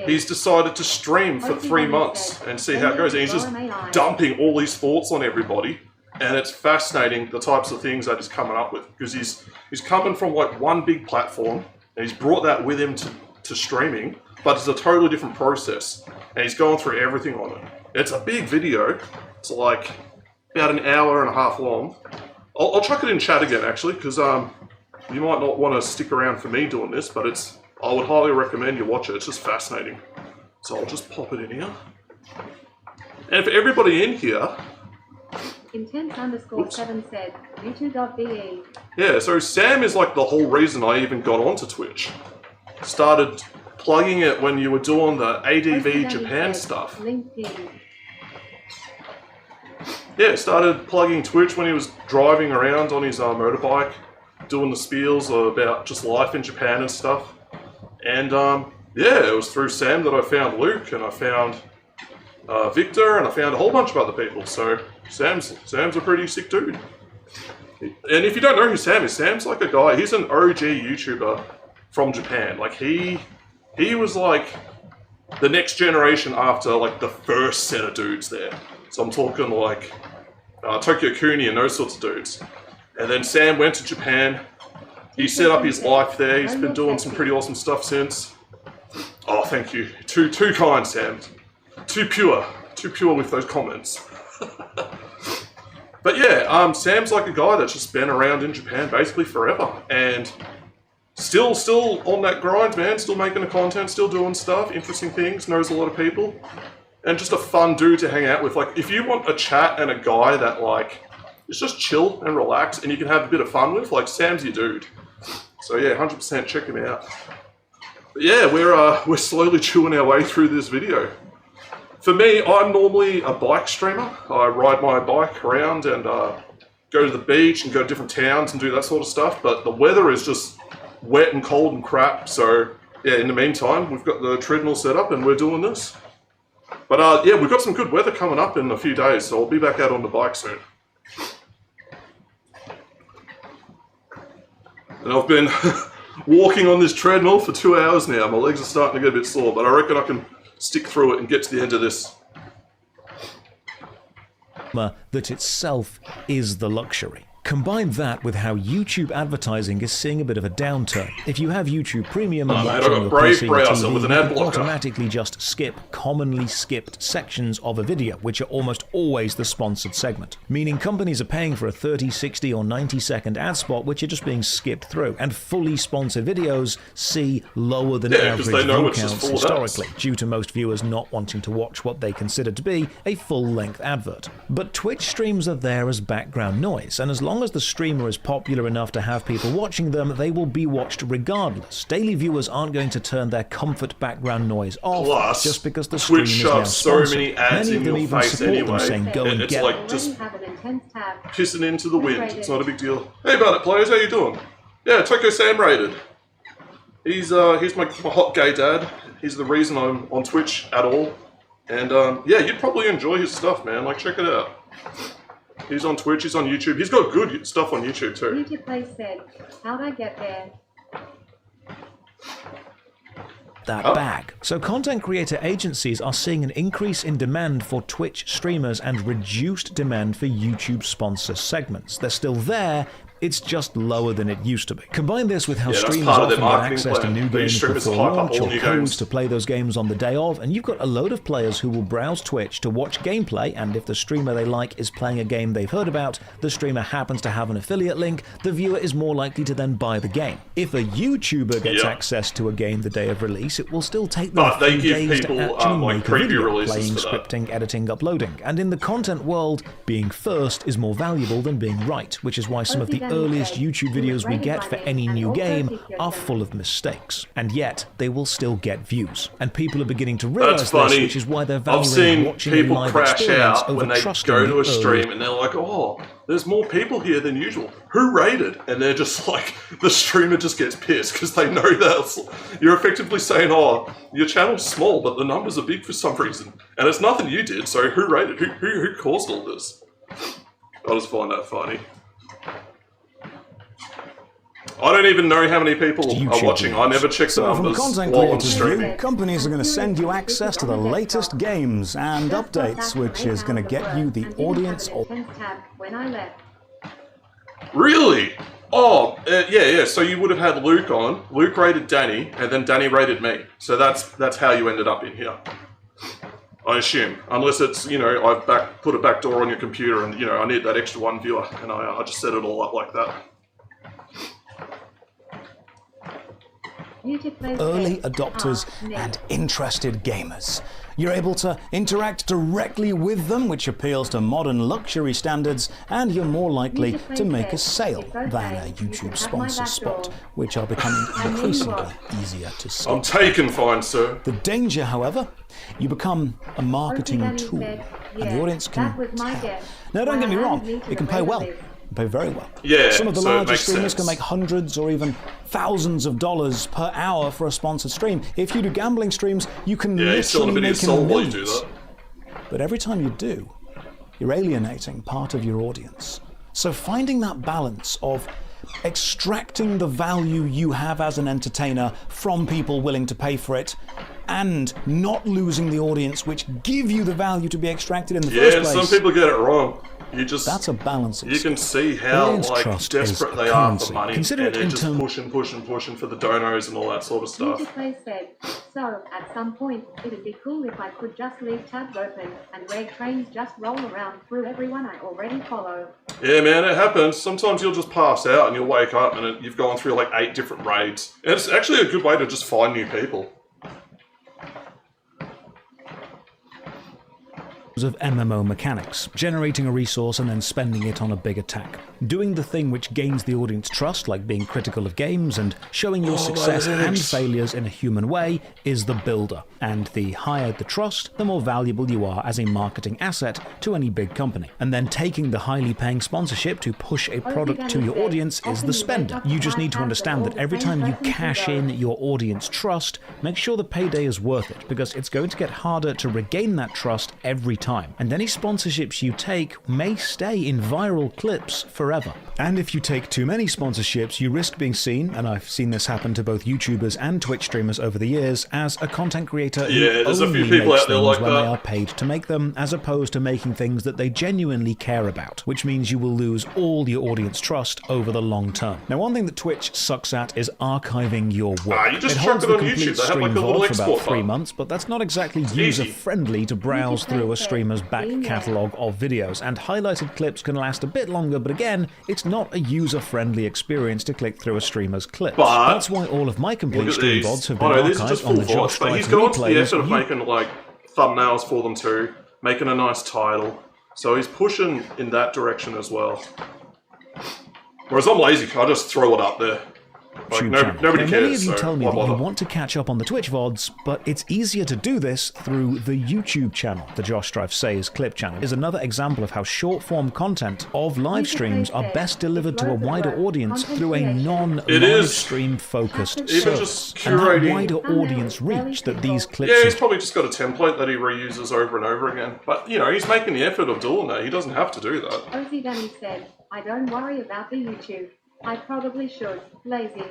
he's decided to stream for 3 months and see how it goes. And he's just dumping all his thoughts on everybody, and it's fascinating the types of things that he's coming up with, because he's coming from like one big platform, and he's brought that with him to streaming, but it's a totally different process, and he's going through everything on it. It's a big video. It's like about an hour and a half long. I'll chuck it in chat again, actually, because you might not want to stick around for me doing this, but I would highly recommend you watch it. It's just fascinating. So I'll just pop it in here. And for everybody in here... Intense_7 said, youtube.be. Yeah, so Sam is like the whole reason I even got onto Twitch. Started plugging it when you were doing the ADV Japan stuff. LinkedIn. Yeah, started plugging Twitch when he was driving around on his motorbike, doing the spiels about just life in Japan and stuff. And yeah, it was through Sam that I found Luke, and I found Victor, and I found a whole bunch of other people. So Sam's a pretty sick dude. And if you don't know who Sam is, Sam's like a guy, he's an OG YouTuber from Japan. Like he was like the next generation after like the first set of dudes there. So I'm talking like Tokyo Kuni and those sorts of dudes. And then Sam went to Japan. He set up his life there. He's been doing some pretty awesome stuff since. Oh, thank you. Too kind, Sam. Too pure with those comments. But yeah, Sam's like a guy that's just been around in Japan basically forever. And still on that grind, man. Still making the content, still doing stuff, interesting things, knows a lot of people. And just a fun dude to hang out with. Like, if you want a chat and a guy that, like, is just chill and relax and you can have a bit of fun with, like, Sam's your dude. So yeah, 100% check him out. But yeah, we're slowly chewing our way through this video. For me, I'm normally a bike streamer. I ride my bike around and go to the beach and go to different towns and do that sort of stuff. But the weather is just wet and cold and crap. So yeah, in the meantime, we've got the treadmill set up and we're doing this. But yeah, we've got some good weather coming up in a few days, so I'll be back out on the bike soon. And I've been walking on this treadmill for 2 hours now. My legs are starting to get a bit sore, but I reckon I can stick through it and get to the end of this. That itself is the luxury. Combine that with how YouTube advertising is seeing a bit of a downturn. If you have YouTube Premium and watch on your PC or TV, with an you ad can blocker. automatically just skip commonly skipped sections of a video, which are almost always the sponsored segment. Meaning companies are paying for a 30, 60 or 90-second ad spot which are just being skipped through, and fully sponsored videos see lower than average view counts historically, due to most viewers not wanting to watch what they consider to be a full-length advert. But Twitch streams are there as background noise, and as long as the streamer is popular enough to have people watching them, they will be watched regardless. Daily viewers aren't going to turn their comfort background noise off just because the stream is now sponsored. So many ads Many in of them your even face support anyway. them, saying go and It's get like just pissing into the wind. It's not a big deal. Hey about it, players, how you doing? Yeah, Tokyo Sam rated. He's my hot gay dad. He's the reason I'm on Twitch at all. And yeah, you'd probably enjoy his stuff, man. Like, check it out. He's on Twitch, he's on YouTube. He's got good stuff on YouTube too. YouTube Play said, how'd I get there? that bag. So content creator agencies are seeing an increase in demand for Twitch streamers and reduced demand for YouTube sponsor segments. They're still there, it's just lower than it used to be. Combine this with how streamers often get access to new games before launch or codes to play those games on the day of, and you've got a load of players who will browse Twitch to watch gameplay, and if the streamer they like is playing a game they've heard about, the streamer happens to have an affiliate link, the viewer is more likely to then buy the game. If a YouTuber gets access to a game the day of release, it will still take them a few days to actually make a video, playing, scripting, editing, uploading. And in the content world, being first is more valuable than being right, which is why some of the earliest YouTube videos we get for any new game are full of mistakes. And yet, they will still get views. And people are beginning to realize this, which is why they're valuing watching a live experience over when they go to a stream and they're like, oh, there's more people here than usual. Who rated? And they're just like, the streamer just gets pissed because they know that you're effectively saying, oh, your channel's small, but the numbers are big for some reason. And it's nothing you did, so who rated? Who caused all this? I just find that funny. I don't even know how many people are watching. I never check the numbers while I'm streaming. Companies are going to send you access to the latest games and updates, which is going to get you the audience. Really? Oh, yeah. So you would have had Luke on. Luke rated Danny, and then Danny rated me. So that's how you ended up in here. I assume, unless it's, you know, I've put a backdoor on your computer, and you know I need that extra one viewer, and I just set it all up like that. Early adopters and interested gamers. You're able to interact directly with them, which appeals to modern luxury standards, and you're more likely to make a sale than a YouTube sponsor spot, which are becoming increasingly easier to see. I'm taken, fine sir. The danger, however, you become a marketing tool, and the audience can tell. Now, don't get me wrong, it can pay well. Pay very well. Yeah, some of the largest streamers can make hundreds or even thousands of dollars per hour for a sponsored stream. If you do gambling streams, you can literally make millions. But every time you do, you're alienating part of your audience. So finding that balance of extracting the value you have as an entertainer from people willing to pay for it, and not losing the audience which give you the value to be extracted in the first place. Yeah, some people get it wrong. That's a balance. You can see how desperate they are for money, and they're just pushing for the donos and all that sort of stuff. Said, so at some point, it'd be cool if I could just leave tabs open and reg trains just roll around through everyone I already follow. Yeah, man, it happens. Sometimes you'll just pass out and you'll wake up and you've gone through like 8 different raids. And it's actually a good way to just find new people. of MMO mechanics, generating a resource and then spending it on a big attack. Doing the thing which gains the audience trust, like being critical of games and showing your success and failures in a human way, is the builder. And the higher the trust, the more valuable you are as a marketing asset to any big company. And then taking the highly paying sponsorship to push a product to your audience is the spender. You just need to understand that every time you cash in your audience trust, make sure the payday is worth it, because it's going to get harder to regain that trust every time. And any sponsorships you take may stay in viral clips forever. And if you take too many sponsorships, you risk being seen, and I've seen this happen to both YouTubers and Twitch streamers over the years, as a content creator who there's a few only people makes out there things like when that. they are paid to make them, as opposed to making things that they genuinely care about, which means you will lose all your audience trust over the long term. Now, one thing that Twitch sucks at is archiving your work. You just it chuck holds it the on complete YouTube. They have stream like a little VOD for about export 3 file. months, but that's not exactly easy. user-friendly to browse through a streamer's back catalogue of videos, and highlighted clips can last a bit longer, but again, it's not a user-friendly experience to click through a streamer's clips. But that's why all of my complete look at stream these. VODs have been These are just archived on full the Josh VODs, but he's Strife going to the replays. effort of making like thumbnails for them too, making a nice title. So he's pushing in that direction as well. Whereas I'm lazy, I just throw it up there. Like, nobody Now, cares. many of you so tell me why that you bother? want to catch up on the Twitch VODs, but it's easier to do this through the YouTube channel. The Josh Strife Says Clip channel is another example of how short-form content of live streams are best delivered to a wider audience through a non-live stream focused Even service. just And that curating- wider audience reach that these clips Yeah, he's probably just got a template that he reuses over and over again. But, you know, he's making the effort of doing that. He doesn't have to do that. Ozzy Danny said, I don't worry about the YouTube. I probably should. Lazy.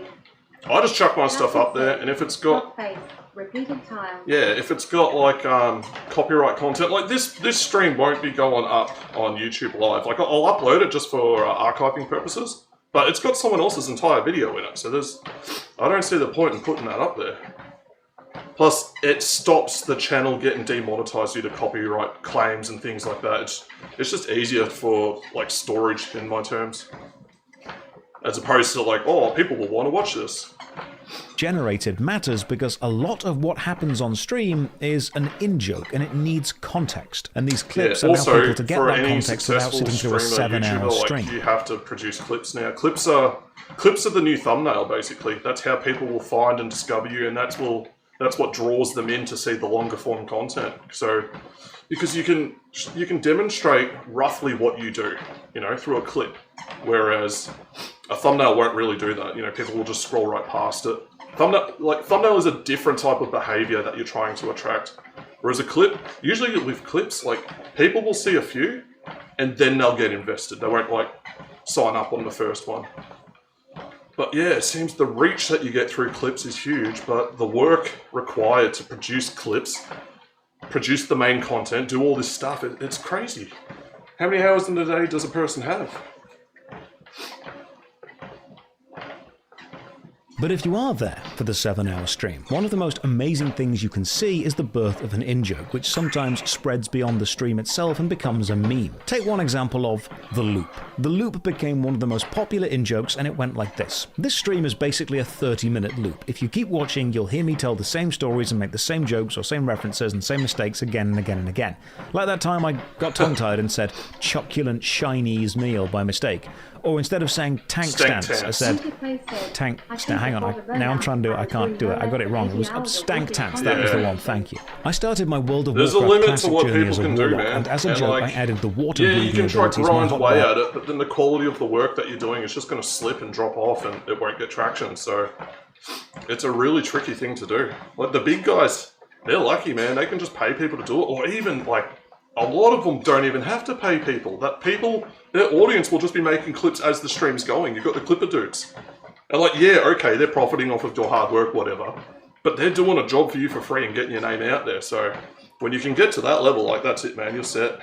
I just chuck my stuff up there, and if it's got... Face. Repeated tile. Yeah, if it's got like copyright content, like this stream won't be going up on YouTube Live. Like I'll upload it just for archiving purposes, but it's got someone else's entire video in it, so I don't see the point in putting that up there. Plus, it stops the channel getting demonetized due to copyright claims and things like that. It's just easier for like storage in my terms, as opposed to like, oh, people will want to watch this. generated matters because a lot of what happens on stream is an in-joke and it needs context. And these clips allow people to get that context without sitting through a 7-hour stream. You have to produce clips now. Clips are the new thumbnail, basically. That's how people will find and discover you, and that's what draws them in to see the longer form content. So, because you can demonstrate roughly what you do, you know, through a clip, whereas a thumbnail won't really do that. You know, people will just scroll right past it. Thumbnail is a different type of behavior that you're trying to attract. Whereas a clip, usually with clips, like, people will see a few and then they'll get invested. They won't like sign up on the first one. But yeah, it seems the reach that you get through clips is huge, but the work required to produce clips, produce the main content, do all this stuff, it's crazy. How many hours in a day does a person have? But if you are there for the 7-hour stream, one of the most amazing things you can see is the birth of an in-joke, which sometimes spreads beyond the stream itself and becomes a meme. Take one example of The Loop. The Loop became one of the most popular in-jokes, and it went like this. This stream is basically a 30-minute loop. If you keep watching, you'll hear me tell the same stories and make the same jokes or same references and same mistakes again and again and again. Like that time I got tongue-tied and said "choculent Chinese meal" by mistake. Or instead of saying tank stance, I said tank stand. Hang on, now I'm trying to do it. I can't do it. I got it wrong. It was stank tance. That was the one. Thank you. I started my World of There's a Warcraft limit to classic what journey people as a can do, warlock, man. and as a And, joke, like, I added the water Yeah, you breathing can try abilities to my grind away hotbar. at it, but then the quality of the work that you're doing is just going to slip and drop off, and it won't get traction. So it's a really tricky thing to do. Like the big guys, they're lucky, man. They can just pay people to do it, or even like a lot of them don't even have to pay people. Their audience will just be making clips as the stream's going. You've got the Clipper dudes. And like, yeah, okay, they're profiting off of your hard work, whatever. But they're doing a job for you for free and getting your name out there. So when you can get to that level, like, that's it, man. You're set.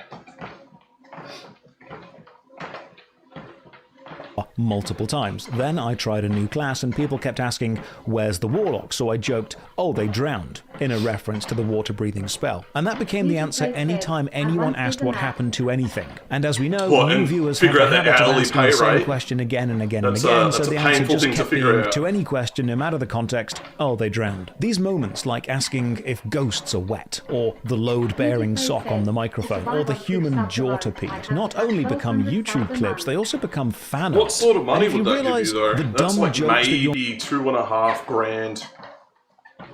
multiple times. Then I tried a new class and people kept asking, where's the warlock? So I joked, oh, they drowned, in a reference to the water-breathing spell. And that became the answer anytime anyone asked what happened to anything. And as we know, new viewers have the habit of asking the same question again and again and again, so the answer just kept being, to any question, no matter the context, oh, they drowned. These moments, like asking if ghosts are wet, or the load-bearing sock on the microphone, or the human jaw to Pete, not only become YouTube clips, they also become fan art. What sort of money would that give you, though? The That's dumb like jokes maybe $2,500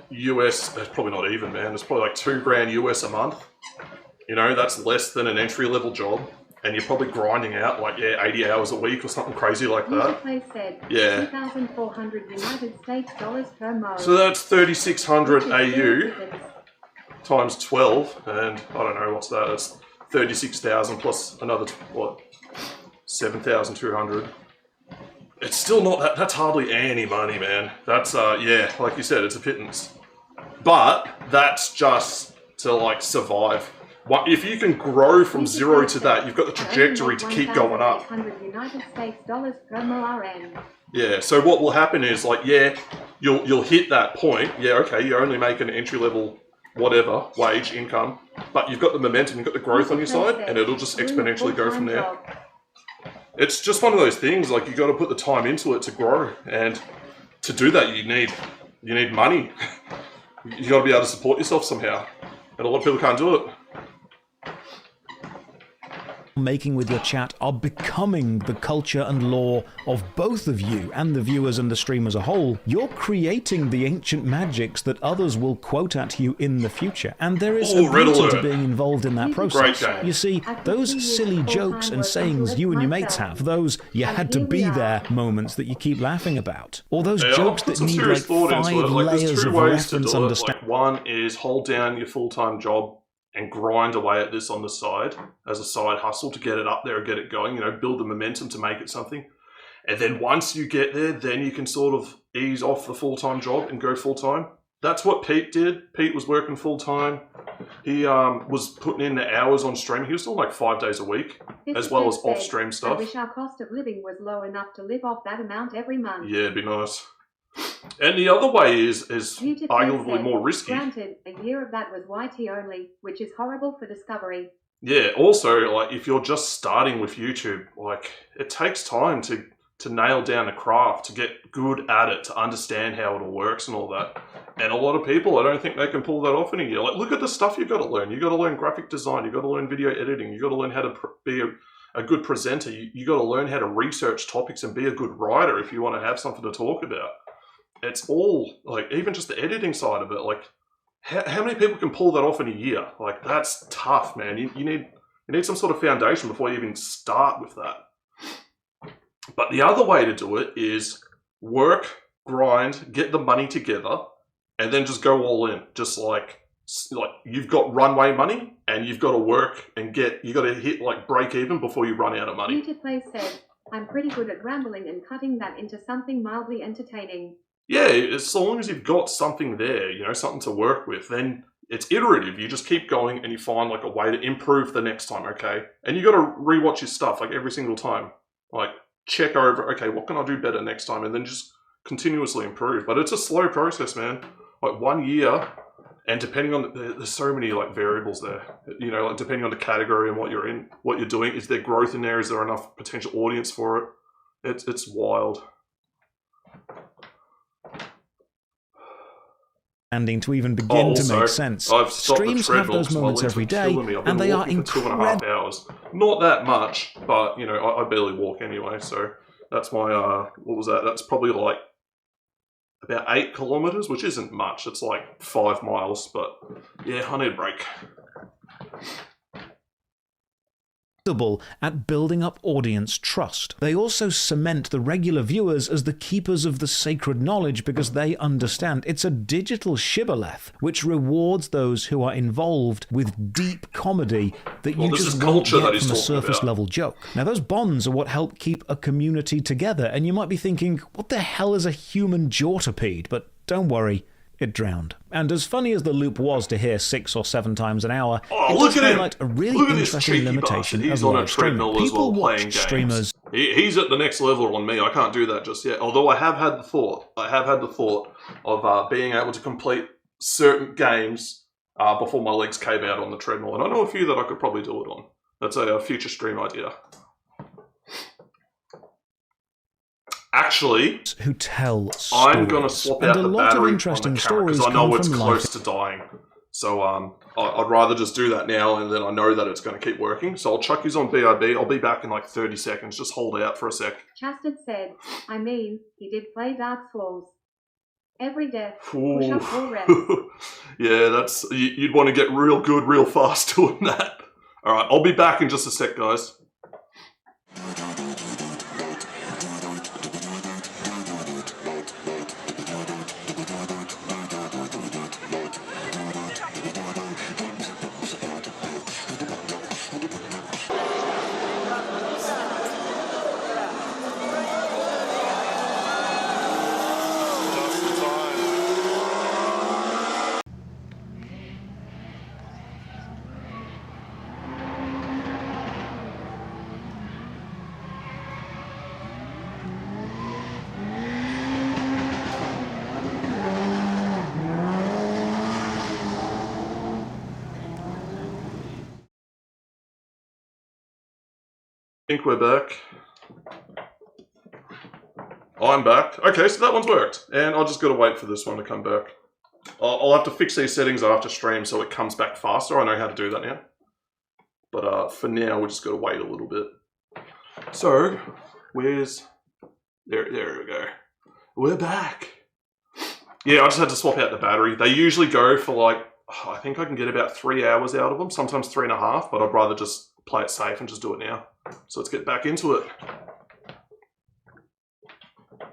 US. That's probably not even, man. It's probably like $2,000 US a month. You know, that's less than an entry-level job. And you're probably grinding out, like, 80 hours a week or something crazy like that. Yeah. 2,400 United States dollars per month. So that's 3,600 AU times 12, and I don't know, what's that? It's 36,000 plus another, what, 7,200. It's still not that. That's hardly any money, man. That's yeah, like you said, it's a pittance. But that's just to like survive. If you can grow from 0 to that, you've got the trajectory to keep going up. United States dollars per MRN. Yeah. So what will happen is like, yeah, you'll hit that point. Yeah. Okay. You only make an entry level whatever wage income, but you've got the momentum, you've got the growth on your side, and it'll just exponentially go from there. It's just one of those things, like you got to put the time into it to grow, and to do that you need money. You got to be able to support yourself somehow, and a lot of people can't do it. Making with your chat are becoming the culture and lore of both of you and the viewers and the stream as a whole. You're creating the ancient magics that others will quote at you in the future, and there is a beauty to being involved in that process. You see, those silly jokes and sayings you and your mates have, those you had to be there moments that you keep laughing about, or those jokes that need like 5 layers of reference understanding. Like, one is hold down your full-time job and grind away at this on the side as a side hustle to get it up there and get it going, you know, build the momentum to make it something. And then once you get there, then you can sort of ease off the full-time job and go full-time. That's what Pete did. Pete was working full-time. He was putting in the hours on stream. He was doing like 5 days a week, as well as off-stream stuff. I wish our cost of living was low enough to live off that amount every month. Yeah, it'd be nice. And the other way is arguably more risky. Granted, a year of that was YT only, which is horrible for discovery. Yeah, also, like, if you're just starting with YouTube, like, it takes time to nail down the craft, to get good at it, to understand how it all works and all that. And a lot of people, I don't think they can pull that off in a year. Like, look at the stuff you've got to learn. You've got to learn graphic design. You've got to learn video editing. You've got to learn how to be a good presenter. You've got to learn how to research topics and be a good writer if you want to have something to talk about. It's all, like, even just the editing side of it, like, how many people can pull that off in a year? Like, that's tough, man. You need some sort of foundation before you even start with that. But the other way to do it is work, grind, get the money together, and then just go all in. Just like you've got runway money, and you've got to work and you got to hit like break even before you run out of money. Play said, I'm pretty good at rambling and cutting that into something mildly entertaining. Yeah, as long as you've got something there, you know, something to work with, then it's iterative. You just keep going and you find like a way to improve the next time, okay? And you got to rewatch your stuff like every single time. Like check over, okay, what can I do better next time? And then just continuously improve. But it's a slow process, man. Like 1 year, and depending on, there's so many like variables there. You know, like depending on the category and what you're in, what you're doing. Is there growth in there? Is there enough potential audience for it? It's wild. To even begin to make sense. Streams have those moments every day, and they are incredible. 2.5 hours. Not that much, but you know, I barely walk anyway, so that's my what was that? That's probably like about 8 kilometers, which isn't much. It's like 5 miles, but yeah, I need a break. At building up audience trust. They also cement the regular viewers as the keepers of the sacred knowledge because they understand it's a digital shibboleth which rewards those who are involved with deep comedy that you just won't get from a surface level joke. Now those bonds are what help keep a community together, and you might be thinking, what the hell is a human jawtopede? But don't worry, it drowned. And as funny as the loop was to hear 6 or 7 times an hour, it does highlight a really interesting limitation of live streaming. People watch streamers He's at the next level on me. I can't do that just yet. Although I have had the thought of being able to complete certain games before my legs cave out on the treadmill. And I know a few that I could probably do it on. That's a future stream idea. Actually, who tell stories. I'm going to swap out the battery on the camera because I know it's close to dying. So I'd rather just do that now, and then I know that it's going to keep working. So I'll chuck you on BRB. I'll be back in like 30 seconds. Just hold out for a sec. Chastard said, I mean, he did play Dark Souls. Every death, push up or rest. Yeah, that's you'd want to get real good real fast doing that. All right, I'll be back in just a sec, guys. I think we're back. I'm back. Okay, so that one's worked. And I'll just got to wait for this one to come back. I'll have to fix these settings after stream so it comes back faster. I know how to do that now. But for now, we're just got to wait a little bit. So, where's... There we go. We're back. Yeah, I just had to swap out the battery. They usually go for like... I think I can get about 3 hours out of them. Sometimes 3.5, but I'd rather just play it safe and just do it now. So let's get back into it.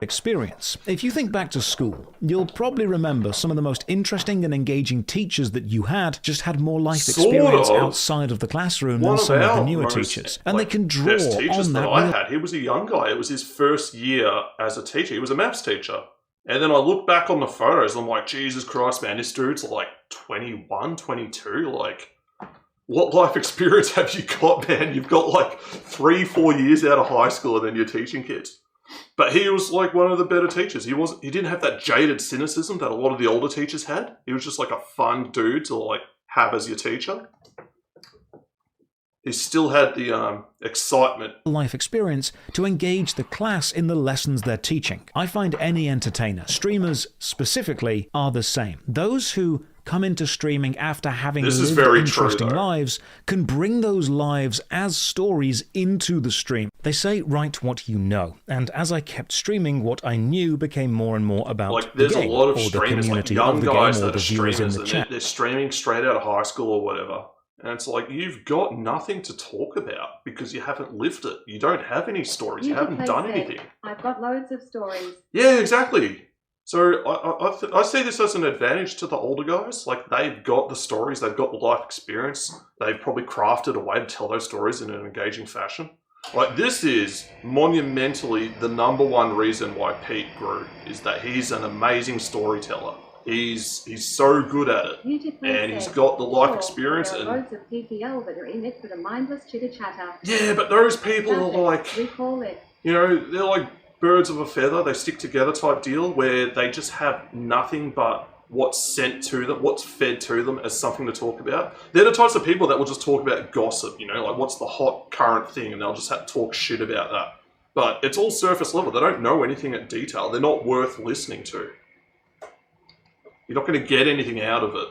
Experience. If you think back to school, you'll probably remember some of the most interesting and engaging teachers that you had just had more life experience outside of the classroom than some of the newer teachers. And they can draw on that. I had. He was a young guy. It was his first year as a teacher. He was a maths teacher. And then I look back on the photos and I'm like, Jesus Christ, man, this dude's like 21, 22, like... What life experience have you got, man? You've got like 3-4 years out of high school and then you're teaching kids. But he was like one of the better teachers. He didn't have that jaded cynicism that a lot of the older teachers had. He was just like a fun dude to like have as your teacher. He still had the excitement. Life experience to engage the class in the lessons they're teaching. I find any entertainer, streamers specifically, are the same. Those who come into streaming after having lived interesting lives can bring those lives as stories into the stream. They say write what you know, and as I kept streaming, what I knew became more and more about like, there's the game, a lot of or the streamers, community like young of the guys game, or that the are viewers in streamers, the chat. They're streaming straight out of high school or whatever. And it's like, you've got nothing to talk about because you haven't lived it. You don't have any stories. You haven't done anything. I've got loads of stories. Yeah, exactly. So I see this as an advantage to the older guys. Like, they've got the stories, they've got the life experience. They've probably crafted a way to tell those stories in an engaging fashion. Like, this is monumentally the #1 reason why Pete grew, is that he's an amazing storyteller. He's so good at it, and he's got the life experience. There are loads of PPL that are in it for the mindless chitter chatter. Yeah, but those people are like, recall it. You know, they're like birds of a feather. They stick together type deal where they just have nothing but what's sent to them, what's fed to them as something to talk about. They're the types of people that will just talk about gossip. You know, like what's the hot current thing, and they'll just have to talk shit about that. But it's all surface level. They don't know anything in detail. They're not worth listening to. You're not going to get anything out of it.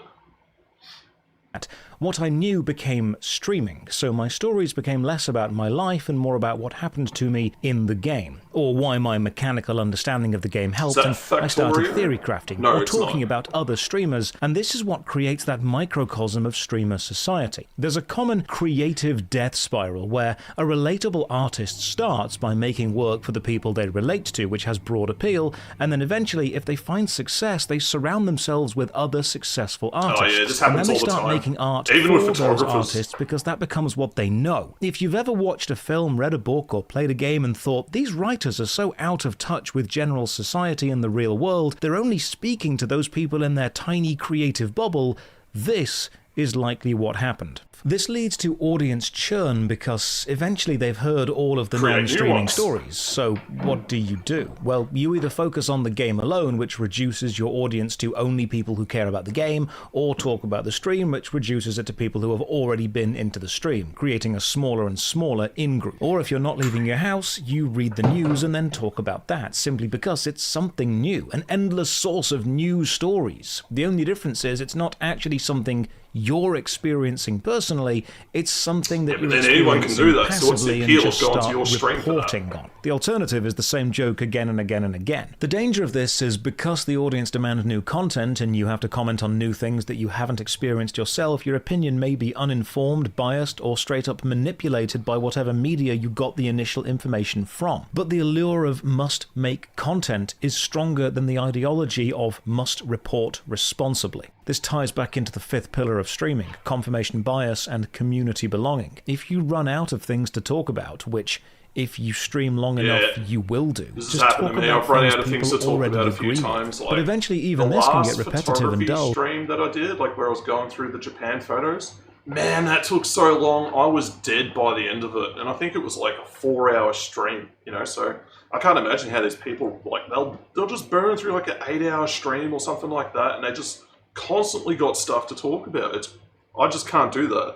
What I knew became streaming, so my stories became less about my life and more about what happened to me in the game, or why my mechanical understanding of the game helped, and I started theory crafting, or talking about other streamers, and this is what creates that microcosm of streamer society. There's a common creative death spiral where a relatable artist starts by making work for the people they relate to, which has broad appeal, and then eventually, if they find success, they surround themselves with other successful artists. Oh yeah, this happens all the time. And then they start making art even with for photographers. Those artists, because that becomes what they know. If you've ever watched a film, read a book, or played a game and thought, these writers are so out of touch with general society and the real world, they're only speaking to those people in their tiny creative bubble, this is likely what happened. This leads to audience churn because eventually they've heard all of the non-streaming stories. So what do? Well, you either focus on the game alone, which reduces your audience to only people who care about the game, or talk about the stream, which reduces it to people who have already been into the stream, creating a smaller and smaller in-group. Or if you're not leaving your house, you read the news and then talk about that, simply because it's something new, an endless source of new stories. The only difference is it's not actually something you're experiencing personally, it's something that you're experiencing passively and just start reporting on. The alternative is the same joke again and again and again. The danger of this is because the audience demand new content and you have to comment on new things that you haven't experienced yourself, your opinion may be uninformed, biased, or straight up manipulated by whatever media you got the initial information from. But the allure of must-make content is stronger than the ideology of must-report responsibly. This ties back into the fifth pillar of streaming, confirmation bias and community belonging. If you run out of things to talk about, which if you stream long enough you will do, just talk about things people already agree with. But eventually even this can get repetitive and dull. The stream that I did, like where I was going through the Japan photos, man, that took so long. I was dead by the end of it, and I think it was like a 4-hour stream, you know, so I can't imagine how these people, like, they'll just burn through like an 8-hour stream or something like that, and they just constantly got stuff to talk about. I just can't do that.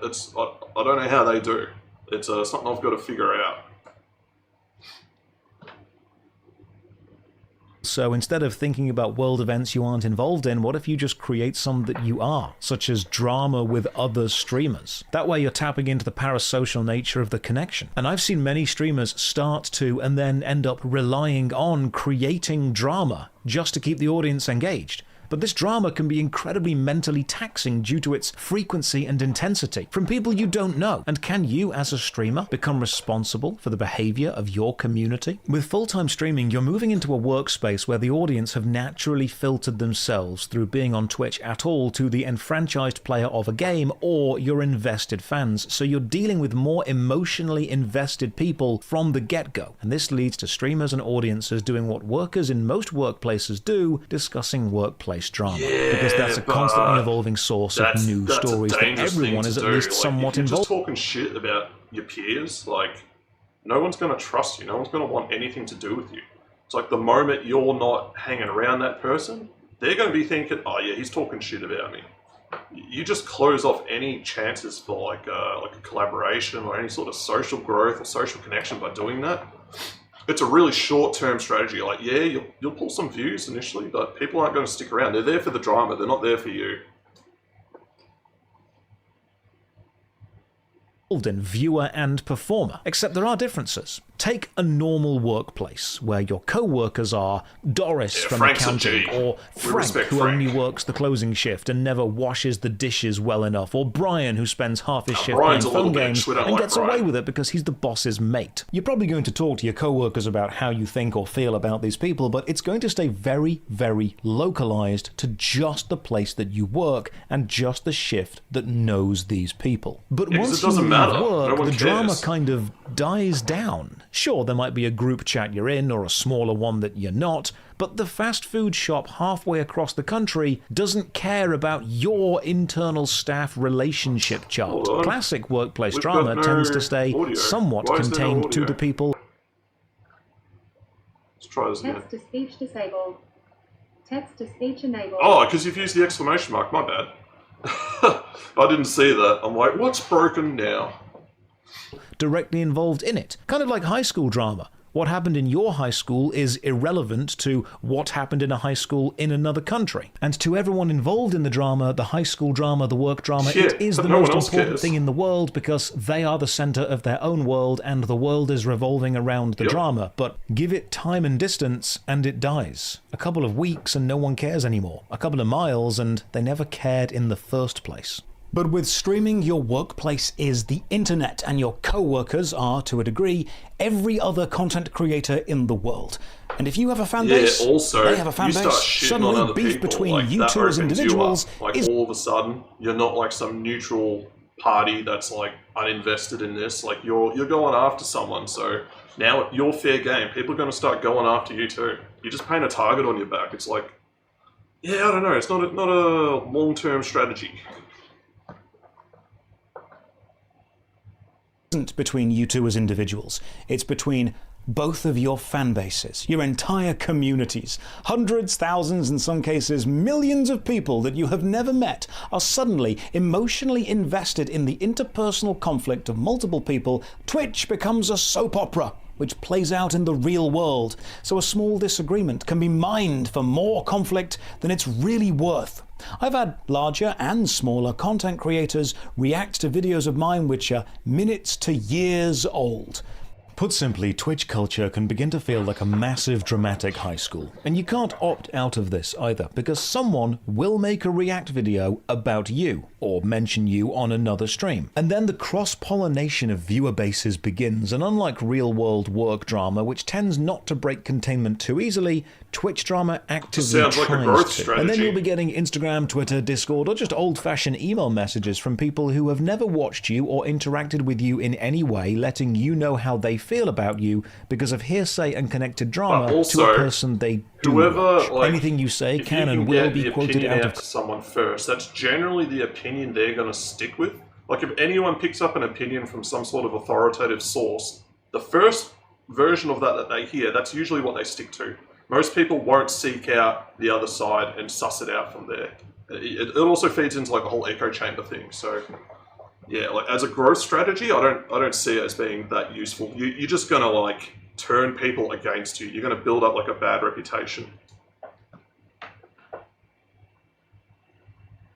I don't know how they do. It's something I've got to figure out. So instead of thinking about world events you aren't involved in, what if you just create some that you are, such as drama with other streamers? That way you're tapping into the parasocial nature of the connection. And I've seen many streamers start to and then end up relying on creating drama just to keep the audience engaged. But this drama can be incredibly mentally taxing due to its frequency and intensity from people you don't know. And can you, as a streamer, become responsible for the behavior of your community? With full-time streaming, you're moving into a workspace where the audience have naturally filtered themselves through being on Twitch at all to the enfranchised player of a game or your invested fans. So you're dealing with more emotionally invested people from the get-go. And this leads to streamers and audiences doing what workers in most workplaces do, discussing workplace drama, because that's a constantly evolving source of new stories that everyone is at least somewhat involved. Just talking shit about your peers, like, no one's going to trust you, no one's going to want anything to do with you. It's like the moment you're not hanging around that person, they're going to be thinking, oh yeah, he's talking shit about me. You just close off any chances for like a collaboration or any sort of social growth or social connection by doing that. It's a really short-term strategy. Like, yeah, you'll pull some views initially, but people aren't going to stick around. They're there for the drama. They're not there for you. In viewer and performer, except there are differences. Take a normal workplace where your co-workers are Doris from accounting, or Frank who only works the closing shift and never washes the dishes well enough, or Brian who spends half his shift playing phone games and gets away with it because he's the boss's mate. You're probably going to talk to your co-workers about how you think or feel about these people, but it's going to stay very, very localized to just the place that you work and just the shift that knows these people. But once you leave work, the drama kind of dies down. Sure, there might be a group chat you're in or a smaller one that you're not, but the fast food shop halfway across the country doesn't care about your internal staff relationship chart. Classic workplace drama tends to stay somewhat contained to the people. Let's try this again. Text-to-speech disabled. Text-to-speech enabled. Oh, because you've used the exclamation mark, my bad. I didn't see that. I'm like, what's broken now? Directly involved in it. Kind of like high school drama. What happened in your high school is irrelevant to what happened in a high school in another country. And to everyone involved in the drama, the high school drama, the work drama, it is the most important thing in the world because they are the center of their own world and the world is revolving around the drama. But give it time and distance and it dies. A couple of weeks and no one cares anymore. A couple of miles and they never cared in the first place. But with streaming, your workplace is the internet, and your co-workers are, to a degree, every other content creator in the world. And if you have a fan base, they have a fan base, suddenly beef between like, you two as individuals is... all of a sudden, you're not like some neutral party that's like uninvested in this. Like you're going after someone, so now you're fair game. People are going to start going after you too. You just paint a target on your back. It's like, yeah, I don't know. It's not a long-term strategy. isn't between you two as individuals. It's between both of your fan bases, your entire communities. Hundreds, thousands, in some cases millions of people that you have never met are suddenly emotionally invested in the interpersonal conflict of multiple people. Twitch becomes a soap opera which plays out in the real world. So a small disagreement can be mined for more conflict than it's really worth. I've had larger and smaller content creators react to videos of mine which are minutes to years old. Put simply, Twitch culture can begin to feel like a massive dramatic high school. And you can't opt out of this either, because someone will make a react video about you, or mention you on another stream. And then the cross-pollination of viewer bases begins, and unlike real-world work drama, which tends not to break containment too easily, Twitch drama actively Sounds like a tries growth to. strategy. And then you'll be getting Instagram, Twitter, Discord, or just old-fashioned email messages from people who have never watched you or interacted with you in any way, letting you know how they feel about you because of hearsay and connected drama also, to a person they do watch. Anything you say can and will be quoted out of... to someone first, that's generally the opinion they're going to stick with. Like, if anyone picks up an opinion from some sort of authoritative source, the first version of that they hear, that's usually what they stick to. Most people won't seek out the other side and suss it out from there. It also feeds into like a whole echo chamber thing. So yeah, like as a growth strategy, I don't see it as being that useful. You're just gonna like turn people against you. You're gonna build up like a bad reputation.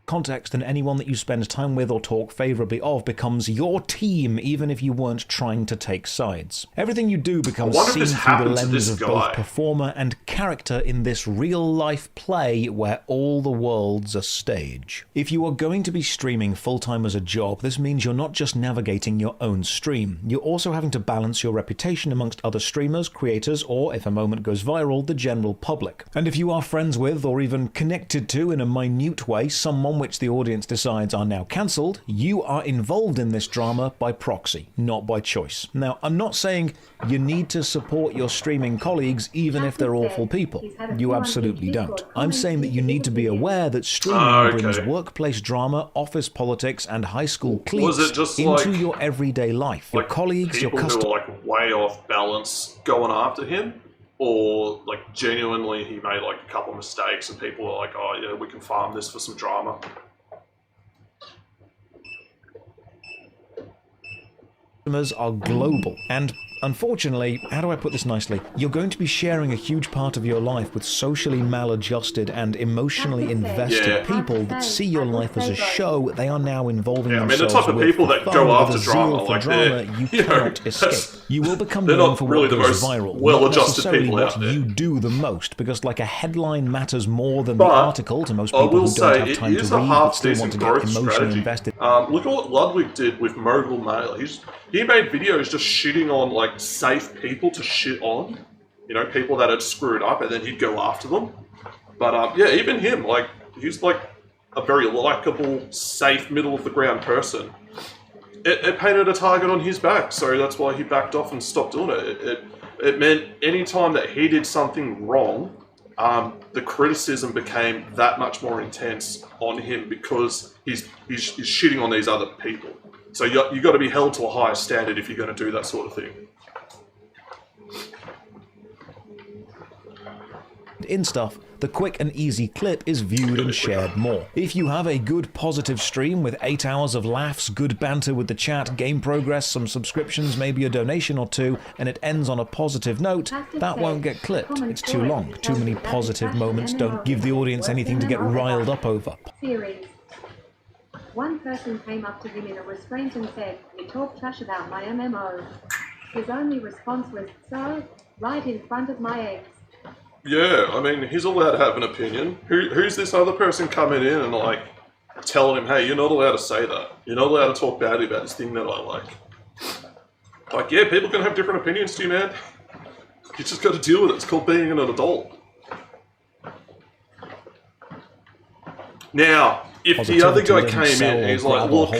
Context, and anyone that you spend time with or talk favourably of becomes your team, even if you weren't trying to take sides. Everything you do becomes seen through the lens of both performer and character in this real-life play where all the world's a stage. If you are going to be streaming full-time as a job, this means you're not just navigating your own stream, you're also having to balance your reputation amongst other streamers, creators, or, if a moment goes viral, the general public. And if you are friends with, or even connected to in a minute way, someone which the audience decides are now cancelled, you are involved in this drama by proxy, not by choice. Now, I'm not saying you need to support your streaming colleagues even if they're awful people. You absolutely don't. I'm saying that you need to be aware that streaming brings workplace drama, office politics, and high school cliques into your everyday life. Your colleagues, your customers... People who are like way off balance going after him? Or, like, genuinely he made, like, a couple of mistakes and people are like, oh, yeah, we can farm this for some drama. Are global, and unfortunately, how do I put this nicely? You're going to be sharing a huge part of your life with socially maladjusted and emotionally invested people that see your life as a show. They are now involving themselves the type of with people that fun, go with after a drama, zeal for like drama you cannot escape. You will become known for what goes viral, not necessarily what you do the most, because like a headline matters more than the article to most people who don't have time to read but still want to get emotionally invested. Look at what Ludwig did with Mogul Mail. He made videos just shitting on like safe people to shit on, you know, people that had screwed up, and then he'd go after them. But yeah, even him, like, he's like a very likable, safe, middle of the ground person. It painted a target on his back, so that's why he backed off and stopped doing it. It meant any time that he did something wrong, the criticism became that much more intense on him because he's shitting on these other people. So you got to be held to a higher standard if you're going to do that sort of thing. In stuff, the quick and easy clip is viewed and shared more. If you have a good positive stream with 8 hours of laughs, good banter with the chat, game progress, some subscriptions, maybe a donation or two, and it ends on a positive note, that won't get clipped. It's too long. Too many positive moments don't give the audience anything to get riled up over. Series. One person came up to him in a restraint and said, "You talk trash about my MMO." His only response was, "So, right in front of my eggs." Yeah, I mean, he's allowed to have an opinion. Who's this other person coming in and, like, telling him, hey, you're not allowed to say that. You're not allowed to talk badly about this thing that I like. Like, yeah, people can have different opinions to you, man. You just got to deal with it. It's called being an adult. Now, if the other guy came in and he's like, look,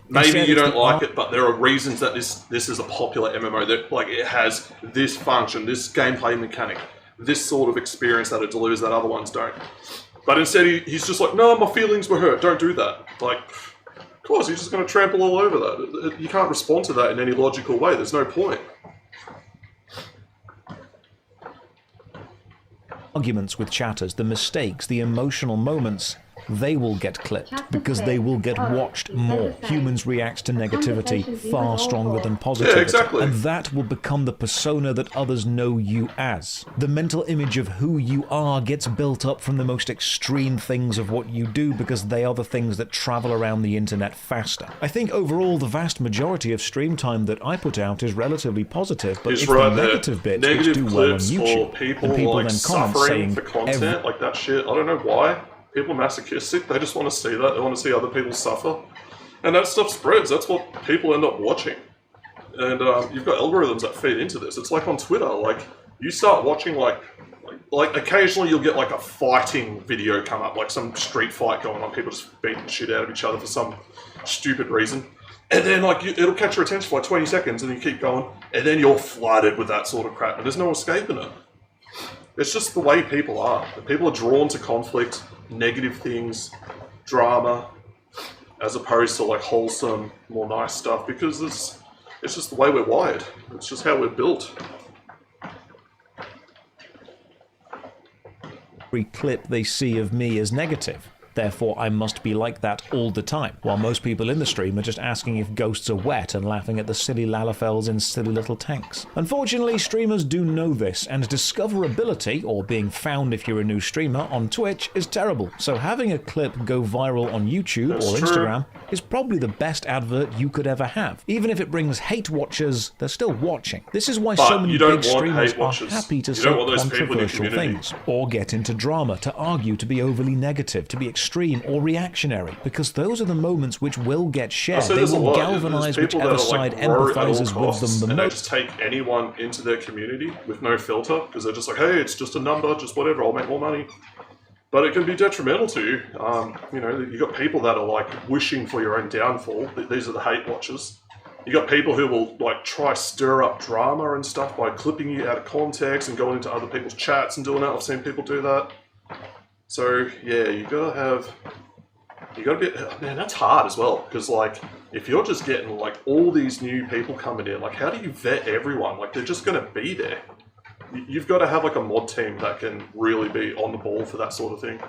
maybe you don't like it, but there are reasons that this is a popular MMO. That, like, it has this function, this gameplay mechanic, this sort of experience that it delivers that other ones don't. But instead he's just like, no, my feelings were hurt, don't do that. Like, Of course, you're just going to trample all over that. You can't respond to that in any logical way. There's no point. Arguments with chatters, the mistakes, the emotional moments, they will get clipped because they will get watched more. Humans react to negativity far stronger than positivity. Yeah, exactly. And that will become the persona that others know you as. The mental image of who you are gets built up from the most extreme things of what you do because they are the things that travel around the internet faster. I think overall the vast majority of stream time that I put out is relatively positive, but it's the negative bits which do well on YouTube. People and people like then comment saying for content, like that shit. I don't know why. People are masochistic, they just want to see that, they want to see other people suffer. And that stuff spreads, that's what people end up watching. And you've got algorithms that feed into this. It's like on Twitter, like, you start watching like occasionally you'll get like a fighting video come up, like some street fight going on, people just beating the shit out of each other for some stupid reason. And then like it'll catch your attention for like 20 seconds and you keep going, and then you're flooded with that sort of crap, and there's no escaping it. It's just the way people are. People are drawn to conflict, negative things, drama, as opposed to like wholesome, more nice stuff, because it's just the way we're wired. It's just how we're built. Every clip they see of me is negative. Therefore, I must be like that all the time, while most people in the stream are just asking if ghosts are wet and laughing at the silly Lalafels in silly little tanks. Unfortunately, streamers do know this, and discoverability, or being found if you're a new streamer, on Twitch is terrible. So having a clip go viral on YouTube or Instagram is probably the best advert you could ever have. Even if it brings hate watchers, they're still watching. This is why so many big streamers are happy to say controversial things, or get into drama, to argue, to be overly negative, to be extreme or reactionary, because those are the moments which will get shared. They will galvanize whichever side empathizes with them the most. They just take anyone into their community with no filter, because they're just like, hey, it's just a number, just whatever, I'll make more money. But it can be detrimental to you. You know, you've got people that are like wishing for your own downfall. These are the hate watchers. You got people who will like try stir up drama and stuff by clipping you out of context and going into other people's chats and doing that. I've seen people do that. So yeah, you gotta be, man, that's hard as well, because like, if you're just getting like all these new people coming in, like how do you vet everyone? Like they're just gonna be there. You've got to have like a mod team that can really be on the ball for that sort of thing.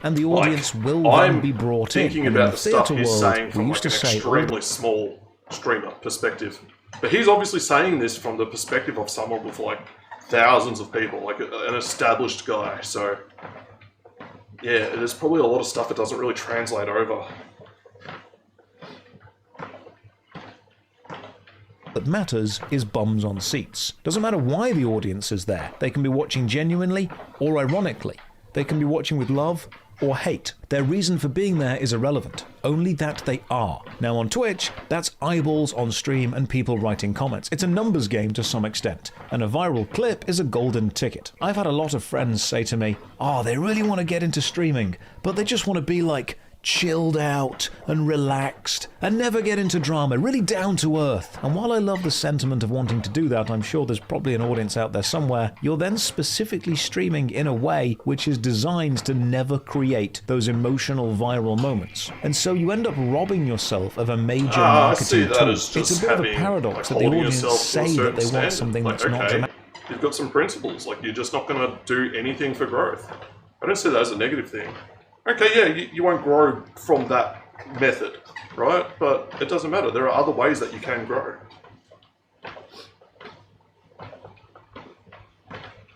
And the audience will then be brought in. I'm thinking about the stuff he's saying from like an extremely small streamer perspective. But he's obviously saying this from the perspective of someone with like thousands of people, like an established guy. So yeah, there's probably a lot of stuff that doesn't really translate over. What matters is bums on seats. Doesn't matter why the audience is there. They can be watching genuinely or ironically. They can be watching with love or hate. Their reason for being there is irrelevant. Only that they are. Now on Twitch, that's eyeballs on stream and people writing comments. It's a numbers game to some extent, and a viral clip is a golden ticket. I've had a lot of friends say to me, oh, they really want to get into streaming, but they just want to be like chilled out and relaxed and never get into drama, really down to earth. And while I love the sentiment of wanting to do that, I'm sure there's probably an audience out there somewhere, you're then specifically streaming in a way which is designed to never create those emotional viral moments. And so you end up robbing yourself of a major marketing tool. It's a bit of a paradox that the audience say that they want something that's not dramatic. You've got some principles, like you're just not going to do anything for growth. I don't see that as a negative thing. Okay, yeah, you won't grow from that method, right? But it doesn't matter. There are other ways that you can grow.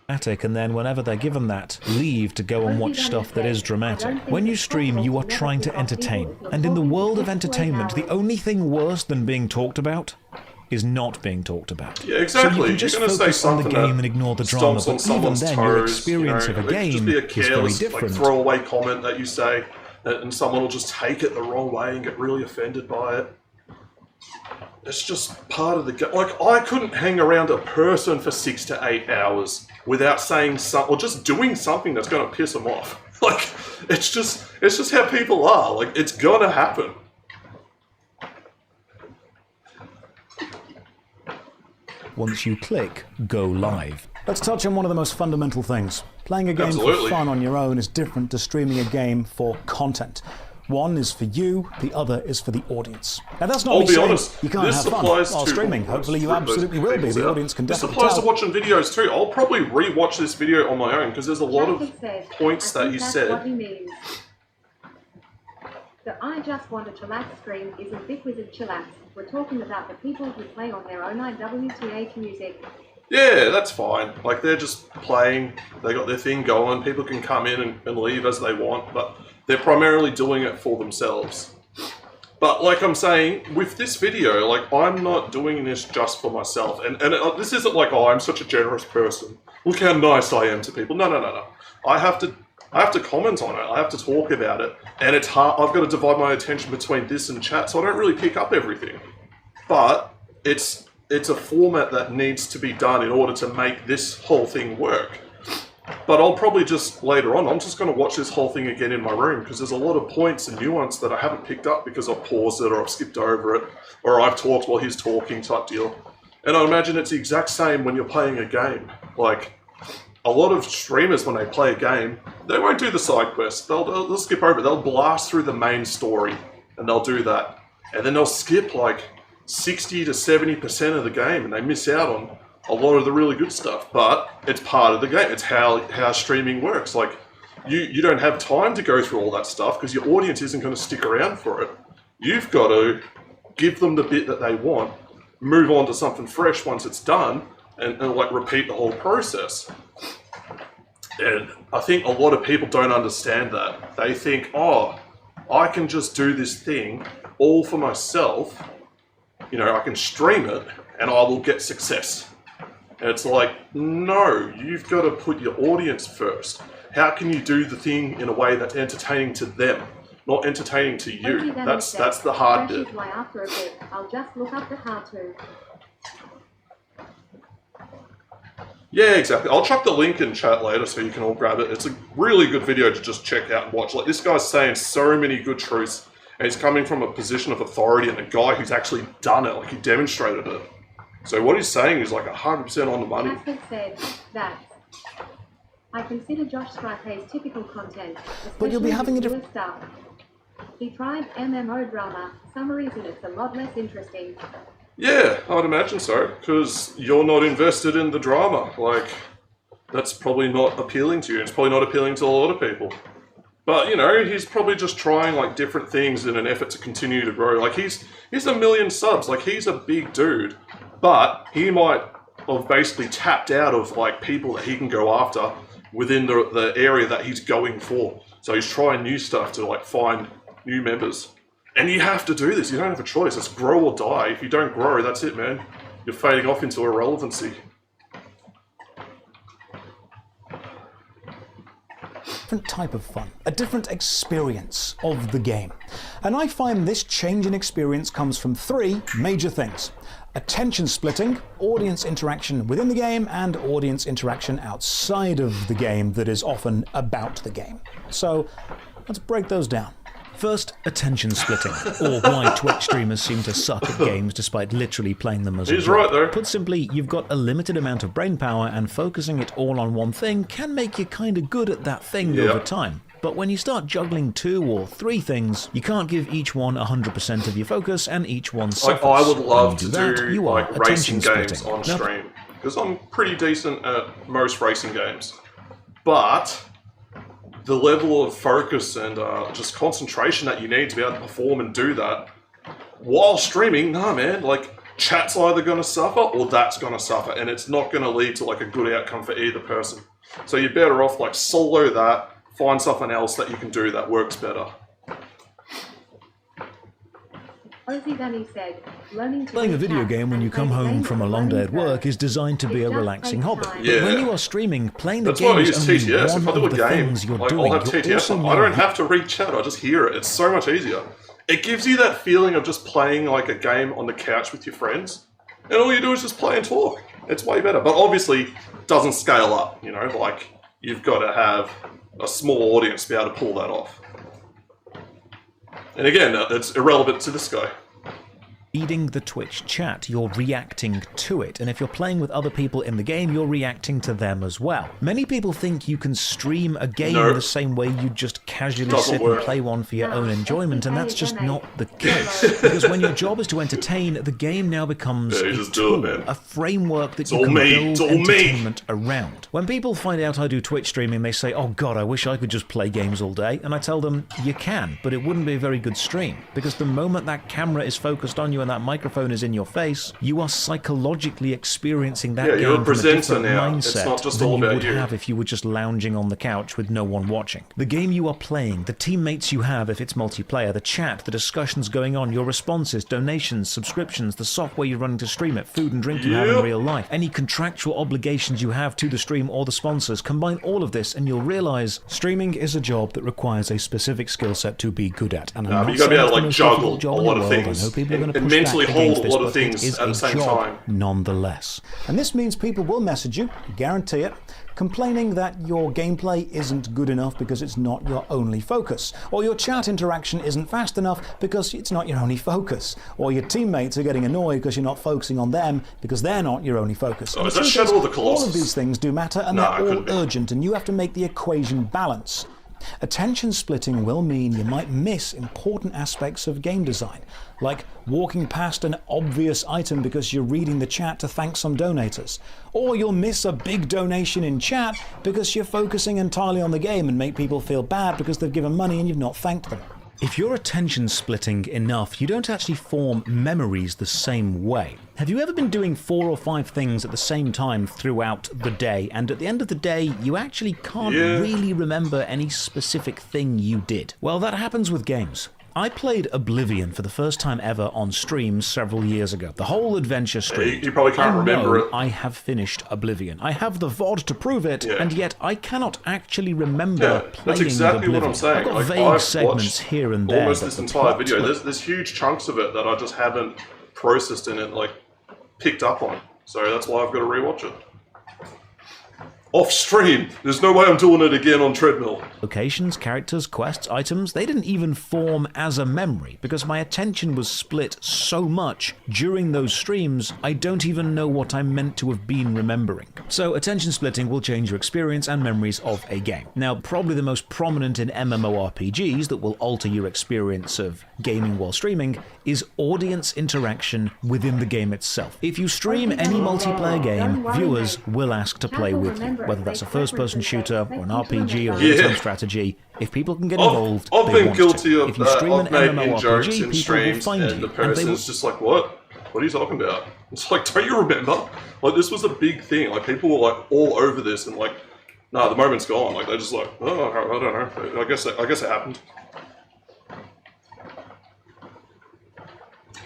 And then whenever they're given that, leave to go and watch stuff that is dramatic. When you stream, you are trying to entertain. And in the world of entertainment, the only thing worse than being talked about is not being talked about. Yeah, exactly. So you can just focus on the game and ignore the drama, but even then, your experience of a game is very different. Like, throwaway comment that you say, and someone will just take it the wrong way and get really offended by it. It's just part of the game. Like, I couldn't hang around a person for 6 to 8 hours without saying something, or just doing something that's going to piss them off. Like, it's just how people are. Like, it's gonna happen. Once you click Go Live. Let's touch on one of the most fundamental things. Playing a game Absolutely. for fun on your own is different to streaming a game for content. One is for you, the other is for the audience. Now that's not I'll me be saying honest, you can't this have fun applies while to streaming. Hopefully you those absolutely will be. peoples The out. audience can This definitely applies to tell. watching videos too. I'll probably re-watch this video on my own because there's a lot of Jack said, points I that think he that's said. what he means. The I just want to chillax stream isn't Big Wizard chillax. We're talking about the people who play on their own IWTH music. Yeah, that's fine. Like, they're just playing, they got their thing going, people can come in and leave as they want, but they're primarily doing it for themselves. But like I'm saying, with this video, like, I'm not doing this just for myself. And this isn't like, oh, I'm such a generous person. Look how nice I am to people. No. I have to comment on it. I have to talk about it. And it's hard. I've got to divide my attention between this and chat, so I don't really pick up everything. But it's a format that needs to be done in order to make this whole thing work. But I'll probably just, later on, I'm just going to watch this whole thing again in my room, because there's a lot of points and nuance that I haven't picked up because I've paused it or I've skipped over it, or I've talked while he's talking type deal. And I imagine it's the exact same when you're playing a game. Like, a lot of streamers, when they play a game, they won't do the side quests. They'll skip over it. They'll blast through the main story, and they'll do that. And then they'll skip like 60 to 70% of the game, and they miss out on a lot of the really good stuff. But it's part of the game. It's how streaming works. Like, you don't have time to go through all that stuff because your audience isn't going to stick around for it. You've got to give them the bit that they want, move on to something fresh once it's done, and like repeat the whole process. And I think a lot of people don't understand that. They think, oh, I can just do this thing all for myself. You know, I can stream it and I will get success. And it's like, no, you've got to put your audience first. How can you do the thing in a way that's entertaining to them, not entertaining to you? That's the hard bit. Why after a bit, I'll just look up the how-to. Yeah, exactly. I'll chuck the link in chat later so you can all grab it. It's a really good video to just check out and watch. Like, this guy's saying so many good truths, and he's coming from a position of authority and a guy who's actually done it, like he demonstrated it. So what he's saying is like 100% on the money. Casper said that I consider Josh Strife typical content, But you'll be having a different stuff. He tried MMO drama. Some reason it's a lot less interesting. Yeah, I would imagine so, because you're not invested in the drama. Like, that's probably not appealing to you. It's probably not appealing to a lot of people. But, you know, he's probably just trying, like, different things in an effort to continue to grow. Like, he's 1 million subs. Like, he's a big dude. But he might have basically tapped out of, like, people that he can go after within the area that he's going for. So he's trying new stuff to, like, find new members. And you have to do this. You don't have a choice. It's grow or die. If you don't grow, that's it, man. You're fading off into irrelevancy. Different type of fun, a different experience of the game. And I find this change in experience comes from 3 major things: attention splitting, audience interaction within the game, and audience interaction outside of the game that is often about the game. So let's break those down. First, attention splitting, or why Twitch streamers seem to suck at games despite literally playing them as a He's job. right, though. Put simply, you've got a limited amount of brain power, and focusing it all on one thing can make you kinda good at that thing over time. But when you start juggling 2 or 3 things, you can't give each one 100% of your focus, and each one suffers. Like, I would love to When you do that, you are like racing attention games splitting. on stream, because I'm pretty decent at most racing games. But the level of focus and just concentration that you need to be able to perform and do that while streaming, nah, man, like, chat's either going to suffer or that's going to suffer, and it's not going to lead to like a good outcome for either person. So you're better off like solo that, find something else that you can do that works better. Ozzy Danny said, learning to Playing a read video chat game when you and come play the home game from a is long day learning at work curve. is designed to be It a just relaxing takes hobby. time. Yeah. But when you are streaming, playing the That's why I game use is only TTS. If I one do a of the game, things you're like, doing. I'll have You're TTS also on. I don't now have to read chat, I just hear it. It's so much easier. It gives you that feeling of just playing like a game on the couch with your friends, and all you do is just play and talk. It's way better, but obviously it doesn't scale up, you know, like you've got to have a small audience to be able to pull that off. And again, it's irrelevant to this guy. reading the Twitch chat, you're reacting to it, and if you're playing with other people in the game, you're reacting to them as well. Many people think you can stream a game the same way you just casually sit and play one for your own enjoyment, and that's just not the case. Because when your job is to entertain, the game now becomes a tool, a framework that you can build entertainment around. When people find out I do Twitch streaming, they say, oh god, I wish I could just play games all day, and I tell them, you can, but it wouldn't be a very good stream, because the moment that camera is focused on you and that microphone is in your face, you are psychologically experiencing that game you're a presenter from a different now. mindset it's not just than all you about would you. have if you were just lounging on the couch with no one watching. The game you are playing, the teammates you have if it's multiplayer, the chat, the discussions going on, your responses, donations, subscriptions, the software you're running to stream it, food and drink you have in real life, any contractual obligations you have to the stream or the sponsors, combine all of this and you'll realize streaming is a job that requires a specific skill set to be good at. And but you gotta be able to like juggle a lot of things and mentally hold a lot of things at the same time. Nonetheless. And this means people will message you, guarantee it, complaining that your gameplay isn't good enough because it's not your only focus, or your chat interaction isn't fast enough because it's not your only focus, or your teammates are getting annoyed because you're not focusing on them because they're not your only focus. Oh, is that Shadow of the Colossus? All of these things do matter, and they're all urgent, and you have to make the equation balance. Attention splitting will mean you might miss important aspects of game design, like walking past an obvious item because you're reading the chat to thank some donators. Or you'll miss a big donation in chat because you're focusing entirely on the game and make people feel bad because they've given money and you've not thanked them. If you're attention splitting enough, you don't actually form memories the same way. Have you ever been doing 4 or 5 things at the same time throughout the day, and at the end of the day, you actually can't really remember any specific thing you did? Well, that happens with games. I played Oblivion for the first time ever on stream several years ago. The whole adventure stream. You probably can't remember it. I have finished Oblivion. I have the VOD to prove it, and yet I cannot actually remember playing that's exactly Oblivion. what I'm saying. I've got like, vague segments here and there. Almost this entire video. There's huge chunks of it that I just haven't processed in it, like picked up on. So that's why I've got to rewatch it. Off stream. There's no way I'm doing it again on treadmill. Locations, characters, quests, items, they didn't even form as a memory because my attention was split so much during those streams, I don't even know what I'm meant to have been remembering. So attention splitting will change your experience and memories of a game. Now, probably the most prominent in MMORPGs that will alter your experience of gaming while streaming is audience interaction within the game itself. If you stream any multiplayer game, viewers will ask to play with you. Whether that's a first-person shooter or an RPG or a real-time strategy, if people can get involved, I've they been want guilty to. of If you stream an making jokes MMORPG, in people will streams, find and you, the and they will. person's just like, what? What are you talking about? It's like, don't you remember? Like, this was a big thing. Like, people were like all over this, and like, nah, the moment's gone. Like, they're just like, oh, I don't know. I guess it happened.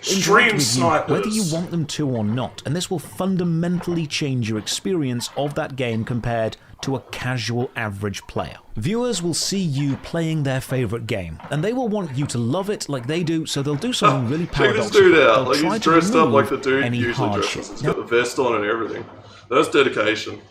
Stream snipers. Whether you want them to or not, and this will fundamentally change your experience of that game compared to a casual average player. Viewers will see you playing their favorite game, and they will want you to love it like they do, so they'll do something really paradoxical. Check this dude out. They'll Like, try he's to dressed up like the remove dude any usually hardship. dresses. He's got the vest on and everything. That's dedication.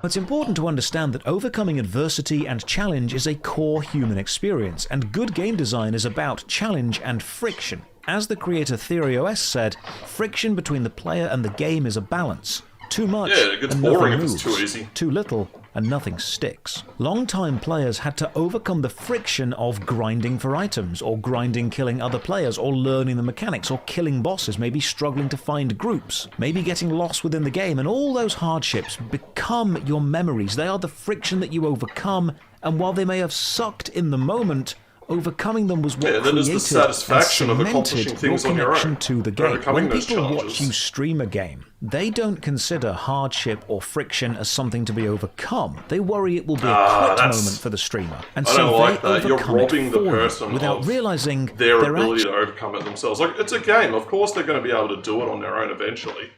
It's important to understand that overcoming adversity and challenge is a core human experience, and good game design is about challenge and friction. As the creator TheoryOS said, friction between the player and the game is a balance. Too much, it gets and boring nothing if moves. it's too easy. Too little, and nothing sticks. Long-time players had to overcome the friction of grinding for items, or grinding killing other players, or learning the mechanics, or killing bosses, maybe struggling to find groups, maybe getting lost within the game, and all those hardships become your memories. They are the friction that you overcome, and while they may have sucked in the moment, overcoming them was what then there's created the satisfaction and of accomplishing cemented things your on your connection own. to the game. Overcoming When those people watch challenges. you stream a game, they don't consider hardship or friction as something to be overcome. They worry it will be a quick moment for the streamer, and I so don't like they that. You're overcome robbing it the for you person without of realizing their they're ability to overcome it themselves. Like, it's a game. Of course they're going to be able to do it on their own eventually.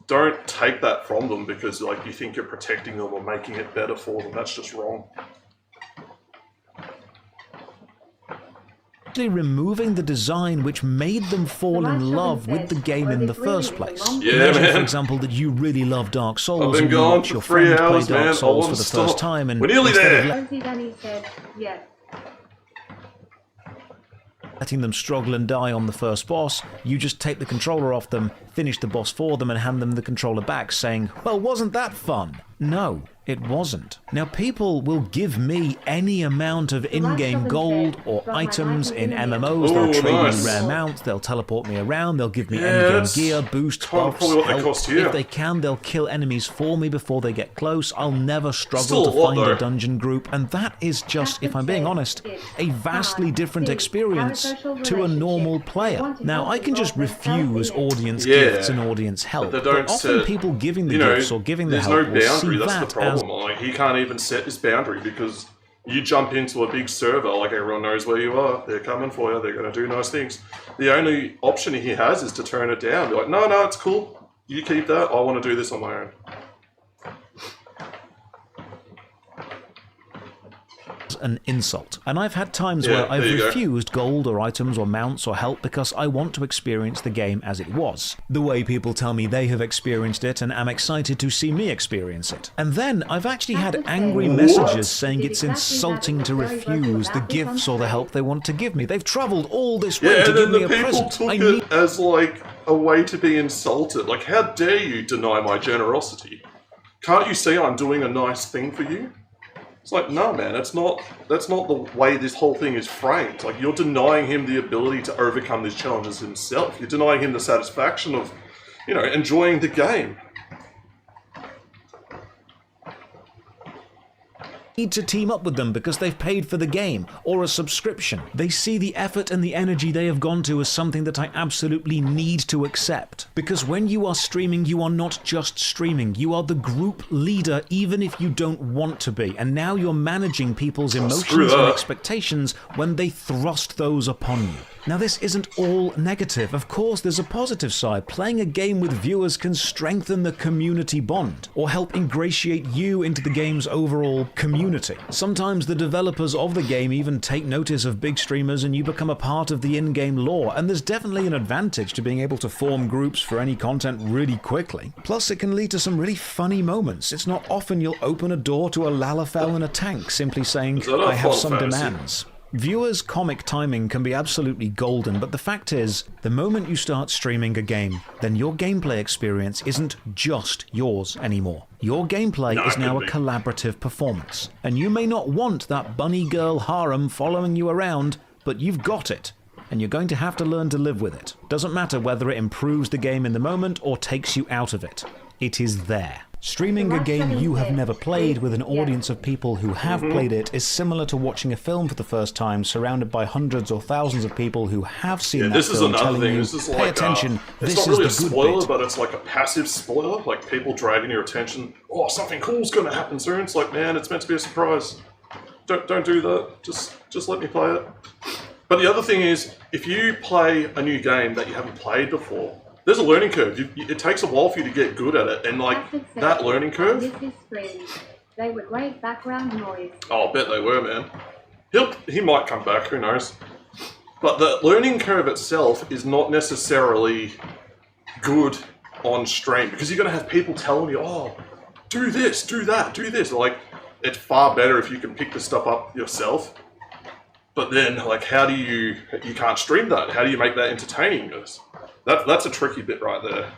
Don't take that from them because like you think you're protecting them or making it better for them. That's just wrong. removing the design which made them fall in love with the game in the first place. Yeah, Imagine, man. for example, that you really love Dark Souls I've been and you gone watch for your 3 friend hours, play Dark man. I Souls for the want to first stop. time, and We're nearly instead there. of Rosie Bunny said, yes. letting them struggle and die on the first boss, you just take the controller off them, finish the boss for them, and hand them the controller back, saying, well, wasn't that fun? No, it wasn't. Now, people will give me any amount of in-game gold or items in MMOs. They'll trade me rare mounts, they'll teleport me around, they'll give me endgame gear, boosts, buffs, health. If they can, they'll kill enemies for me before they get close. I'll never struggle to find a dungeon group, and that is just, if I'm being honest, a vastly different experience to a normal player. Now, I can just refuse audience gifts and audience help, but often people giving the gifts or giving the help will see that's the problem. Like, he can't even set this boundary because you jump into a big server, like everyone knows where you are. They're coming for you. They're going to do nice things. The only option he has is to turn it down. Be like, no, it's cool. You keep that. I want to do this on my own. An insult. And I've had times where I've refused gold or items or mounts or help because I want to experience the game as it was, the way people tell me they have experienced it and am excited to see me experience it. And then I've actually had angry messages saying it's insulting to refuse the gifts or the help they want to give me. They've travelled all this way to give me a present. Took it as like a way to be insulted. Like, how dare you deny my generosity? Can't you see I'm doing a nice thing for you? It's like, no, man, that's not the way this whole thing is framed. Like, you're denying him the ability to overcome these challenges himself. You're denying him the satisfaction of, enjoying the game. Need to team up with them because they've paid for the game or a subscription. They see the effort and the energy they have gone to as something that I absolutely need to accept. Because when you are streaming, you are not just streaming. You are the group leader, even if you don't want to be. And now you're managing people's emotions and expectations when they thrust those upon you. Now, this isn't all negative. Of course, there's a positive side. Playing a game with viewers can strengthen the community bond or help ingratiate you into the game's overall community. Sometimes the developers of the game even take notice of big streamers and you become a part of the in-game lore, and there's definitely an advantage to being able to form groups for any content really quickly. Plus, it can lead to some really funny moments. It's not often you'll open a door to a Lalafell in a tank simply saying, I have some demands. Viewers' comic timing can be absolutely golden, but the fact is, the moment you start streaming a game, then your gameplay experience isn't just yours anymore. Your gameplay is now a collaborative performance, and you may not want that bunny girl harem following you around, but you've got it, and you're going to have to learn to live with it. Doesn't matter whether it improves the game in the moment or takes you out of it. It is there. Streaming a game you have never played with an audience of people who have played it is similar to watching a film for the first time, surrounded by hundreds or thousands of people who have seen that film telling you, pay attention, this is the good bit. It's not really a spoiler, but it's like a passive spoiler, like people dragging your attention. Oh, something cool's gonna happen soon. It's like, man, it's meant to be a surprise. Don't do that. Just let me play it. But the other thing is, if you play a new game that you haven't played before, there's a learning curve. It takes a while for you to get good at it, and like that learning curve. They were great background noise. Oh, I bet they were, man. He might come back. Who knows? But the learning curve itself is not necessarily good on stream because you're gonna have people telling you, "Oh, do this, do that, do this." Like, it's far better if you can pick the stuff up yourself. But then, like, how do you can't stream that? How do you make that entertaining? That's a tricky bit right there.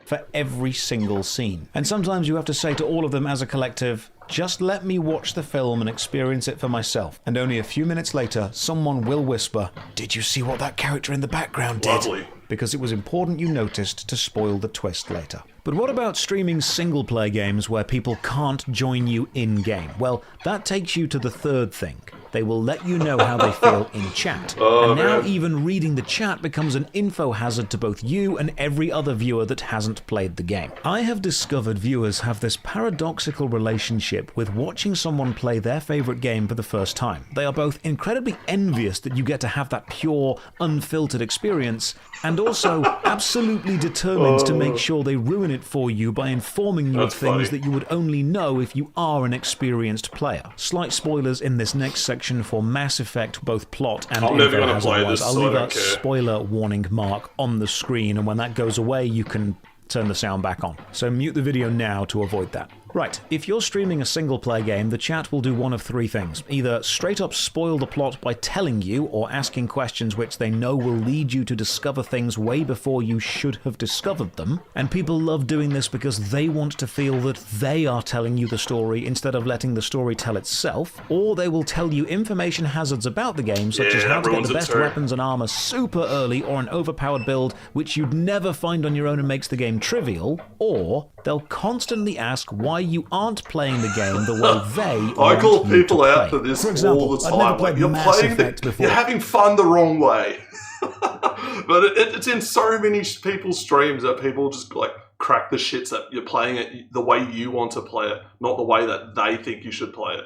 For every single scene. And sometimes you have to say to all of them as a collective, just let me watch the film and experience it for myself. And only a few minutes later, someone will whisper, did you see what that character in the background did? Lovely. Because it was important you noticed to spoil the twist later. But what about streaming single-player games where people can't join you in-game? Well, that takes you to the third thing. They will let you know how they feel in chat. And now even reading the chat becomes an info hazard to both you and every other viewer that hasn't played the game. I have discovered viewers have this paradoxical relationship with watching someone play their favorite game for the first time. They are both incredibly envious that you get to have that pure, unfiltered experience, and also absolutely determined to make sure they ruin it for you by informing you of things that you would only know if you are an experienced player. Slight spoilers in this next section for Mass Effect, both plot and info hazard-wise. I'll leave a spoiler warning mark on the screen, and when that goes away, you can turn the sound back on. So mute the video now to avoid that. Right, if you're streaming a single-player game, the chat will do one of three things. Either straight up spoil the plot by telling you or asking questions which they know will lead you to discover things way before you should have discovered them. And people love doing this because they want to feel that they are telling you the story instead of letting the story tell itself. Or they will tell you information hazards about the game, such as how to get the best weapons and armor super early, or an overpowered build which you'd never find on your own and makes the game trivial. Or they'll constantly ask why you aren't playing the game the way they I call people out play. for this For example, all the I've never time. played Like, you're Mass playing Effect before. you're having fun the wrong way. But it's in so many people's streams that people just like crack the shits that you're playing it the way you want to play it, not the way that they think you should play it.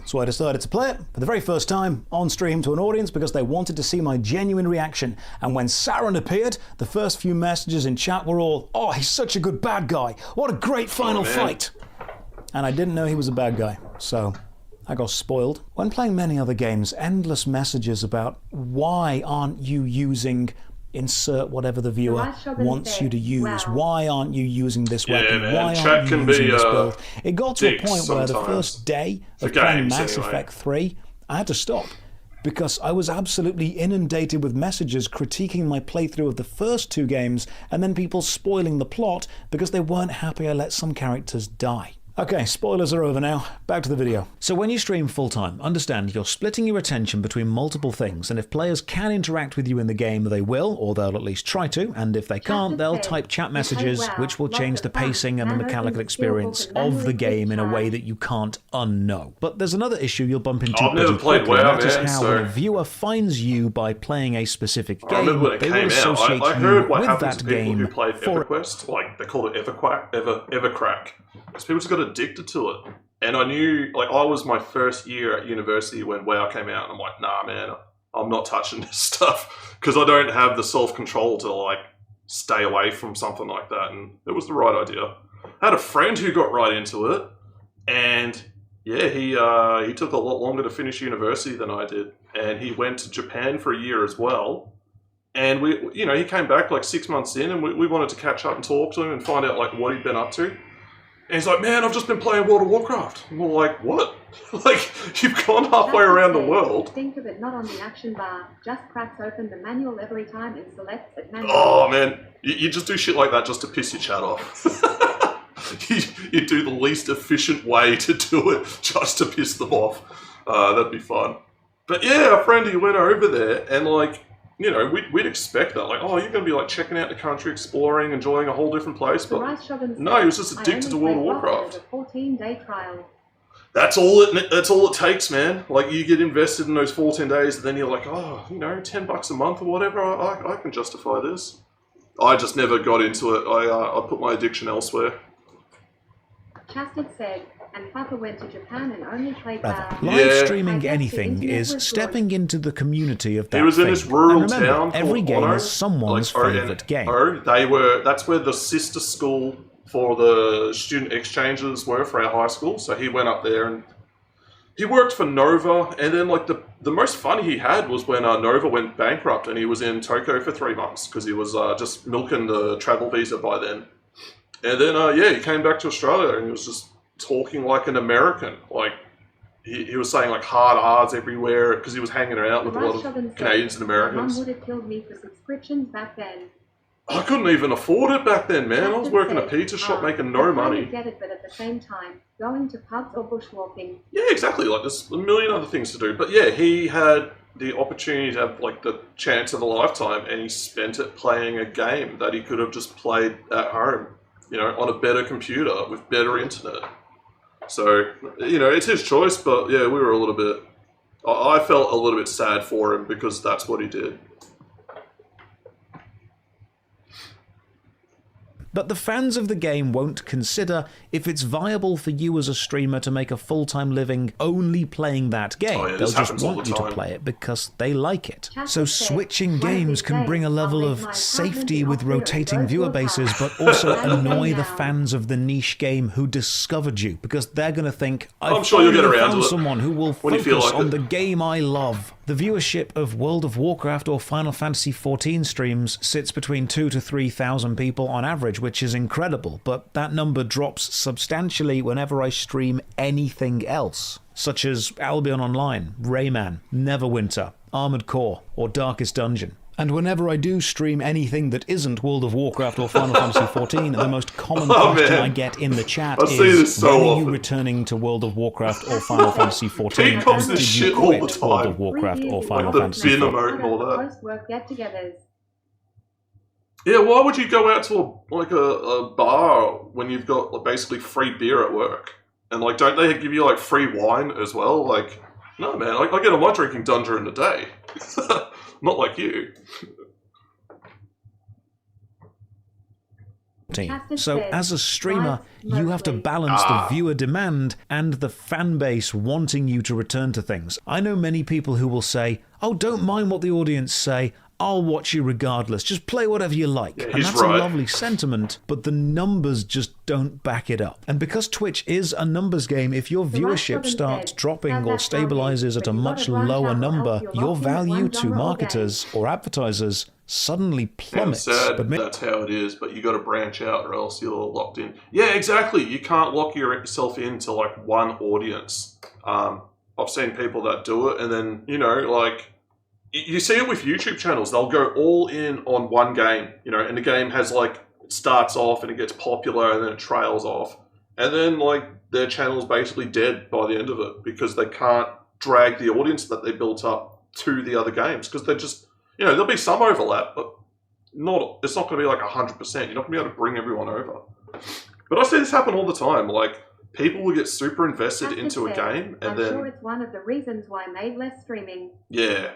So I decided to play it for the very first time on stream to an audience because they wanted to see my genuine reaction. And when Saren appeared, the first few messages in chat were all, "Oh, he's such a good bad guy. What a great final fight." And I didn't know he was a bad guy, so I got spoiled. When playing many other games, endless messages about why aren't you using insert whatever the viewer wants you to use. Why aren't you using this weapon? man. Why Chat aren't you can using be, this build? It got to a dicks point where the sometimes. first day For of playing games, Mass anyway. Effect 3, I had to stop because I was absolutely inundated with messages critiquing my playthrough of the first two games and then people spoiling the plot because they weren't happy I let some characters die. Okay, spoilers are over now. Back to the video. So when you stream full-time, understand you're splitting your attention between multiple things, and if players can interact with you in the game, they will, or they'll at least try to, and if they can't, they'll type chat messages, which will change the pacing and the mechanical experience of the game in a way that you can't unknow. But there's another issue you'll bump into I've never pretty played quickly, WoW, and that is man, how so- when a viewer finds you by playing a specific I remember game, when it they will came out. associate I heard you what with happened that to people game who played for EverQuest. Like, they called it Evercrack. Because people just got addicted to it. And I knew, like, I was my first year at university when WoW came out. And I'm like, nah, man, I'm not touching this stuff. Because I don't have the self-control to, like, stay away from something like that. And it was the right idea. I had a friend who got right into it. And, yeah, he took a lot longer to finish university than I did. And he went to Japan for a year as well. And he came back like 6 months in, and we wanted to catch up and talk to him and find out like what he'd been up to. And he's like, "Man, I've just been playing World of Warcraft." And we're like, "What? Like, you've gone halfway around the world?" Think of it not on the action bar, just cracks open the manual every time and selects it manually. Oh man, you just do shit like that just to piss your chat off. you do the least efficient way to do it just to piss them off. That'd be fun. But yeah, our friend, he went over there and like, we'd expect that. Like, oh, you're going to be like checking out the country, exploring, enjoying a whole different place. But no, he was just addicted to World of Warcraft. A 14-day trial. That's all it takes, man. Like, you get invested in those 14 days, and then you're like, oh, $10 a month or whatever. I can justify this. I just never got into it. I put my addiction elsewhere. Chastity said, and Papa went to Japan and only played WoW. Live streaming anything is stepping into the community of that He was in thing. this rural And remember, town every called game Ono, is someone's favourite game. That's where the sister school for the student exchanges were for our high school. So he went up there and he worked for Nova. And then like the most fun he had was when Nova went bankrupt and he was in Tokyo for 3 months because he was just milking the travel visa by then. And then he came back to Australia and he was just talking like an American. Like he was saying like hard R's everywhere because he was hanging out with a lot of Canadians and Americans. Mum would have killed me for subscriptions back then. I couldn't even afford it back then, man. I was working a pizza shop making no money. I get it, but at the same time, going to pubs or bushwalking. Yeah, exactly. Like there's a million other things to do. But yeah, he had the opportunity to have like the chance of a lifetime and he spent it playing a game that he could have just played at home, on a better computer with better internet. So, it's his choice, but yeah, we were a little bit... I felt a little bit sad for him because that's what he did. But the fans of the game won't consider if it's viable for you as a streamer to make a full-time living only playing that game. Oh, yeah, They'll this just happens all want the you to time. play it because they like it. Chat So has said, switching "One of games these can bring a days, level I'll of make my safety apartment with offer you rotating both viewer your bases, house." but also And annoy the now. fans of the niche game who discovered you, because they're going to think, I'm sure you'll get finally around found to it someone who will when you feel focus like on it. the game I love. The viewership of World of Warcraft or Final Fantasy XIV streams sits between 2,000 to 3,000 people on average, which is incredible, but that number drops substantially whenever I stream anything else, such as Albion Online, Rayman, Neverwinter, Armored Core, or Darkest Dungeon. And whenever I do stream anything that isn't World of Warcraft or Final Fantasy XIV, the most common question man. I get in the chat I see this is, so when are you often. returning to World of Warcraft or Final Fantasy XIV? Pete comes And this did you shit all the quit World time. of Warcraft or Final Like the Fantasy bin XIV? emote and all that. Post-work get-togethers. Yeah, why would you go out to a bar when you've got like, basically free beer at work? And like, don't they give you like free wine as well? Like, no man, I get on my drinking done during the day. Not like you. So as a streamer, you have to balance the viewer demand and the fan base wanting you to return to things. I know many people who will say, oh, don't mind what the audience say, I'll watch you regardless, just play whatever you like. Yeah, and he's that's right. a lovely sentiment, but the numbers just don't back it up. And because Twitch is a numbers game, if your viewership starts dropping or stabilizes at a much lower number, your value to marketers or advertisers suddenly Yeah, plummets. sad, But that's how it is, but you got to branch out or else you're locked in. Yeah, exactly. You can't lock yourself into like one audience. I've seen people that do it, and then, you know, like, you see it with YouTube channels. They'll go all in on one game, you know, and the game has like, it starts off and it gets popular and then it trails off. And then like their channel's basically dead by the end of it because they can't drag the audience that they built up to the other games because they're just, you know, there'll be some overlap, but it's not going to be like 100%. You're not going to be able to bring everyone over. But I see this happen all the time. Like, people will get super invested into a game and I'm then... sure it's one of the reasons why I made less streaming. Yeah.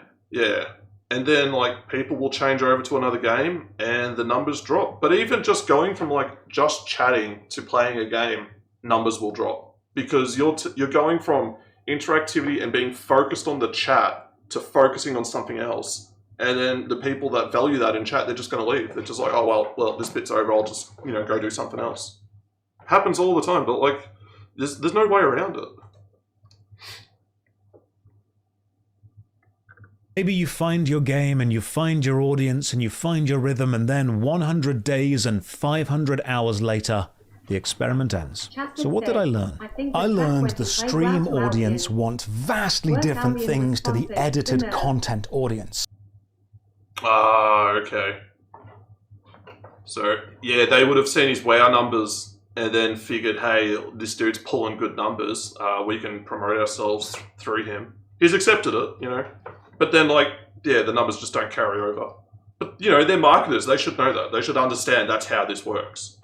And then, like, people will change over to another game and the numbers drop. But even just going from, like, just chatting to playing a game, numbers will drop. Because you're going from interactivity and being focused on the chat to focusing on something else. And then the people that value that in chat, they're just going to leave. They're just like, oh, well, this bit's over. I'll just, you know, go do something else. Happens all the time, but, like, there's no way around it. maybe you find your game and you find your audience and you find your rhythm, and then 100 days and 500 hours later, the experiment ends. So what did I learn? I learned the stream audience want vastly different things to the edited content audience. Ah, okay. So, yeah, they would have seen his WoW numbers and then figured, hey, this dude's pulling good numbers. We can promote ourselves through him. He's accepted it, you know. But then, like, yeah, the numbers just don't carry over. But, you know, they're marketers. They should know that. They should understand that's how this works.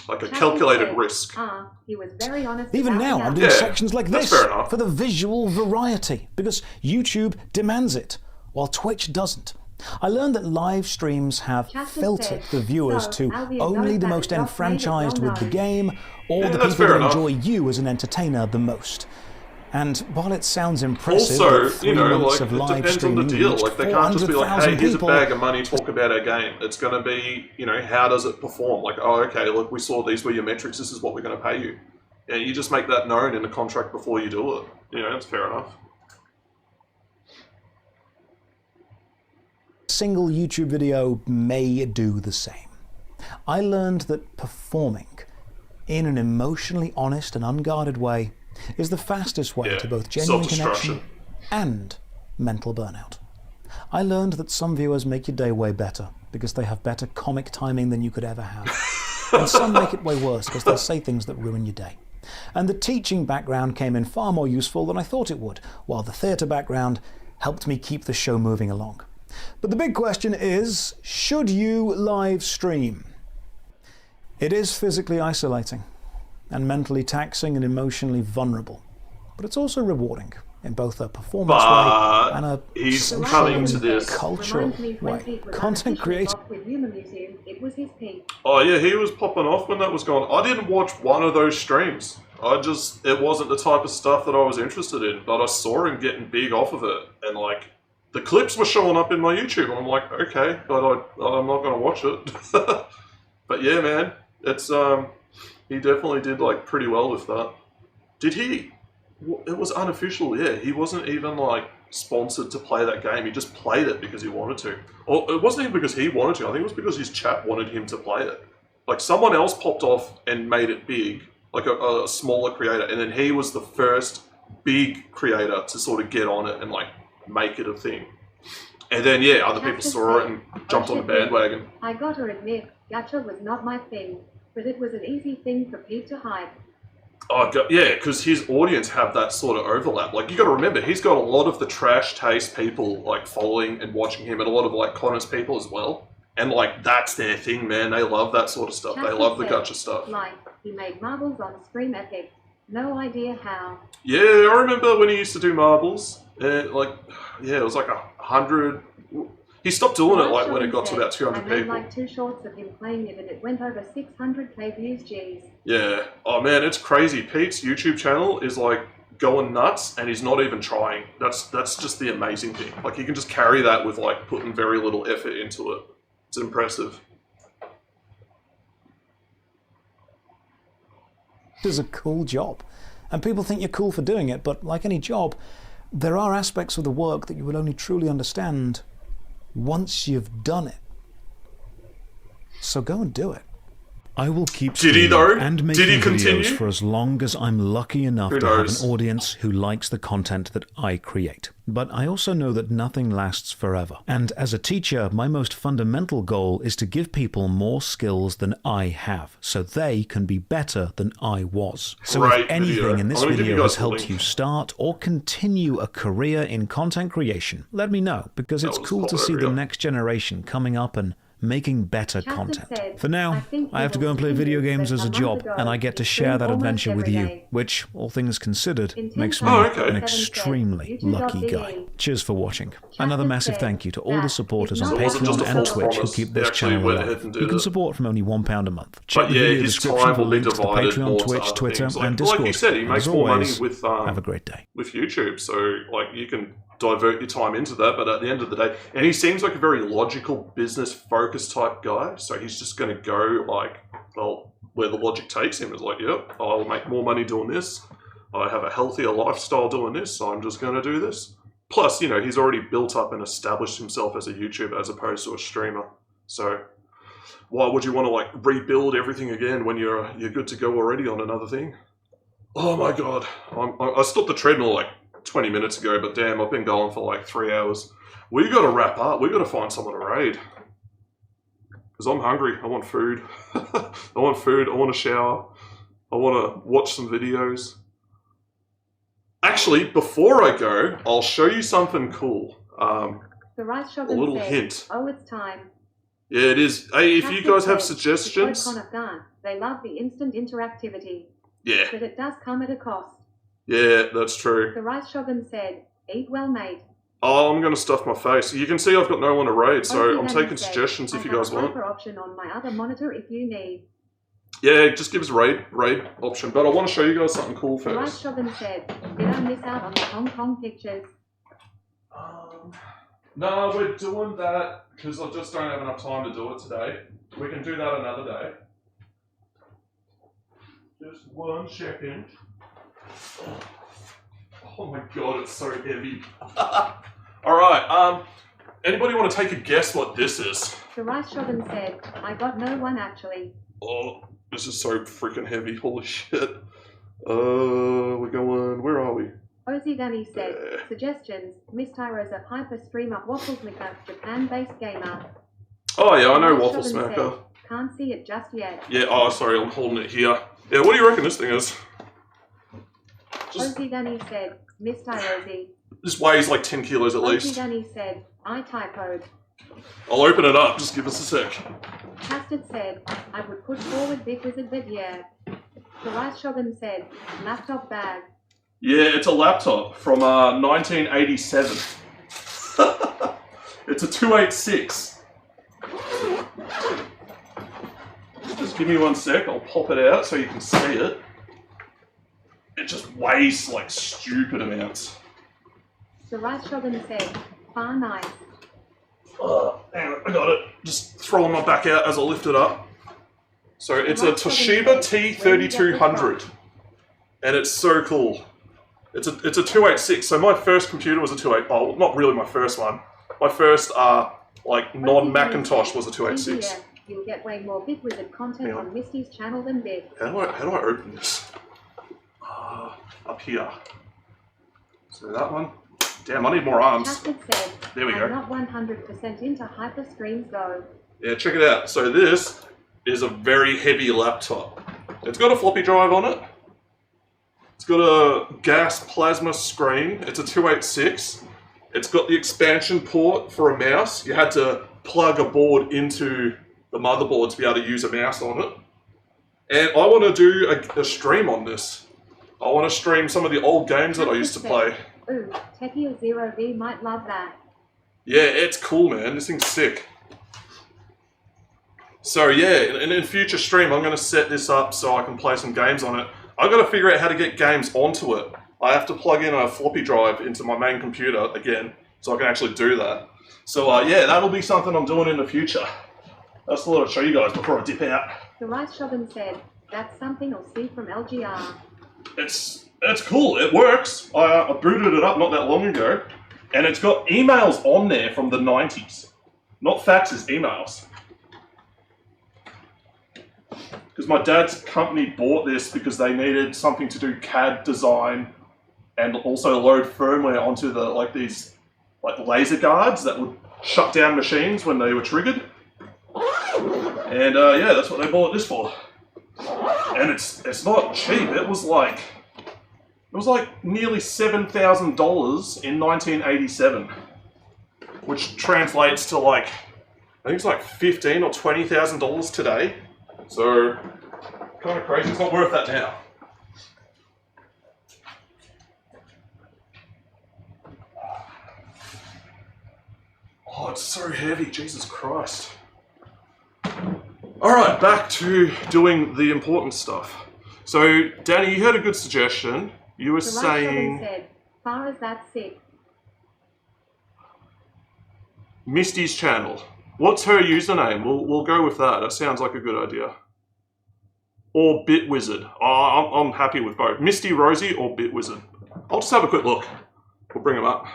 Like a calculated risk. He was very honest. Even now, I'm doing sections like this fair enough. for the visual variety, because YouTube demands it, while Twitch doesn't. I learned that live streams have filtered the viewers to only the most enfranchised with the game, or the people that enjoy you as an entertainer the most. And while it sounds impressive Also, that 3 you know, months like, of it live depends on the streaming deal. reached Like, they can't just be like, 400,000 hey, here's a people, bag of money, talk about our game. It's going to be, you know, how does it perform? Like, oh, okay, look, we saw these were your metrics, this is what we're going to pay you. And you just make that known in the contract before you do it. You know, that's fair enough. a single YouTube video may do the same. I learned that performing in an emotionally honest and unguarded way is the fastest way to both genuine connection and mental burnout. I learned that some viewers make your day way better because they have better comic timing than you could ever have. And some make it way worse because they'll say things that ruin your day. And the teaching background came in far more useful than I thought it would, while the theatre background helped me keep the show moving along. But the big question is, should you live stream? It is physically isolating and mentally taxing and emotionally vulnerable, but it's also rewarding. in both a performance way and a he's social coming and to this. cultural way. Content creator. With Humour Museum, it was his peak. Oh yeah, he was popping off when that was going. I didn't watch one of those streams. It wasn't the type of stuff that I was interested in, but I saw him getting big off of it, and like, the clips were showing up in my YouTube, and I'm like, okay, but I'm not gonna watch it. But yeah, man, it's, he definitely did like pretty well with that. Did he? It was unofficial, yeah. He wasn't even like sponsored to play that game. He just played it because he wanted to. Or it wasn't even because he wanted to. I think it was because his chat wanted him to play it. Like someone else popped off and made it big, like a smaller creator, and then he was the first big creator to sort of get on it and like make it a thing. And then yeah, other people saw it and jumped on the bandwagon. I gotta admit, gacha was not my thing, but it was an easy thing for Pete to hype. Oh yeah, because his audience have that sort of overlap. Like you got to remember, he's got a lot of the trash taste people like following and watching him, and a lot of like Connor's people as well. And like that's their thing, man. They love that sort of stuff. They love the gacha stuff. Like he made marbles on Scream Epic. No idea how. Yeah, I remember when he used to do marbles. Like, yeah, it was like 100. He stopped doing it like when it got to about 200 people. I made like 2 shorts of him playing it, and it went over 600k views. Jeez. Yeah. Oh man, it's crazy. Pete's YouTube channel is like going nuts, and he's not even trying. That's just the amazing thing. Like he can just carry that with like putting very little effort into it. It's impressive. It is a cool job, and people think you're cool for doing it, but like any job, there are aspects of the work that you will only truly understand once you've done it. So go and do it. I will keep streaming and making videos for as long as I'm lucky enough to have an audience who likes the content that I create. But I also know that nothing lasts forever. And as a teacher, my most fundamental goal is to give people more skills than I have, so they can be better than I was. So if anything in this video has helped you start or continue a career in content creation, let me know, because it's cool to see the next generation coming up and making better content. For now, I have to go and play video games as a job, and I get to share that adventure with you, which, all things considered, makes me an extremely lucky guy. Cheers for watching. Another massive thank you to all the supporters on Patreon and Twitch who keep this channel alive. You can support from only £1 a month. Check the video description for links to Patreon, Twitch, Twitter, and Discord. Like you said, he makes more money with have a great day. With YouTube, so like you can divert your time into that, but at the end of the day, and he seems like a very logical, business-focused type guy, so he's just going to go like, well, where the logic takes him. Is like, yep, I'll make more money doing this, I have a healthier lifestyle doing this, so I'm just going to do this. Plus, you know, he's already built up and established himself as a YouTuber as opposed to a streamer, so why would you want to like rebuild everything again when you're good to go already on another thing? Oh my god, I stopped the treadmill like 20 minutes ago, but damn, I've been going for like 3 hours. We gotta wrap up. We gotta find someone to raid. Because I'm hungry. I want food. I want food. I want to shower. I want to watch some videos. Actually, before I go, I'll show you something cool. The rice shop a little said, hint. Oh, it's time. Yeah, it is. Hey, if you guys have suggestions. They love the instant interactivity. Yeah. But it does come at a cost. Yeah, that's true. The rice shogun said, eat well, mate. Oh, I'm going to stuff my face. You can see I've got no one to raid, so I'm taking suggestions if you guys want. I have a option on my other monitor if you need. Yeah, just give us a raid option. But I want to show you guys something cool first. The rice shogun said, did I miss out on the Hong Kong pictures? No, we're doing that because I just don't have enough time to do it today. We can do that another day. Just 1 second. Oh my god, it's so heavy. Alright, anybody want to take a guess what this is? The rice shogun said, I got no one actually. Oh, this is so freaking heavy, holy shit. We're going, where are we? Ozzy Gunny said, suggestions, Miss Tyro's a hyper streamer Waffle Smacker, Japan-based gamer. Oh yeah, I know Waffle Smacker. Can't see it just yet. Yeah, oh sorry, I'm holding it here. Yeah, what do you reckon this thing is? Ozzy Gunny said, Miss Tyrozy. This weighs like 10 kilos at least. Ozzy Gunny said, I typoed. I'll open it up, just give us a sec. Custard said, I would put forward Big Wizard, but yeah. The rice shogun said, laptop bag. Yeah, it's a laptop from 1987. It's a 286. Just give me 1 sec, I'll pop it out so you can see it. It just weighs like stupid amounts. The Rice Shogun said, far nice. Hang on, I got it. Just throwing my back out as I lift it up. So it's a Toshiba T3200. And it's so cool. It's a 286. So my first computer was a 28. Oh, not really my first one. My first like non-Macintosh was a 286. You'll get way more Bit Wizard content on Misty's channel than this. How do I open this? Up here. So that one. Damn, I need more arms. Chapter said, there we go. I'm not 100% into hyper streams though. Yeah, check it out. So this is a very heavy laptop. It's got a floppy drive on it. It's got a gas plasma screen. It's a 286. It's got the expansion port for a mouse. You had to plug a board into the motherboard to be able to use a mouse on it. And I want to do a stream on this. I want to stream some of the old games that I used to play. Ooh, Techie Zero V might love that. Yeah, it's cool, man. This thing's sick. So yeah, in future stream, I'm going to set this up so I can play some games on it. I've got to figure out how to get games onto it. I have to plug in a floppy drive into my main computer again, so I can actually do that. So yeah, that'll be something I'm doing in the future. I just thought I'd show you guys before I dip out. The Rice Shogun said, that's something I'll see from LGR. It's cool, it works. I booted it up not that long ago, and it's got emails on there from the 90s. Not faxes, emails. Because my dad's company bought this because they needed something to do CAD design and also load firmware onto the these laser guards that would shut down machines when they were triggered. And yeah, that's what they bought this for. And it's not cheap. It was like nearly $7,000 in 1987, which translates to I think it's like $15,000 or $20,000 today. So kind of crazy. It's not worth that now. Oh, it's so heavy. Jesus Christ. Alright, back to doing the important stuff. So, Danny, you had a good suggestion. You were saying... said, far as that's sick. Misty's channel. What's her username? We'll go with that. That sounds like a good idea. Or Bit Wizard. Oh, I'm happy with both. Misty Rosie or Bit Wizard. I'll just have a quick look. We'll bring them up.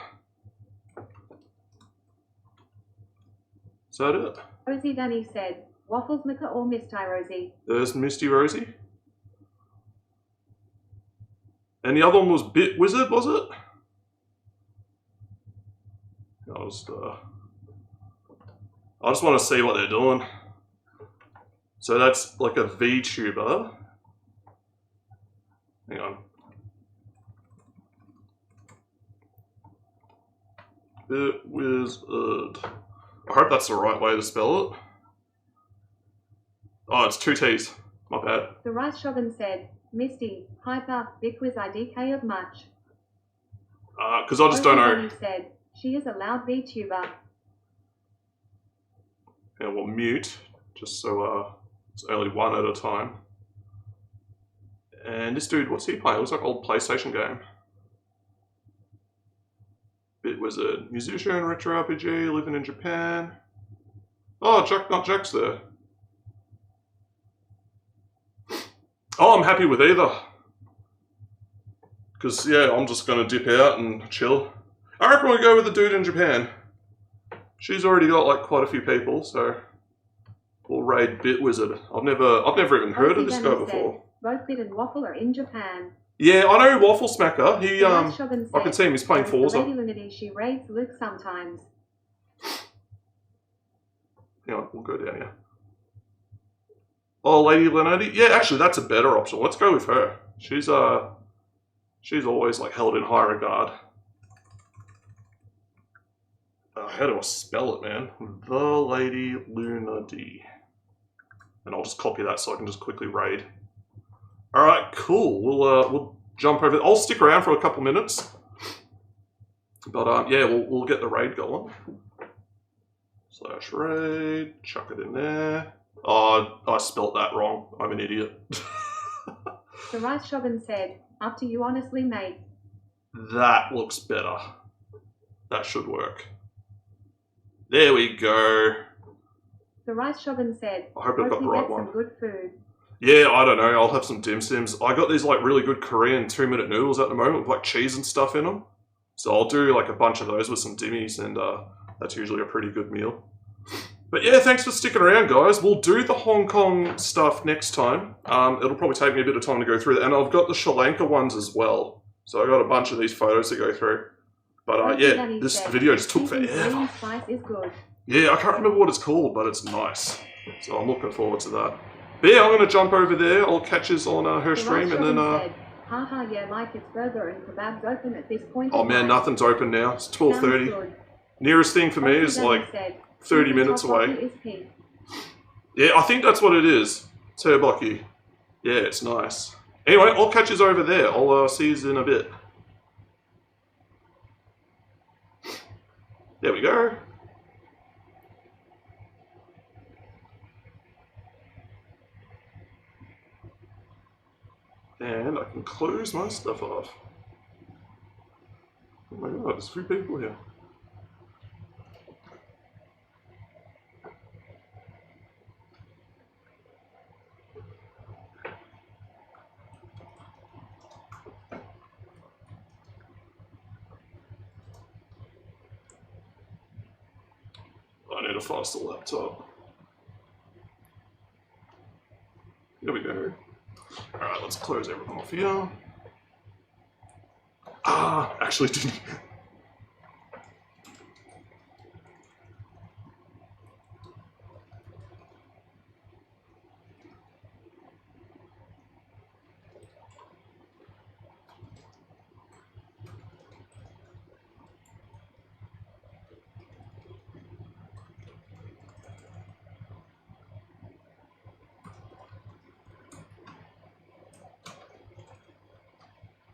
Is that it? Rosie Danny said, Waffles Mika or Misty Rosie? There's Misty Rosie. And the other one was Bit Wizard, was it? I just want to see what they're doing. So that's like a VTuber. Hang on. Bit Wizard. I hope that's the right way to spell it. Oh, it's 2 T's. My bad. The Rice Shogun said, Misty, Hyper, Bitwiz IDK of much. Because I just don't know. Said, she is a loud VTuber. And we'll mute, just so it's only one at a time. And this dude, what's he playing? It looks like an old PlayStation game. Bit Wizard, musician, retro RPG, living in Japan. Oh, Jack's there. Oh, I'm happy with either. Because, yeah, I'm just going to dip out and chill. I reckon we'll go with the dude in Japan. She's already got, like, quite a few people, so... We'll raid Bit Wizard. I've never even heard of this guy before. Both Bit and Waffle are in Japan. Yeah, I know Waffle Smacker. He, I can see him, he's playing Forza. Lady Lunity, she raids Luke sometimes. Yeah, we'll go down here. Oh, Lady Lunity? Yeah, actually, that's a better option. Let's go with her. She's always, like, held in high regard. How do I spell it, man? The Lady Lunity. And I'll just copy that so I can just quickly raid. Alright, cool. We'll jump over. I'll stick around for a couple minutes. But yeah, we'll get the raid going. /raid, chuck it in there. Oh, I spelt that wrong. I'm an idiot. The Rice Shogun said, up to you honestly, mate. That looks better. That should work. There we go. The Rice Shogun said, I hope I've got the right one. Some good food. Yeah, I don't know. I'll have some dim sims. I got these like really good Korean 2-minute noodles at the moment with like cheese and stuff in them. So I'll do like a bunch of those with some dimmies, and that's usually a pretty good meal. But yeah, thanks for sticking around, guys. We'll do the Hong Kong stuff next time. It'll probably take me a bit of time to go through that. And I've got the Sri Lanka ones as well. So I got a bunch of these photos to go through. But yeah, this video just took forever. Spice is good. Yeah, I can't remember what it's called, but it's nice. So I'm looking forward to that. But yeah, I'm going to jump over there. I'll catch us on her stream, and then... Haha, yeah, like it's burger and kebabs open at this point. Oh man, nothing's open now. It's 12:30. Nearest thing for me is like 30 minutes away. Yeah, I think that's what it is. Turbucky. Yeah, it's nice. Anyway, I'll catch us over there. I'll see you in a bit. There we go. And I can close my stuff off. Oh my god, there's 3 people here. I need a faster laptop. Here we go. Alright, let's close everything off here. Actually didn't